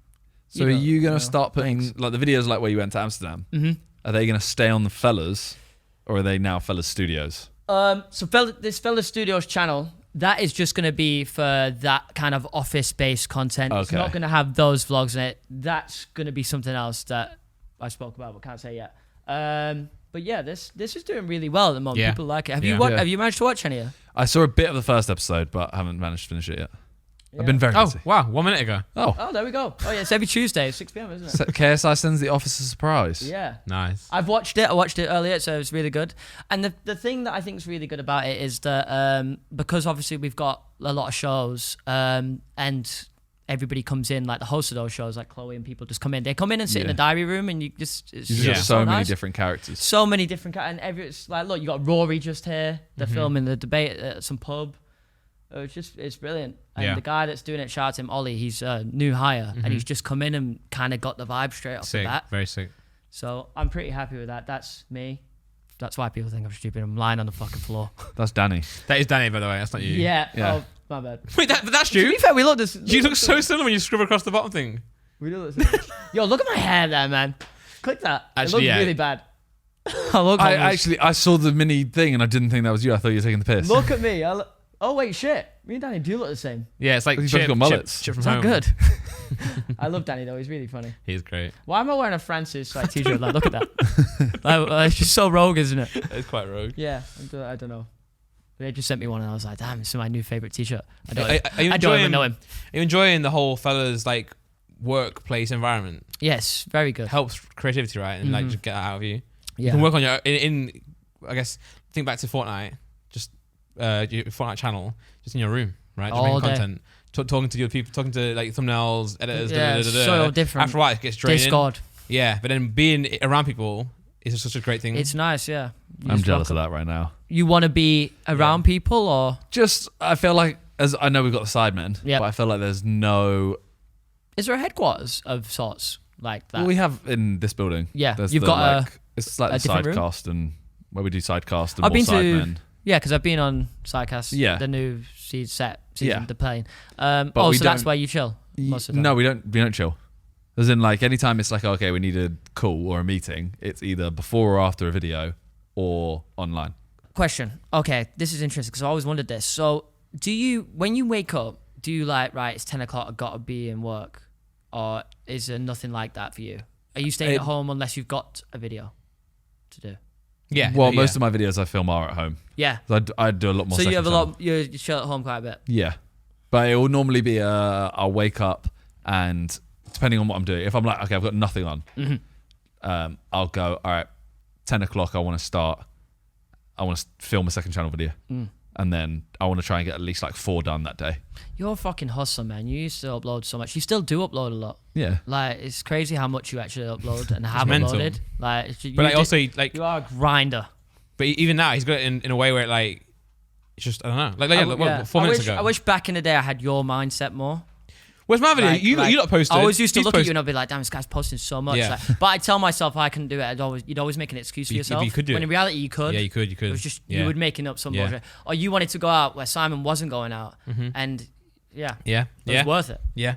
So are you going to start putting like the videos like where you went to Amsterdam? Mm-hmm. Are they going to stay on the fellas, or are they now Fellas Studios? This Fellas Studios channel, that is just going to be for that kind of office-based content. It's Okay. not going to have those vlogs in it. That's going to be something else that I spoke about but can't say yet. But yeah, this is doing really well at the moment. Yeah. People like it. Yeah. Have you managed to watch any of it? I saw a bit of the first episode, but haven't managed to finish it yet. I've been very Oh, busy. wow. 1 minute ago. Oh, there we go. Oh, yeah, it's every Tuesday, 6 p.m, isn't it? So KSI sends the office a surprise. Yeah. Nice. I've watched it. I watched it earlier, so it's really good. And the thing that I think is really good about it is that because obviously we've got a lot of shows and everybody comes in, like the host of those shows, like Chloe and people just come in. They come in and sit in the diary room, and it's just so many nice. different characters. So many different and it's like, look, you got Rory just here. They're filming the debate at some pub. It's brilliant. And the guy that's doing it, shout out to him, Ollie. He's a new hire, and he's just come in and kind of got the vibe straight off the bat. Very sick. So I'm pretty happy with that. That's me. That's why people think I'm stupid. I'm lying on the fucking floor. That's Danny. That is Danny, by the way. That's not you. Yeah. Yeah. Oh, my bad. Wait, but that's To you. be fair, we look this. You look so similar when you scribble across the bottom thing. We do this. Yo, look at my hair there, man. Click that. Actually, it looks really bad. I saw the mini thing and I didn't think that was you. I thought you were taking the piss. Look at me. Oh wait, shit. Me and Danny do look the same. Yeah, it's like He's both got mullets. Chip from Is that home. good? I love Danny though. He's really funny. He's great. Why am I wearing a Francis like t-shirt? Like, look at that. It's just so rogue, isn't it? It's quite rogue. Yeah, I don't know. They just sent me one and I was like, damn, this is my new favorite t-shirt. I don't even know him. Are you enjoying the whole fella's like workplace environment? Yes, very good. Helps creativity, right? And like just get that out of you. You Yeah. can work on your in I guess think back to Fortnite, just your Fortnite channel, just in your room, right? Just All making day. content. Talking to your people, talking to like thumbnails, editors. Yeah, so different. After a while, it gets draining. Discord. Yeah, but then being around people is just such a great thing. It's nice, yeah. I'm jealous of that right now. You want to be around people or? Just, I feel like, as I know we've got the Sidemen, Yep. but I feel like there's no... Is there a headquarters of sorts like that? Well, we have in this building. Yeah, There's you've the, got like, it's like a the different room? sidecast and where we do sidecast and I've more been to- Sidemen. Yeah, because I've been on Sidecast, Yeah. the new season, Yeah. the plane. But So we that's don't- where you chill most of the time. No, we don't chill. As in, like, anytime it's like, okay, we need a call or a meeting, it's either before or after a video or online. Question. Okay, this is interesting because I always wondered this. So, when you wake up, do you like, right, it's 10 o'clock, I've got to be in work? Or is there nothing like that for you? Are you staying at home unless you've got a video to do? yeah. Well, yeah. most of my videos I film are at home. Yeah. So I do a lot more So you second have a channel. lot, you chill at home quite a bit. Yeah. But it will normally be, I'll wake up and depending on what I'm doing, if I'm like, okay, I've got nothing on, I'll go, all right, 10 o'clock, I want to film a second channel video. And then I want to try and get at least like 4 done that day. You're a fucking hustler, man. You used to upload so much. You still do upload a lot. Yeah. Like, it's crazy how much you actually upload and have mental. uploaded. Like, But like also like, you are a grinder. but even now he's got it in a way where like it's just I don't know. Like 4 minutes ago. I wish back in the day I had your mindset more. Where's my video? You not posted. I always used to He's look at posted. you and I'd be like, damn, this guy's posting so much. Yeah. Like, but I tell myself I couldn't do it. You'd always make an excuse for You- yourself. you could do when it. in reality you could. Yeah, you could. It was just yeah. you were making up some Yeah. bullshit. Or you wanted to go out where Simon wasn't going out. And Yeah. it was worth it. Yeah.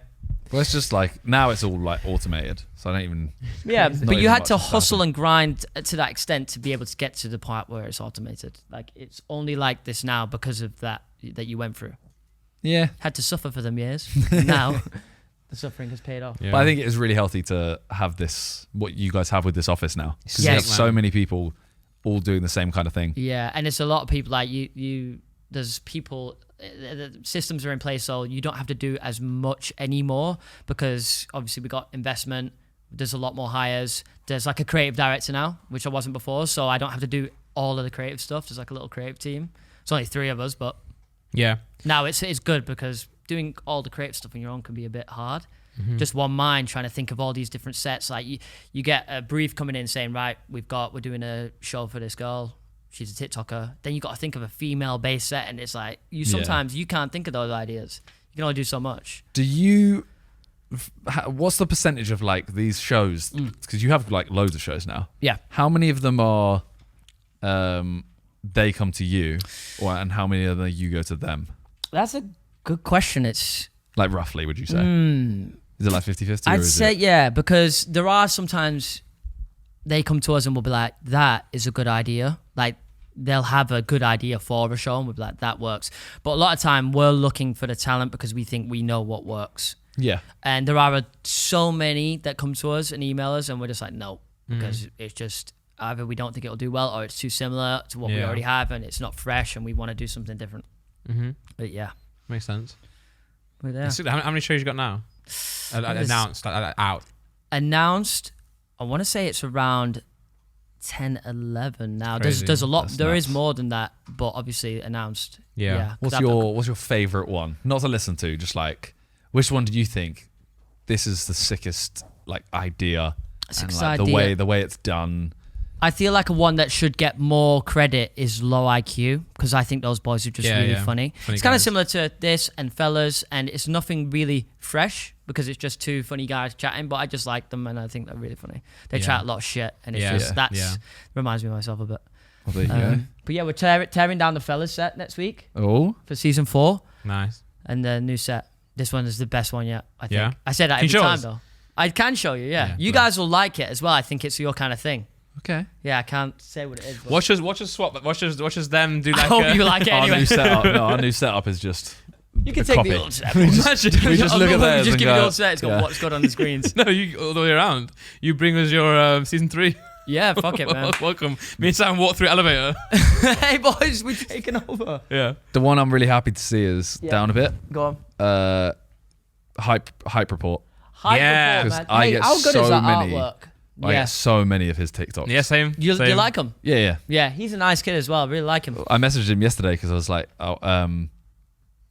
Well, it's just like, now it's all like automated. So I don't even... Yeah, Not but you even had much to has hustle and grind to that extent to be able to get to the point where it's automated. Like, it's only like this now because of that you went through. Yeah. Had to suffer for them years. Now the suffering has paid off. Yeah. But I think it is really healthy to have this, what you guys have with this office now. Because you Yes. have so many people all doing the same kind of thing. Yeah, and it's a lot of people like you. There's people. The systems are in place, so you don't have to do as much anymore because obviously we got investment. There's a lot more hires. There's like a creative director now, which I wasn't before, so I don't have to do all of the creative stuff. There's like a little creative team. It's only 3 of us, but Yeah. now it's good because doing all the creative stuff on your own can be a bit hard. Just one mind trying to think of all these different sets. Like you get a brief coming in saying, right, we're doing a show for this girl. She's a TikToker. Then you got to think of a female-based set, and it's like sometimes you can't think of those ideas. You can only do so much. Do you... What's the percentage of like these shows? Because you have like loads of shows now. Yeah. How many of them are they come to you, and how many of them you go to them? That's a good question. It's Like roughly, would you say? Is it like 50-50? I'd say yeah, because there are sometimes they come to us and we'll be like, that is a good idea. Like they'll have a good idea for a show and we'll be like, that works. But a lot of time we're looking for the talent because we think we know what works. Yeah. And there are so many that come to us and email us and we're just like, no, because it's just either we don't think it'll do well or it's too similar to what we already have and it's not fresh and we want to do something different. But yeah. Makes sense. we're there. How many shows you got now? Announced, out. Announced. I want to say it's around 10, 11 now. Crazy. There's a lot. That's There nuts. is more than that, but obviously announced. Yeah. What's your favorite one? Not to listen to, just like which one did you think this is the sickest like idea? Sickest and, like, idea. The way it's done. I feel like a one that should get more credit is Low IQ, because I think those boys are just really funny. It's kind of similar to this and Fellas, and it's nothing really fresh because it's just two funny guys chatting, but I just like them and I think they're really funny. They chat a lot of shit, and it's reminds me of myself a bit. Well, there you go. But yeah, we're tearing down the Fellas set next week Oh, for season 4, Nice. and the new set. This one is the best one yet, I think. Yeah? I said that Can you every show time us? though. I can show you, yeah. Yeah, You cool. guys will like it as well. I think it's your kind of thing. okay. Yeah, I can't say what it is. But Watch us swap. Watch us them do I like. hope you like it Our anyway. new setup. No, our new setup is just. You can a take copy. the old set. We just look at theirs just and give you the go, old set. It's got yeah. what's good on the screens. No, you all the way around. You bring us your season 3. Yeah, fuck it, man. Welcome. Me and Sam walk through elevator. Hey boys, we're taking over. Yeah. The one I'm really happy to see is down a bit. Go on. Hype report. Hype Yeah. report, 'Cause man. I Hey, get how good so is that many- artwork? I Yeah. get so many of his TikToks. Yeah. Same. You same. like him? Yeah. Yeah, he's a nice kid as well. I really like him. I messaged him yesterday because I was like,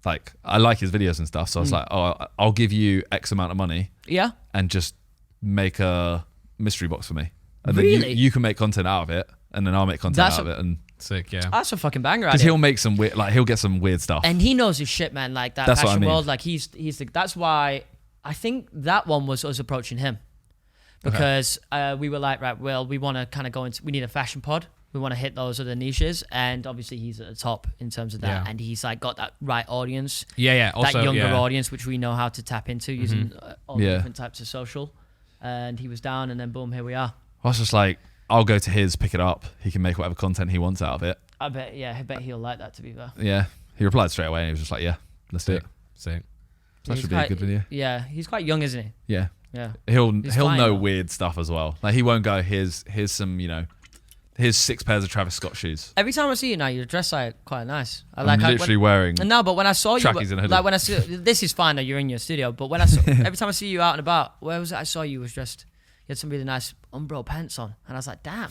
like I like his videos and stuff. So I was like, I'll give you X amount of money Yeah. and just make a mystery box for me, and Really? then you can make content out of it, and then I'll make content That's out of it, and Sick. Yeah. That's a fucking banger because idea. he'll make some weird, like he'll get some weird stuff. And he knows his shit, man. Like that That's what I fashion mean. world. Like that's why I think that one was us approaching him. Because we were like, right, well, we want to kind of go into, we need a fashion pod. We want to hit those other niches. And obviously he's at the top in terms of that. Yeah. And he's like got that right audience, Yeah. Also, that younger yeah. audience, which we know how to tap into using all the Yeah. different types of social. And he was down and then boom, here we are. I was just like, I'll go to his, pick it up. He can make whatever content he wants out of it. I bet he'll like that, to be fair. Yeah. He replied straight away and he was just like, yeah, let's do it. Sick. So that He's should be a good video. Yeah, he's quite young, isn't he? Yeah. Yeah. He'll He's flying know though. weird stuff as well. Like he won't go, here's some, here's 6 pairs of Travis Scott shoes. Every time I see you now, you're dressed like quite nice. I I'm like how- literally wearing. No, but when I saw you, Trackies and a hoodie. like when I see, this is fine that you're in your studio, but when I saw, every time I see you out and about, where was it? I saw you was dressed. You had some really nice Umbro pants on, and I was like, damn.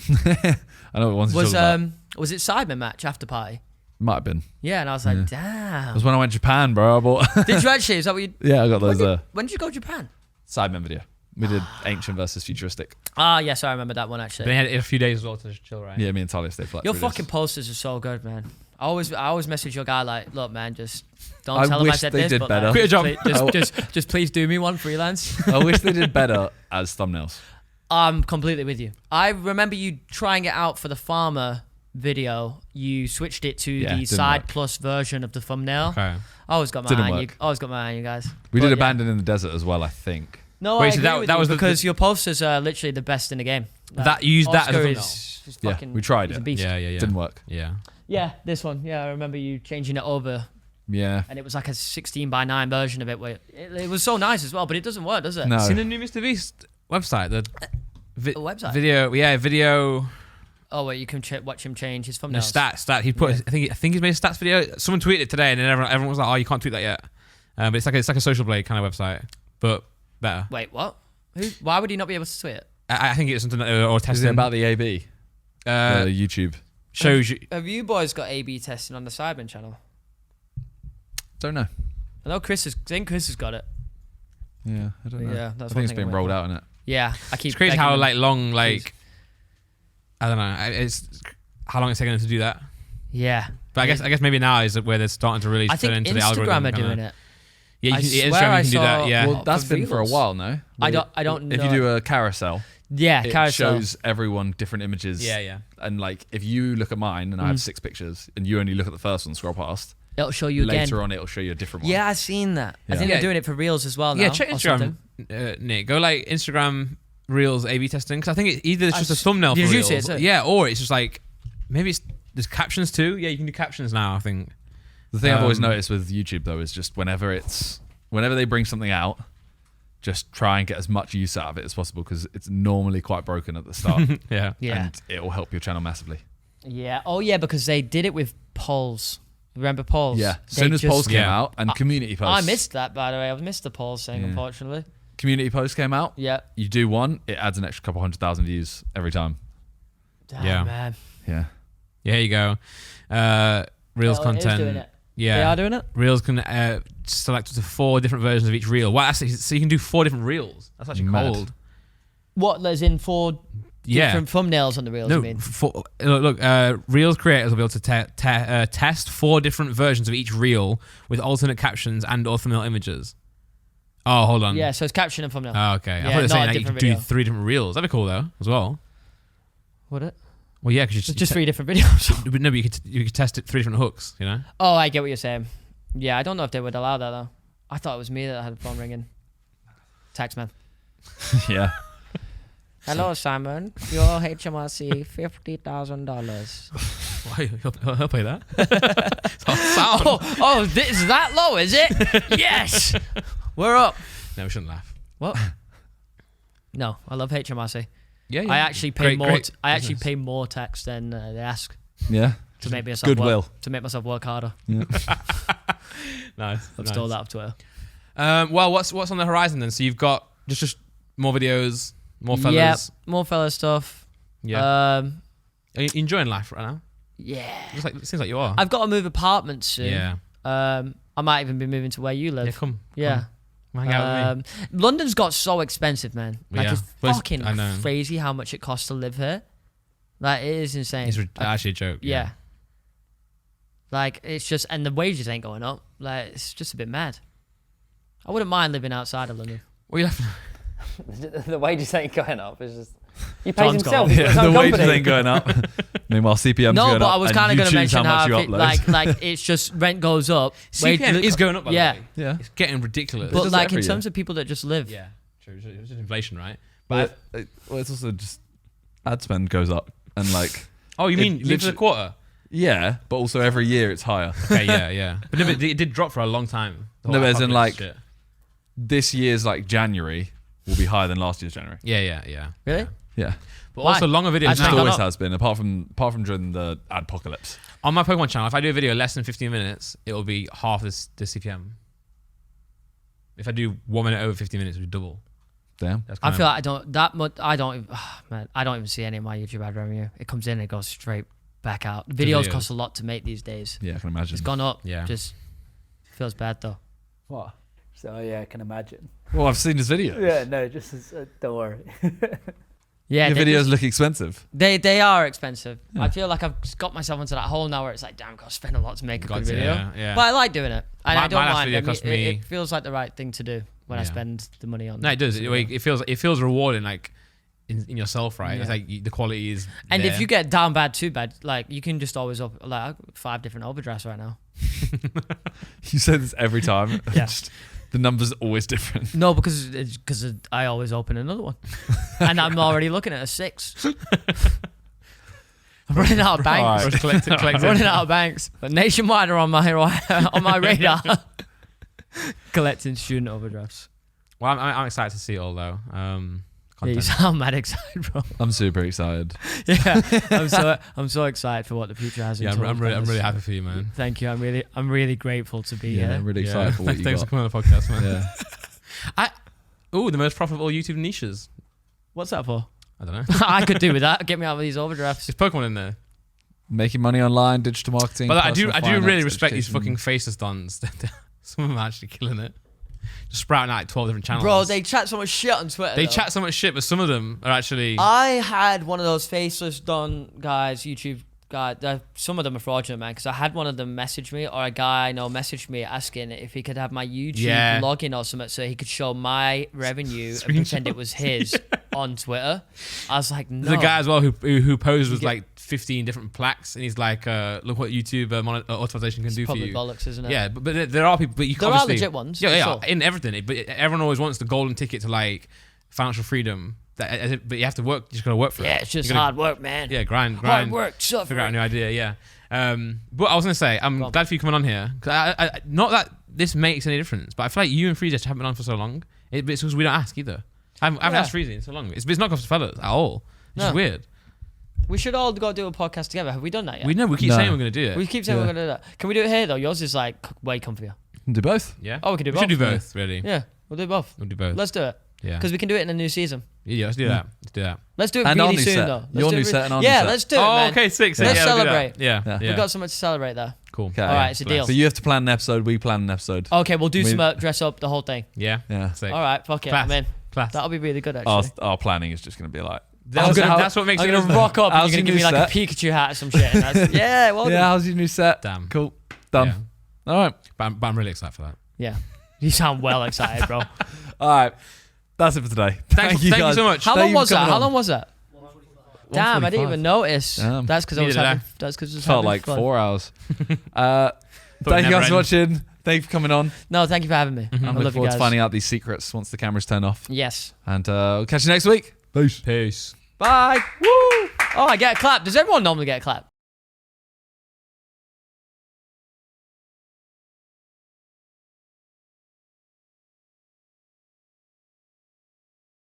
I know what ones you're talking about. Was it Sidemen match after party? Might have been. Yeah, and I was like, It damn. was when I went to Japan, bro. I bought. Did you actually? Is that what you? Yeah, I got those When did you go to Japan? Sidemen video. We did ancient versus futuristic. Ah, yes, I remember that one Then actually. he had a few days as well to chill, right? Yeah, me and Talia stayed for like Your 3 days. fucking posters are so good, man. I always message your guy like, look, man, just don't I tell him I wish said they this, did but better. like, Quit your job. just please do me one freelance. I wish they did better as thumbnails. I'm completely with you. I remember you trying it out for the farmer video. You switched it to Yeah, the didn't side work. plus version of the thumbnail. Okay. I always got my Didn't eye on you. work. Always got my eye on you guys. We But did yeah. Abandon in the Desert as well, I think. No, Wait, I so agree that- with that you was the- because your posters are literally the best in the game. That you used that as a Oscar thumbnail? is Yeah, fucking, we tried he's it. a beast. Yeah. Didn't work. Yeah. Yeah, this one. Yeah, I remember you changing it over, Yeah. and it was like a 16:9 version of it. Where it was so nice as well, but it doesn't work, does it? No. Seen the new Mr. Beast website? The A website. video. Yeah, video. Oh, where you can watch him change his No, thumbnails. stats. He put. I think he's made a stats video. Someone tweeted it today, and then everyone was like, "Oh, you can't tweet that yet." But it's like a Social Blade kind of website, but better. Wait, what? Why would he not be able to tweet it? I think it's something that or Is testing it about the AB? YouTube. shows you. Have you boys got A/B testing on the Sidemen channel? Don't know. I know Chris has got it. Yeah, I don't know. Yeah, I that's think one it's thing been I'm rolled waiting out, isn't it? Yeah, I keep. It's crazy begging how him. like long Please. I don't know. It's how long it's taking them to do that. Yeah, But I guess maybe now is where they're starting to really I turn think into the algorithm. Instagram are doing it. Yeah, I Instagram swear I you can do that. saw- Yeah. Well, that's for been for a Reels. while, no? I don't If know. you do a carousel, Yeah, it carousel. shows everyone different images. yeah. And like, if you look at mine and I have 6 pictures, and you only look at the first one, scroll past. It'll show you again. Later on, it'll show you a different one. Yeah, I've seen that. I Yeah. think Yeah. they're doing it for Reels as well now. Yeah, check or Instagram, something. Nick. Go like Instagram Reels A/B testing because I think either it's I just a s- thumbnail for Did you Reels, see it, too? yeah, or it's just like maybe there's captions too. Yeah, you can do captions now. I think. The thing I've always noticed with YouTube though is just whenever they bring something out, just try and get as much use out of it as possible because it's normally quite broken at the start. Yeah. Yeah. And it will help your channel massively. Yeah. Oh, yeah, because they did it with polls. Remember polls? Yeah. As soon as polls came out and community posts. I missed that, by the way. I missed the polls thing, unfortunately. Community posts came out. Yeah. You do one, it adds an extra couple 100,000 views every time. Damn, man. Yeah. Yeah, here you go. Reels content. Doing it. Yeah. They are doing it? Reels can select up to 4 different versions of each reel. Well, actually, so you can do 4 different reels. That's actually cold. What, there's in 4 different thumbnails on the reels, no, you mean? Look, Reels creators will be able to test 4 different versions of each reel with alternate captions and or thumbnail images. Oh, hold on. Yeah, so it's caption and thumbnail. Oh, okay. Yeah, I thought it was saying not a that you could different do 3 different reels. That'd be cool, though, as well. Would it? Well, yeah, because It's just 3 different videos. No, but you could test it 3 different hooks, you know? Oh, I get what you're saying. Yeah, I don't know if they would allow that, though. I thought it was me that had the phone ringing. Text man. Yeah. Hello, Simon. Your HMRC $50,000. Why? He'll pay that. Is that low, is it? Yes! We're up. No, we shouldn't laugh. What? No, I love HMRC. Yeah, I actually pay more. Great I actually business. pay more tax than they ask Yeah. to make myself Goodwill. to make myself work harder. Yeah. Nice. I've stole that off Twitter. Well, what's on the horizon then? So you've got just more videos, more fellas. Yep, more fella stuff. Yeah. Are you enjoying life right now? Yeah. It seems like you are. I've got to move apartments soon. Yeah. I might even be moving to where you live. Yeah, come. Yeah. Hang out with me. London's got so expensive, man. Like, it's But fucking I know. crazy how much it costs to live here. Like, it is insane. It's actually a joke. Yeah. Like, it's just, and the wages ain't going up. Like, it's just a bit mad. I wouldn't mind living outside of London. What are you laughing at? The wages ain't going up. It's just he pays John's himself. gone. He's got his The own wages company. ain't going up. Meanwhile, CPM's No, going but up. I was and kind of you going to choose mention how, much you if it, upload. it's just rent goes up. CPM is going up, by Yeah. the way. Yeah. It's getting ridiculous. But does like every in year. terms of people that just live. Yeah, true. It's just inflation, right? But well, it's also just ad spend goes up. And like, Oh, you It mean live for the literally- quarter? yeah, but also every year it's higher. Okay, yeah. But no, but it did drop for a long time. The No, whole but as in, apocalypse like- shit. This year's like January will be higher than last year's January. Yeah. Really? Yeah. But Why? also longer I videos. It think just gone always up. has been, apart from during the adpocalypse. On my Pokemon channel, if I do a video less than 15 minutes, it will be half the CPM. If I do 1 minute over 15 minutes, it will be double. Damn. That's I kind feel like I don't even see any of my YouTube ad revenue. It comes in and it goes straight back out. Videos videos. cost a lot to make these days. Yeah, I can imagine. It's gone up. Yeah. Just feels bad though. What? So yeah, I can imagine. Well, I've seen his video. Yeah, no, just as, don't worry. Yeah, Your they videos just- look expensive. They are expensive. Yeah. I feel like I've got myself into that hole now where it's like, damn, I've got to spend a lot to make a Got good to, video. yeah. But I like doing it. And My- I don't my last mind. video I mean, cost me- it feels like the right thing to do when I Yeah. spend the money on No, it does. it. It feels rewarding, like in yourself, right? Yeah. It's like the quality is. And there. if you get down bad, too bad, like you can just always I've got 5 different overdrafts right now. You say this every time. Yeah. Just, the number's always different. No, because I always open another one, and I'm already looking at a 6. I'm running out of banks. Right. Just collect I'm it. running out of banks, but Nationwide are on my radar, collecting student overdrafts. Well, I'm excited to see it all though. Yeah, you Content. sound mad excited, bro. I'm super excited. Yeah, I'm so excited for what the future has. Yeah, in I'm store, really guys. happy for you, man. Thank you. I'm really grateful to be Yeah, here. I'm really excited for what you Thanks for got. coming on the podcast, man. Yeah. The most profitable YouTube niches. What's that for? I don't know. I could do with that. Get me out of these overdrafts. There's Pokemon in there. Making money online, digital marketing. But I do personal really finance, respect these education. fucking Faceless dons. Some of them are actually killing it. Just sprouting out like 12 different channels. Bro, they chat so much shit on Twitter. They though. chat so much shit, but some of them are actually. I had one of those Faceless done guys, YouTube guy. Some of them are fraudulent, man. Because I had one of them message me, or a guy I know messaged me asking if he could have my YouTube login or something, so he could show my revenue and pretend it was his on Twitter. I was like, no. There's a guy as well who posed with like 15 different plaques, and he's like, "Look what YouTube authorization can It's do for public you." bollocks, isn't it? Yeah, but there are people. But you There obviously, are legit ones, Yeah, for yeah, sure. in everything. But everyone always wants the golden ticket to like financial freedom. But you have to work. You just gotta work for it. Yeah, it's just You gotta- hard work, man. Yeah, grind. Hard work, suffering. Figure out a new idea. Yeah. But I was gonna say, I'm glad for you coming on here. 'Cause I not that this makes any difference, but I feel like you and Freezy just haven't been on for so long. It's because we don't ask either. I haven't asked Freezy in so long. It's not because of fellas at all. It's just No. weird. We should all go do a podcast together. Have we done that yet? We know. We keep saying we're going to do it. We keep saying we're going to do that. Can we do it here, though? Yours is like way comfier. Do both. Yeah. Oh, we can do both. We should do both, really. Yeah, we'll do both. We'll do both. Let's do it. Yeah. Because we can do it in a new season. Yeah, let's do that. Let's do that. Let's do it And really our new soon, set. though. Your new set and our new Yeah, set. let's do it, man. Okay, sick. Let's yeah, we'll do that. celebrate. Yeah. We've got something to celebrate there. Cool. Okay. All right, it's a deal. So you have to plan an episode. We plan an episode. Okay, we'll do some dress up, the whole thing. Yeah. Yeah. Sick. All right, fuck it. Class. I'm in. Class. That'll be really good, actually. Our planning is just going to be like. That's what makes I'm it. going to rock up and How's you're going to your give me new like a set? Pikachu hat or some shit. And that's, yeah, well done. How's your new set? Damn. Cool. Done. Yeah. All right. But I'm really excited for that. Yeah. You sound well excited, bro. All right. That's it for today. Thank you guys. so much. How Thank long you for was that? coming How on. long was that? Damn, I didn't 1:45. even notice. Damn. That's because I was Neither did having. That's because Felt like 4 hours. Thank you guys for watching. Thank you for coming on. No, thank you for having me. I I'm looking love you forward guys. to finding out these secrets once the cameras turn off. Yes. And we'll catch you next week. Peace. Peace. Bye. Woo. Oh, I get a clap. Does everyone normally get a clap?